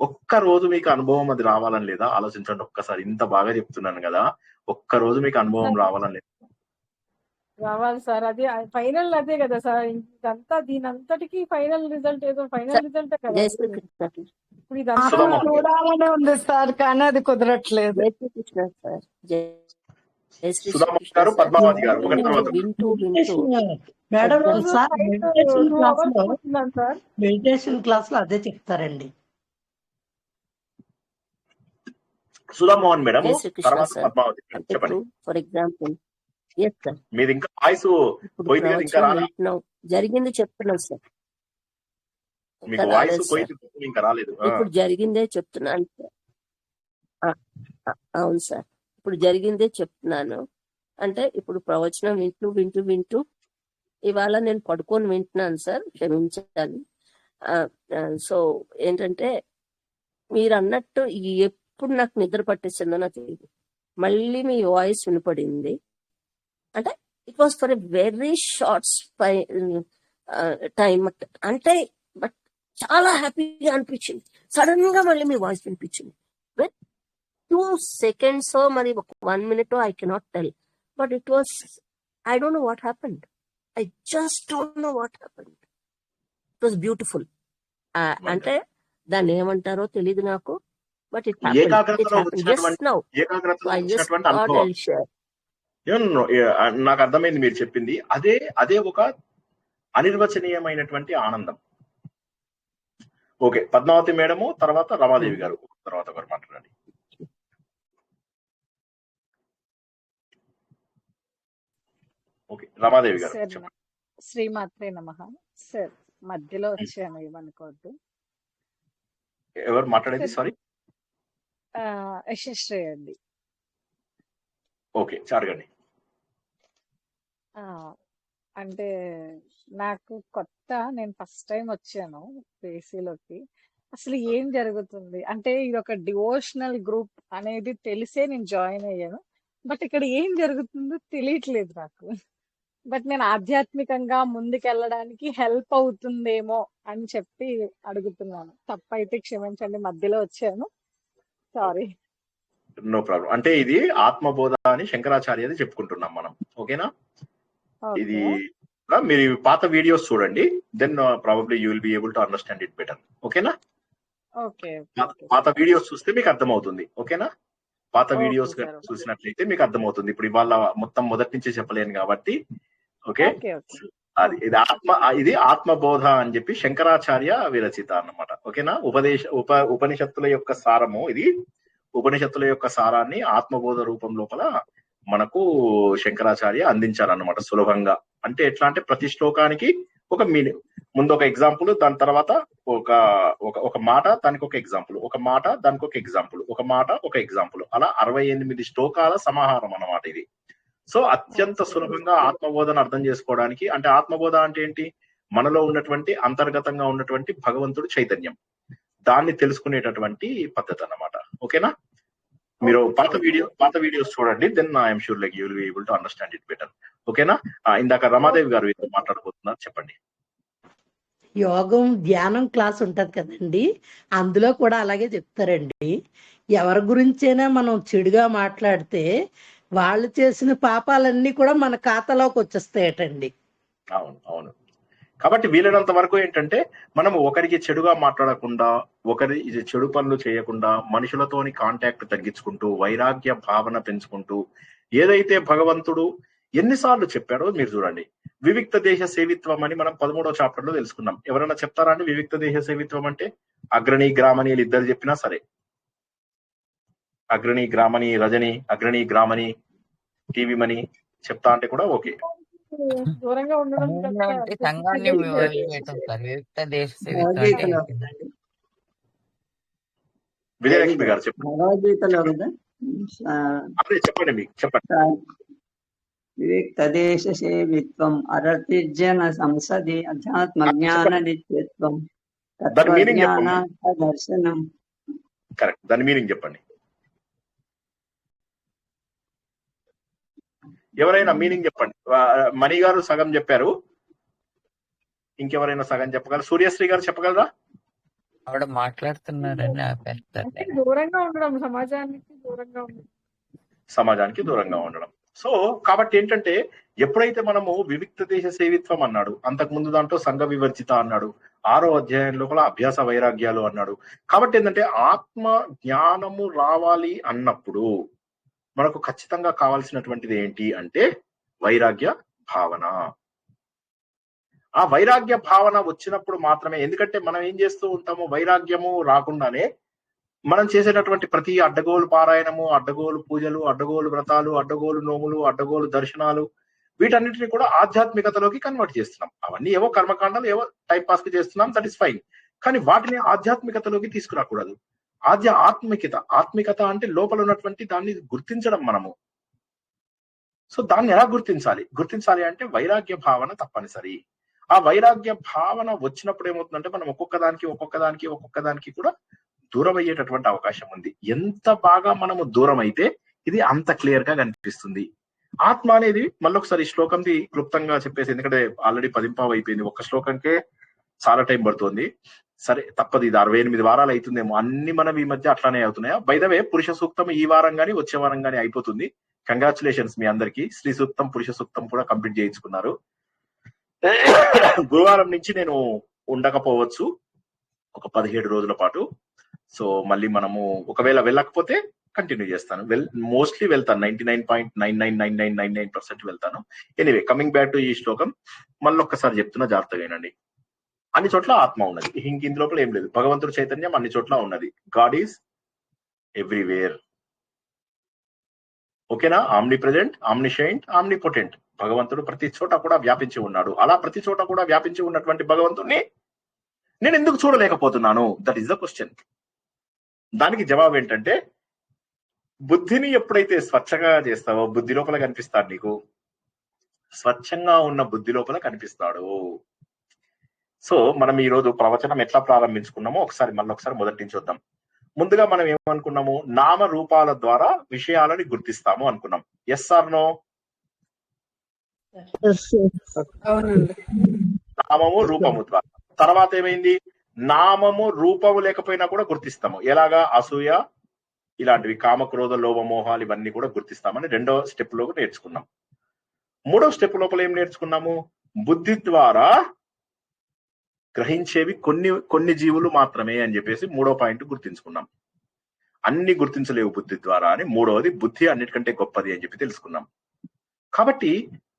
ఒక్క రోజు మీకు అనుభవం అది రావాలని లేదా? ఆలోచించండి ఒక్కసారి. ఇంత బాగా చెప్తున్నాను కదా, ఒక్క రోజు మీకు అనుభవం రావాలని లేదా? రావాలి సార్. అది ఫైనల్ అదే కదా సార్. ఇదంతా దీని అంతటికి ఫైనల్ రిజల్ట్ ఏదో ఫైనల్ రిజల్ట్ కదా. ఇప్పుడు ఇదంతా చూడాలనే ఉంది సార్, కానీ అది కుదరట్లేదు. సుధామూర్తి గారు, పద్మావతి గారు, ఒకటి తర్వాత madam sir sir meditation class లో అదే చెప్తారండి. సుధామోహన్ మేడం, తర్వాత పద్మావతి చెప్పండి. ఫర్ ఎగ్జాంపుల్ మీది ఇంకా వాయిస్ పోయింది కదా, ఇంకా రాలేదు. జరిగింది చెప్తున్నాను సార్. మీకు వాయిస్ పోయింది, ఇంకా రాలేదు. ఇప్పుడు జరిగిందే చెప్తున్నాను. అవును సార్, ఇప్పుడు జరిగిందే చెప్తున్నాను. అంటే ఇప్పుడు ప్రవచనం వింటూ ఇవాళ నేను పడుకొని వింటున్నాను సార్, క్షమించాలి. సో ఏంటంటే మీరు అన్నట్టు ఎప్పుడు నాకు నిద్ర పట్టేసిందో నాకు తెలియదు. మళ్ళీ మీ వాయిస్ వినపడింది. అంటే it was for a very short time. అంటే బట్ చాలా హ్యాపీగా అనిపించింది. సడన్ గా మళ్ళీ మీ వాయిస్ వినిపించింది. 2 seconds మరి 1 minute I cannot tell, but it was, I don't know what happened. I just don't know what happened. It was beautiful. అంటే దాన్ని ఏమంటారో తెలియదు నాకు, but it happened just now. I just thought I'll share. నాకు అర్థమైంది మీరు చెప్పింది. అదే ఒక అనిర్వచనీయమైనటువంటి ఆనందం. ఓకే, పద్మావతి మేడము, తర్వాత రమాదేవి గారు, తర్వాత ఒకరు మాట్లాడండి. ఓకే, రమాదేవి గారు. శ్రీమాత్రే నమః. సార్ మధ్యలో వచ్చాను, ఏమనుకోవద్దు. ఎవరు మాట్లాడేది? సారీ, యశశ్రీ అండి. ఓకే, అడగండి. అంటే నాకు కొత్త, నేను ఫస్ట్ టైం వచ్చాను పేసీలోకి. అసలు ఏం జరుగుతుంది అంటే, ఇది ఒక డివోషనల్ గ్రూప్ అనేది తెలిసే నేను జాయిన్ అయ్యాను. బట్ ఇక్కడ ఏం జరుగుతుందో తెలియట్లేదు నాకు. బట్ నేను ఆధ్యాత్మికంగా ముందుకెళ్ళడానికి హెల్ప్ అవుతుందేమో అని చెప్పి అడుగుతున్నాను. తప్పైతే క్షమించండి, మధ్యలో వచ్చాను, సారీ. No problem. అంటే ఇది ఆత్మబోధ అని శంకరాచార్యది చెప్పుకుంటున్నాం మనం, ఓకేనా? ఇది మీరు పాత వీడియోస్ చూడండి, then probably you will be able to understand it better, ఓకేనా? పాత వీడియోస్ చూస్తే మీకు అర్థమవుతుంది, ఓకేనా? పాత వీడియోస్ చూసినట్లయితే మీకు అర్థమవుతుంది. ఇప్పుడు ఇవాళ మొత్తం మొదటి నుంచే చెప్పలేను కాబట్టి, ఓకే? ఇది ఆత్మబోధ అని చెప్పి శంకరాచార్య విరచిత అన్నమాట, ఓకేనా? ఉపనిషత్తుల యొక్క సారము ఇది. ఉపనిషత్తుల యొక్క సారాన్ని ఆత్మబోధ రూపం లోపల మనకు శంకరాచార్య అందించారన్నమాట సులభంగా. అంటే ఎట్లా అంటే, ప్రతి శ్లోకానికి ఒక మీనింగ్, ముందు ఒక ఎగ్జాంపుల్, దాని తర్వాత ఒక మాట దానికి ఒక ఎగ్జాంపుల్, ఒక మాట దానికి ఒక ఎగ్జాంపుల్, ఒక మాట ఒక ఎగ్జాంపుల్, అలా 68 శ్లోకాల సమాహారం అన్నమాట ఇది. సో అత్యంత సులభంగా ఆత్మబోధన అర్థం చేసుకోవడానికి, అంటే ఆత్మబోధ అంటే ఏంటి? మనలో ఉన్నటువంటి అంతర్గతంగా ఉన్నటువంటి భగవంతుడు చైతన్యం, దాన్ని తెలుసుకునేటటువంటి పద్ధతి అన్నమాట, ఓకేనా? మీరు పాత వీడియోస్ చూడండి, then I'm sure like you will be able to understand it better, ఓకేనా? ఇందాక రమాదేవి గారు మాట్లాడబోతున్నారు, చెప్పండి. యోగం ధ్యానం క్లాస్ ఉంటది కదండి, అందులో కూడా అలాగే చెప్తారండి. ఎవరి గురించైనా మనం చెడుగా మాట్లాడితే వాళ్ళు చేసిన పాపాలన్నీ కూడా మన ఖాతాలోకి వచ్చేస్తాయటండి. అవును అవును, కాబట్టి వీలైనంత వరకు ఏంటంటే మనము ఒకరికి చెడుగా మాట్లాడకుండా, ఒకరి చెడు పనులు చేయకుండా, మనుషులతోని కాంటాక్ట్ తగ్గించుకుంటూ, వైరాగ్య భావన పెంచుకుంటూ, ఏదైతే భగవంతుడు ఎన్నిసార్లు చెప్పాడో మీరు చూడండి. వివిక్త దేశ సేవిత్వం అని మనం 13వ చాప్టర్ లో తెలుసుకున్నాం. ఎవరైనా చెప్తారా అండి వివిక్త దేశ సేవిత్వం అంటే? అగ్రణి గ్రామణి ఇద్దరు చెప్పినా సరే, అగ్రణి గ్రామణి రజని, అగ్రణి గ్రామణి టీవీ మని చెప్తా అంటే కూడా ఓకే. దూరంగా ఉండడం అంటే సంఘాన్ని వదిలివేయటం సార్. వివిక్త దేశ సేవిత్వం అంటే భగవద్గీతలో కదండి. విజయలక్ష్మి గారు చెప్పండి. భగవద్గీతలో కదా అదే చెప్పండి, మీకు చెప్పండి. వివిక్త దేశ సేవిత్వం అరతిర్జన సంసది అధ్యాత్మ జ్ఞాన నిత్యత్వం దాని మీనింగ్ చెప్పండి. తత్వజ్ఞానార్థ దర్శనం. కరెక్ట్, దాని మీనింగ్ చెప్పండి. ఎవరైనా మీనింగ్ చెప్పండి. మణి గారు సగం చెప్పారు, ఇంకెవరైనా సగం చెప్పగలరు? సూర్యశ్రీ గారు చెప్పగలరా? ఆవిడ మాట్లాడుతున్నారని ఆపేస్తారు. అంటే దూరంగా ఉండడం, సమాజానికి దూరంగా ఉండడం. సమాజానికి దూరంగా ఉండడం. సో కాబట్టి ఏంటంటే ఎప్పుడైతే మనము వివిక్త దేశ సేవిత్వం అన్నాడు, అంతకు ముందు దాంట్లో సంఘ వివర్జిత అన్నాడు, 6వ అధ్యాయం లోపల అభ్యాస వైరాగ్యాలు అన్నాడు. కాబట్టి ఏంటంటే ఆత్మ జ్ఞానము రావాలి అన్నప్పుడు మనకు ఖచ్చితంగా కావాల్సినటువంటిది ఏంటి అంటే వైరాగ్య భావన. ఆ వైరాగ్య భావన వచ్చినప్పుడు మాత్రమే, ఎందుకంటే మనం ఏం చేస్తూ ఉంటాము, వైరాగ్యము రాకుండానే మనం చేసేటటువంటి ప్రతి అడ్డగోలు పారాయణము, అడ్డగోలు పూజలు, అడ్డగోలు వ్రతాలు, అడ్డగోలు నోములు, అడ్డగోలు దర్శనాలు, వీటన్నిటిని కూడా ఆధ్యాత్మికతలోకి కన్వర్ట్ చేస్తున్నాం. అవన్నీ ఏవో కర్మకాండాలు, ఏవో టైం పాస్ కి చేస్తున్నాం, దట్ ఇస్ ఫైన్. కానీ వాటిని ఆధ్యాత్మికతలోకి తీసుకురాకూడదు. ఆత్మికత అంటే లోపల ఉన్నటువంటి దాన్ని గుర్తించడం మనము. సో దాన్ని ఎలా గుర్తించాలి అంటే వైరాగ్య భావన తప్పనిసరి. ఆ వైరాగ్య భావన వచ్చినప్పుడు ఏమవుతుందంటే మనం ఒక్కొక్కదానికి కూడా దూరం అయ్యేటటువంటి అవకాశం ఉంది. ఎంత బాగా మనము దూరం అయితే ఇది అంత క్లియర్ గా కనిపిస్తుంది. ఆత్మ అనేది మళ్ళొకసారి ఈ శ్లోకంది క్లుప్తంగా చెప్పేసి, ఎందుకంటే ఆల్రెడీ 10 అయిపోయింది, ఒక్క శ్లోకంకే చాలా టైం పడుతుంది. సరే తప్పదు, ఇది 68 వారాలు అవుతుందేమో. అన్ని మనం ఈ మధ్య అట్లానే అవుతున్నాయా? బై ద వే పురుష సూక్తం ఈ వారం గానీ వచ్చే వారం గానీ అయిపోతుంది. కంగ్రాచులేషన్స్ మీ అందరికి. స్త్రీ సూక్తం, పురుష సూక్తం కూడా కంప్లీట్ చేయించుకున్నారు. గురువారం నుంచి నేను ఉండకపోవచ్చు ఒక 17 రోజుల పాటు. సో మళ్ళీ మనము ఒకవేళ వెళ్ళకపోతే కంటిన్యూ చేస్తాను. మోస్ట్లీ వెళ్తాను, 99.999999% వెళ్తాను. ఎనీవే కమింగ్ బ్యాక్ టు ఈ శ్లోకం మళ్ళీ ఒక్కసారి చెప్తున్నా, జాగ్రత్తగా వినండి. అన్ని చోట్ల ఆత్మ ఉన్నది, ఇంక లోపల ఏం లేదు. భగవంతుడు చైతన్యం అన్ని చోట్ల ఉన్నది. God is everywhere. ఓకేనా? Omnipresent, omniscient, omnipotent. భగవంతుడు ప్రతి చోట కూడా వ్యాపించి ఉన్నాడు. అలా ప్రతి చోట కూడా వ్యాపించి ఉన్నటువంటి భగవంతుడిని నేను ఎందుకు చూడలేకపోతున్నాను? That is the question. దానికి జవాబు ఏంటంటే, బుద్ధిని ఎప్పుడైతే స్వచ్ఛంగా చేస్తావో బుద్ధి లోపల కనిపిస్తాడు. నీకు స్వచ్ఛంగా ఉన్న బుద్ధి లోపల కనిపిస్తాడు. సో మనం ఈ రోజు ప్రవచనం ఎట్లా ప్రారంభించుకున్నామో మళ్ళొకసారి మొదటి నుంచి చూద్దాం. ముందుగా మనం ఏమనుకున్నాము? నామ రూపాల ద్వారా విషయాలని గుర్తిస్తాము అనుకున్నాం. Yes or no? నామము రూపము ద్వారా. తర్వాత ఏమైంది? నామము రూపము లేకపోయినా కూడా గుర్తిస్తాము. ఎలాగా? అసూయ ఇలాంటివి, కామ క్రోధ లోభ మోహాలు ఇవన్నీ కూడా గుర్తిస్తామని 2వ స్టెప్ లో నేర్చుకున్నాం. 3వ స్టెప్ లోపల ఏం నేర్చుకున్నాము? బుద్ధి ద్వారా గ్రహించేవి కొన్ని జీవులు మాత్రమే అని చెప్పేసి 3వ పాయింట్ గుర్తించుకున్నాం. అన్ని గుర్తించలేవు బుద్ధి ద్వారా అని. 3వది బుద్ధి అన్నిటికంటే గొప్పది అని చెప్పి తెలుసుకున్నాం. కాబట్టి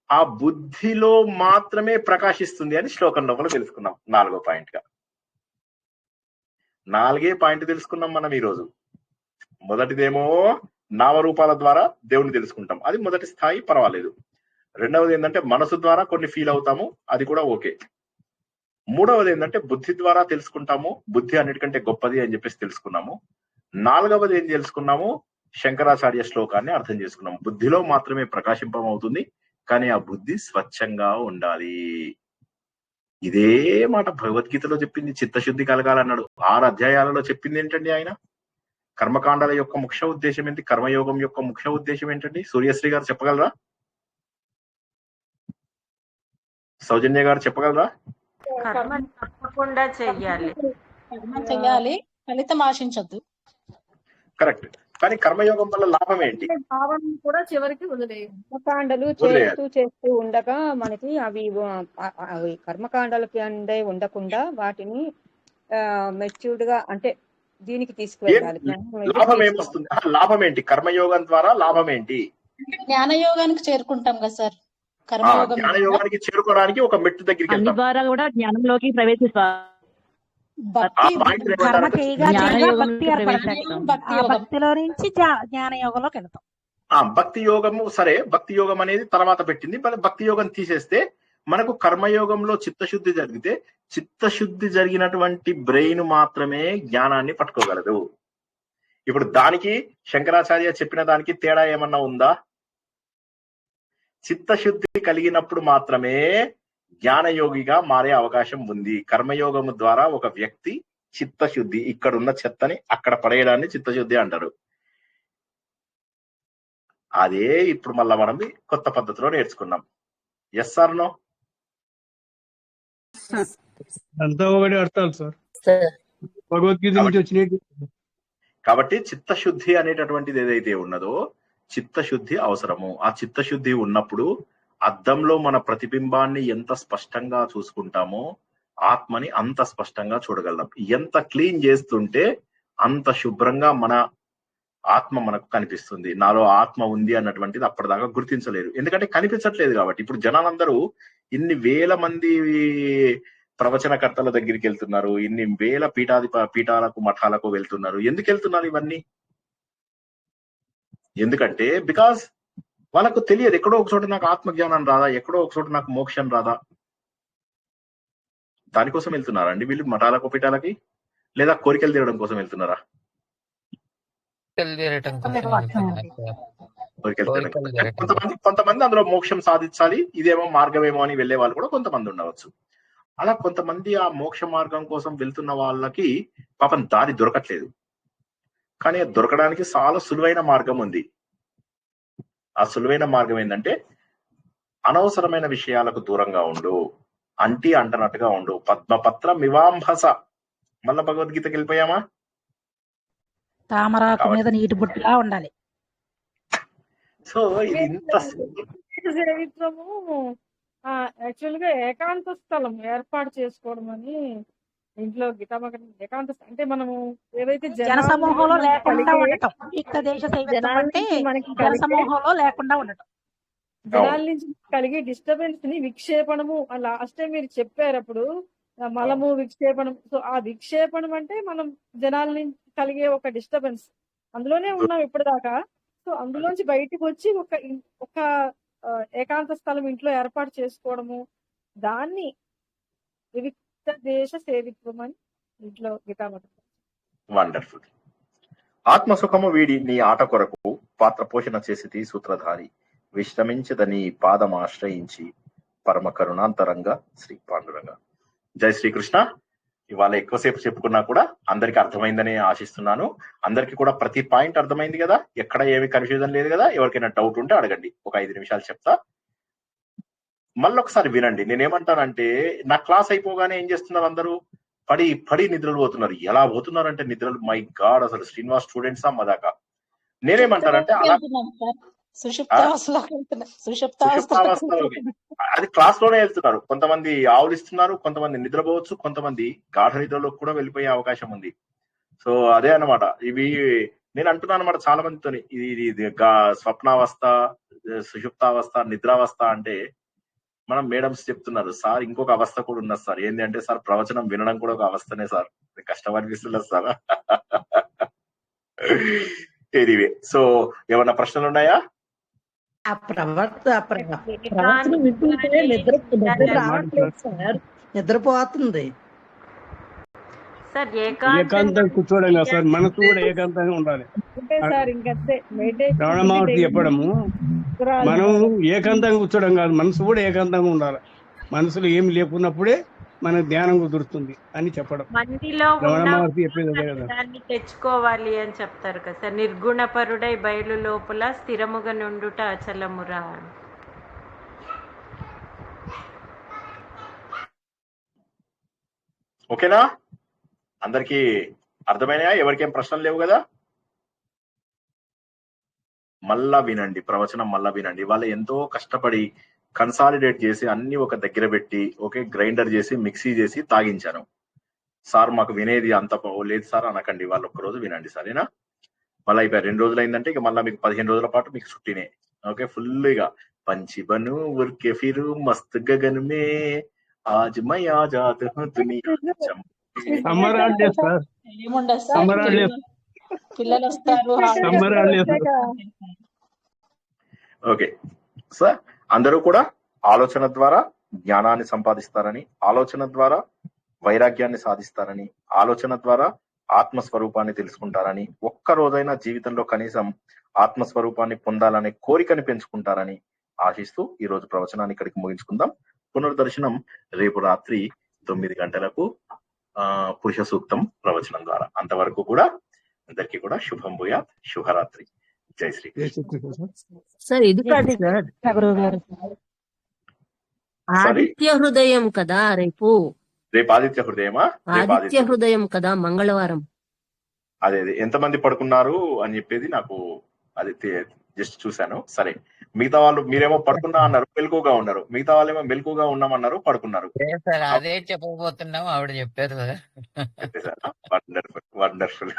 ఆ బుద్ధిలో మాత్రమే ప్రకాశిస్తుంది అని శ్లోకం లోపల తెలుసుకున్నాం. 4వ పాయింట్ గా 4 పాయింట్ తెలుసుకున్నాం మనం ఈ రోజు. మొదటిదేమో నామరూపాల ద్వారా దేవుణ్ణి తెలుసుకుంటాం, అది మొదటి స్థాయి, పర్వాలేదు. 2వది ఏంటంటే మనసు ద్వారా కొన్ని ఫీల్ అవుతాము, అది కూడా ఓకే. 3వది ఏంటంటే బుద్ధి ద్వారా తెలుసుకుంటాము, బుద్ధి అన్నిటికంటే గొప్పది అని చెప్పేసి తెలుసుకున్నాము. 4వది ఏం తెలుసుకున్నాము? శంకరాచార్య శ్లోకాన్ని అర్థం చేసుకున్నాము. బుద్ధిలో మాత్రమే ప్రకాశింపమవుతుంది, కానీ ఆ బుద్ధి స్వచ్ఛంగా ఉండాలి. ఇదే మాట భగవద్గీతలో చెప్పింది. చిత్తశుద్ధి కలగాలన్నాడు. 6 అధ్యాయాలలో చెప్పింది ఏంటండి ఆయన? కర్మకాండాల యొక్క ముఖ్య ఉద్దేశం ఏంటి? కర్మయోగం యొక్క ముఖ్య ఉద్దేశం ఏంటండి? సూర్యశ్రీ గారు చెప్పగలరా? సౌజన్య గారు చెప్పగలరా? కర్మ తప్పకుండా చెయ్యాలి. కర్మ చెయ్యాలి, ఫలితం ఆశించొద్దు. కరెక్ట్. కానీ కర్మయోగం వల్ల లాభం ఏంటి? భావన కూడా చివరికి వదిలేయండి. కర్మకాండలు వదిలేయాలి. చేస్తూ ఉండగా మనకి అవి కర్మకాండాలకి అందే ఉండకుండా వాటిని మెచ్యూర్డ్ గా అంటే దీనికి తీసుకువెళ్ళాలి. లాభం ఏమొస్తుంది? లాభం ఏంటి? కర్మయోగం ద్వారా లాభం ఏంటి? జ్ఞానయోగానికి చేరుకుంటాం కదా సార్. కర్మయోగం జ్ఞానయోగానికి చేరుకోవడానికి ఒక మెట్టు దగ్గరికి అన్ని వెళ్తాం. ద్వారా కూడా జ్ఞానంలోకి ప్రవేశిస్తాం. భక్తి కర్మ చేయగా జ్ఞానయోగంలోకి భక్తి ఏర్పడతాం. ప్రవేశిస్తాం. భక్తి ఆ యోగం. భక్తిలో నుంచి జ్ఞాన యోగంలోకి వెళ్తాం. భక్తి యోగము సరే, భక్తి యోగం అనేది తర్వాత పెట్టింది. మరి భక్తి యోగం తీసేస్తే మనకు కర్మయోగంలో చిత్తశుద్ధి జరిగితే చిత్తశుద్ధి జరిగినటువంటి బ్రెయిన్ మాత్రమే జ్ఞానాన్ని పట్టుకోగలదు. ఇప్పుడు దానికి శంకరాచార్య చెప్పిన దానికి తేడా ఏమన్నా ఉందా? చిత్తశుద్ధి కలిగినప్పుడు మాత్రమే జ్ఞానయోగిగా మారే అవకాశం ఉంది. కర్మయోగము ద్వారా ఒక వ్యక్తి చిత్తశుద్ధి, ఇక్కడున్న చెత్తని అక్కడ పడేయడాన్ని చిత్తశుద్ధి అంటారు. అదే ఇప్పుడు మళ్ళా మనం కొత్త పద్ధతిలో నేర్చుకున్నాం. Yes sir no? అంతా ఒకటి అర్థాలు సార్, భగవద్గీత నుంచి వచ్చినట్టు. కాబట్టి చిత్తశుద్ధి అనేటటువంటిది ఏదైతే ఉన్నదో చిత్తశుద్ధి అవసరము. ఆ చిత్తశుద్ధి ఉన్నప్పుడు అద్దంలో మన ప్రతిబింబాన్ని ఎంత స్పష్టంగా చూసుకుంటామో ఆత్మని అంత స్పష్టంగా చూడగలం. ఎంత క్లీన్ చేస్తుంటే అంత శుభ్రంగా మన ఆత్మ మనకు కనిపిస్తుంది. నాలో ఆత్మ ఉంది అన్నటువంటిది అప్పటిదాకా గుర్తించలేరు, ఎందుకంటే కనిపించట్లేదు కాబట్టి. ఇప్పుడు జనాలందరూ ఇన్ని వేల మంది ప్రవచనకర్తల దగ్గరికి వెళ్తున్నారు, ఇన్ని వేల పీఠాలకు మఠాలకు వెళ్తున్నారు. ఎందుకు వెళ్తున్నారు ఇవన్నీ? ఎందుకంటే బికాస్ వాళ్ళకు తెలియదు, ఎక్కడో ఒక చోట నాకు ఆత్మజ్ఞానం రాదా, ఎక్కడో ఒక చోట నాకు మోక్షం రాదా. దానికోసం వెళ్తున్నారా అండి వీళ్ళు మఠాలకు పీఠాలకి? లేదా కోరికలు తీరడం కోసం వెళ్తున్నారా? కొంతమంది అందులో మోక్షం సాధించాలి, ఇదేమో మార్గమేమో అని వెళ్లే వాళ్ళు కూడా కొంతమంది ఉండవచ్చు. అలా కొంతమంది ఆ మోక్ష మార్గం కోసం వెళ్తున్న వాళ్ళకి పాపం దారి దొరకట్లేదు. కానీ దొరకడానికి చాలా సులువైన మార్గం ఉంది. ఆ సులువైన మార్గం ఏంటంటే అనవసరమైన విషయాలకు దూరంగా ఉండు, అంటనట్టుగా ఉండు. పద్మపత్ర మివాంభస. మళ్ళా భగవద్గీతకి వెళ్ళిపోయామా? తామరాకు మీద నీటి బుట్టలా ఉండాలి. సో ఇది ఇంత సేవిత్వము యాక్చువల్ గా ఏకాంత స్థలం ఏర్పాటు చేసుకోవడం అని ఇంట్లో గీతామగ ఏకాంత అంటే మనము ఏదైతే జన సమూహంలో లేకుండా ఉండటం. యుక్త దేశ సేవిత్వం అంటే జన సమూహంలో లేకుండా ఉండటం. జనాల నుంచి కలిగే డిస్టర్బెన్స్ ని విక్షేపణము లాస్ట్ టైం మీరు చెప్పారు అప్పుడు, మలము విక్షేపణం. సో ఆ విక్షేపణం అంటే మనం జనాల నుంచి కలిగే ఒక డిస్టర్బెన్స్, అందులోనే ఉన్నాం ఇప్పటిదాకా. సో అందులోంచి బయటకు వచ్చి ఒక ఏకాంత స్థలం ఇంట్లో ఏర్పాటు చేసుకోవడము, దాన్ని వివిక్త దేశ సేవిత్వం అని ఇంట్లో గీతామఠం. వండర్ఫుల్. ఆత్మసుఖము వీడి నీ ఆట కొరకు పాత్ర పోషణ చేసి సూత్రధారి విశ్రమించదని పాదం ఆశ్రయించి పరమ కరుణాంతరంగా శ్రీ పాండురంగ. జై శ్రీకృష్ణ. ఇవాళ ఎక్కువసేపు చెప్పుకున్నా కూడా అందరికి అర్థమైందని ఆశిస్తున్నాను. అందరికి కూడా ప్రతి పాయింట్ అర్థమైంది కదా, ఎక్కడ ఏమి కన్ఫ్యూజన్ లేదు కదా. ఎవరికైనా డౌట్ ఉంటే అడగండి, ఒక 5 నిమిషాలు చెప్తా. మళ్ళొకసారి వినండి. నేనేమంటానంటే నా క్లాస్ అయిపోగానే ఏం చేస్తున్నారు, అందరూ పడి నిద్రలు పోతున్నారు. ఎలా పోతున్నారంటే నిద్రలు, మై గాడ్, అసలు శ్రీనివాస్ స్టూడెంట్సా మదాకా. నేనేమంటానంటే అలా సుషుప్తావస్థలోకి అది క్లాస్ లోనే వెళ్తున్నారు. కొంతమంది ఆవులిస్తున్నారు, కొంతమంది నిద్రపోవచ్చు, కొంతమంది గాఢ నిద్రలో కూడా వెళ్ళిపోయే అవకాశం ఉంది. సో అదే అన్నమాట. ఇవి నేను అంటున్నాను అనమాట చాలా మందితో, ఇది స్వప్నావస్థ, సుషుప్తావస్థ, నిద్రావస్థ అంటే మనం మేడమ్స్ చెప్తున్నారు, సార్ ఇంకొక అవస్థ కూడా ఉన్నది సార్. ఏంటి అంటే సార్ ప్రవచనం వినడం కూడా ఒక అవస్థనే సార్, కష్టం అనిపిస్తున్నది సార్. ఎనీవే, సో ఏమన్నా ప్రశ్నలు ఉన్నాయా? ఆ ప్రవచనం వింటుంటే నిద్ర రావట్లేదు సార్, నిద్రపోతుంది సార్. ఏకాంతంగా కూర్చోవడం కాదు సార్, మనసు కూడా ఏకాంతంగా ఉండాలి. రమణ మహర్షి చెప్పడము, మనం ఏకాంతంగా కూర్చోవడం కాదు, మనసు కూడా ఏకాంతంగా ఉండాలి. మనసులో ఏమి లేకున్నప్పుడే మన ధ్యానం కుదురుతుంది అని చెప్పడం. మందిలో దాన్ని తెచ్చుకోవాలి అని చెప్తారు కదా సార్. నిర్గుణపరుడై బయలు లోపల స్థిరముగా నుండుట అచలమురా. ఓకేనా? అందరికి అర్థమైనా? ఎవరికేం ప్రశ్నలు లేవు కదా? మళ్ళా వినండి, ప్రవచనం మళ్ళా వినండి. వాళ్ళు ఎంతో కష్టపడి కన్సాలిడేట్ చేసి అన్ని ఒక దగ్గర పెట్టి ఓకే గ్రైండర్ చేసి మిక్సీ చేసి తాగించాను. సార్ మాకు వినేది అంత లేదు సార్ అనకండి, వాళ్ళు ఒక్క రోజు వినండి సరేనా. మళ్ళీ అయిపోయి 2 రోజులు అయిందంటే ఇక మళ్ళీ మీకు 15 రోజుల పాటు మీకు చుట్టినే ఓకే ఫుల్గా పంచి బను ఉర్కే ఫిరు మస్త్ గగన్ మే ఆజ్ my Azad who Duniya summer holidays sir, ఏముండదు సార్, సమ్మర్ హాలిడేస్, పిల్లలు వస్తారు, సమ్మర్ హాలిడేస్. ఓకే సార్, అందరూ కూడా ఆలోచన ద్వారా జ్ఞానాన్ని సంపాదిస్తారని, ఆలోచన ద్వారా వైరాగ్యాన్ని సాధిస్తారని, ఆలోచన ద్వారా ఆత్మస్వరూపాన్ని తెలుసుకుంటారని, ఒక్క రోజైనా జీవితంలో కనీసం ఆత్మస్వరూపాన్ని పొందాలనే కోరికని పెంచుకుంటారని ఆశిస్తూ ఈ రోజు ప్రవచనాన్ని ఇక్కడికి ముగించుకుందాం. పునర్దర్శనం రేపు రాత్రి 9 గంటలకు పురుష సూక్తం ప్రవచనం ద్వారా. అంతవరకు కూడా అందరికీ కూడా శుభం భూయాత్, శుభరాత్రి, జై శ్రీకృష్ణ. సార్ ఇది కాదు సార్, ఆదిత్య హృదయం కదా రేపు ఆదిత్య హృదయమా? ఆదిత్య హృదయం కదా మంగళవారం. అదే ఎంతమంది పడుకున్నారు అని చెప్పేది నాకు అది జస్ట్ చూశాను. సరే, మిగతా వాళ్ళు మీరేమో పడుకున్నా అన్నారు, మెలకుగా ఉన్నారు, మిగతా వాళ్ళేమో మెలకుగా ఉన్నామన్నారు, పడుకున్నారు. సార్ అదే చెప్పబోతున్నాము, ఆవిడ చెప్పారు వండర్ఫుల్ వండర్ఫుల్.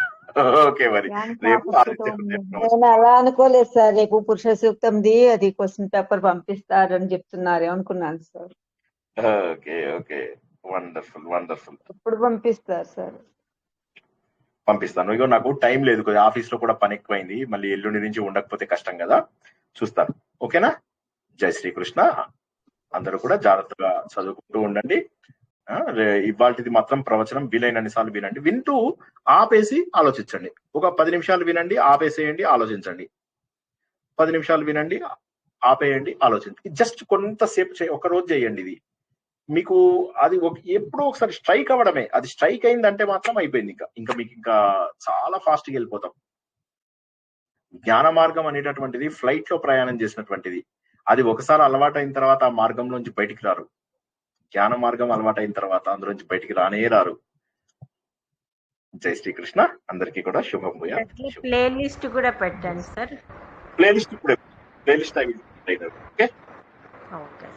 ఓకే, మరి రేపు ఆదిత్య హృదయం నేను అలా అనుకోలేదు సార్, రేపు పురుష సూక్తంది అది క్వశ్చన్ పేపర్ పంపిస్తారని చెప్తున్నారు అనుకున్నాను sir. Okay okay, wonderful wonderful. ఎప్పుడు పంపిస్తారు సార్? పంపిస్తాను. ఇగో నాకు టైం లేదు, కొద్దిగా ఆఫీస్ లో కూడా పని ఎక్కువైంది, మళ్ళీ ఎల్లుండి నుంచి ఉండకపోతే కష్టం కదా, చూస్తాను. ఓకేనా? జై శ్రీకృష్ణ. అందరూ కూడా జాగ్రత్తగా చదువుకుంటూ ఉండండి. ఇవాళది మాత్రం ప్రవచనం వీలైనన్ని సార్లు వినండి, వింటూ ఆపేసి ఆలోచించండి. ఒక 10 నిమిషాలు వినండి, ఆపేసేయండి, ఆలోచించండి. 10 నిమిషాలు వినండి, ఆపేయండి, ఆలోచించండి. జస్ట్ కొంతసేపు ఒక రోజు చేయండి. ఇది మీకు అది ఎప్పుడో ఒకసారి స్ట్రైక్ అవ్వడమే. అది స్ట్రైక్ అయిందంటే మాత్రం అయిపోయింది. ఇంకా మీకు ఇంకా చాలా ఫాస్ట్ గా వెళ్ళిపోతాం. జ్ఞాన మార్గం అనేటటువంటిది ఫ్లైట్ లో ప్రయాణం చేసినటువంటిది. అది ఒకసారి అలవాటు అయిన తర్వాత ఆ మార్గంలోంచి బయటికి రారు. జ్ఞాన మార్గం అలవాటు అయిన తర్వాత అందులోంచి బయటికి రారు. జై శ్రీకృష్ణ. అందరికీ కూడా శుభం భూయాత్. ప్లే లిస్ట్ కూడా పెట్టండి సార్. ప్లేలిస్ట్ ఇప్పుడే ప్లేలిస్ట్ అవి ఓకే. ఓకే.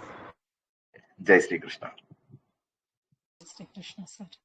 జై శ్రీకృష్ణ. శ్రీకృష్ణ సార్.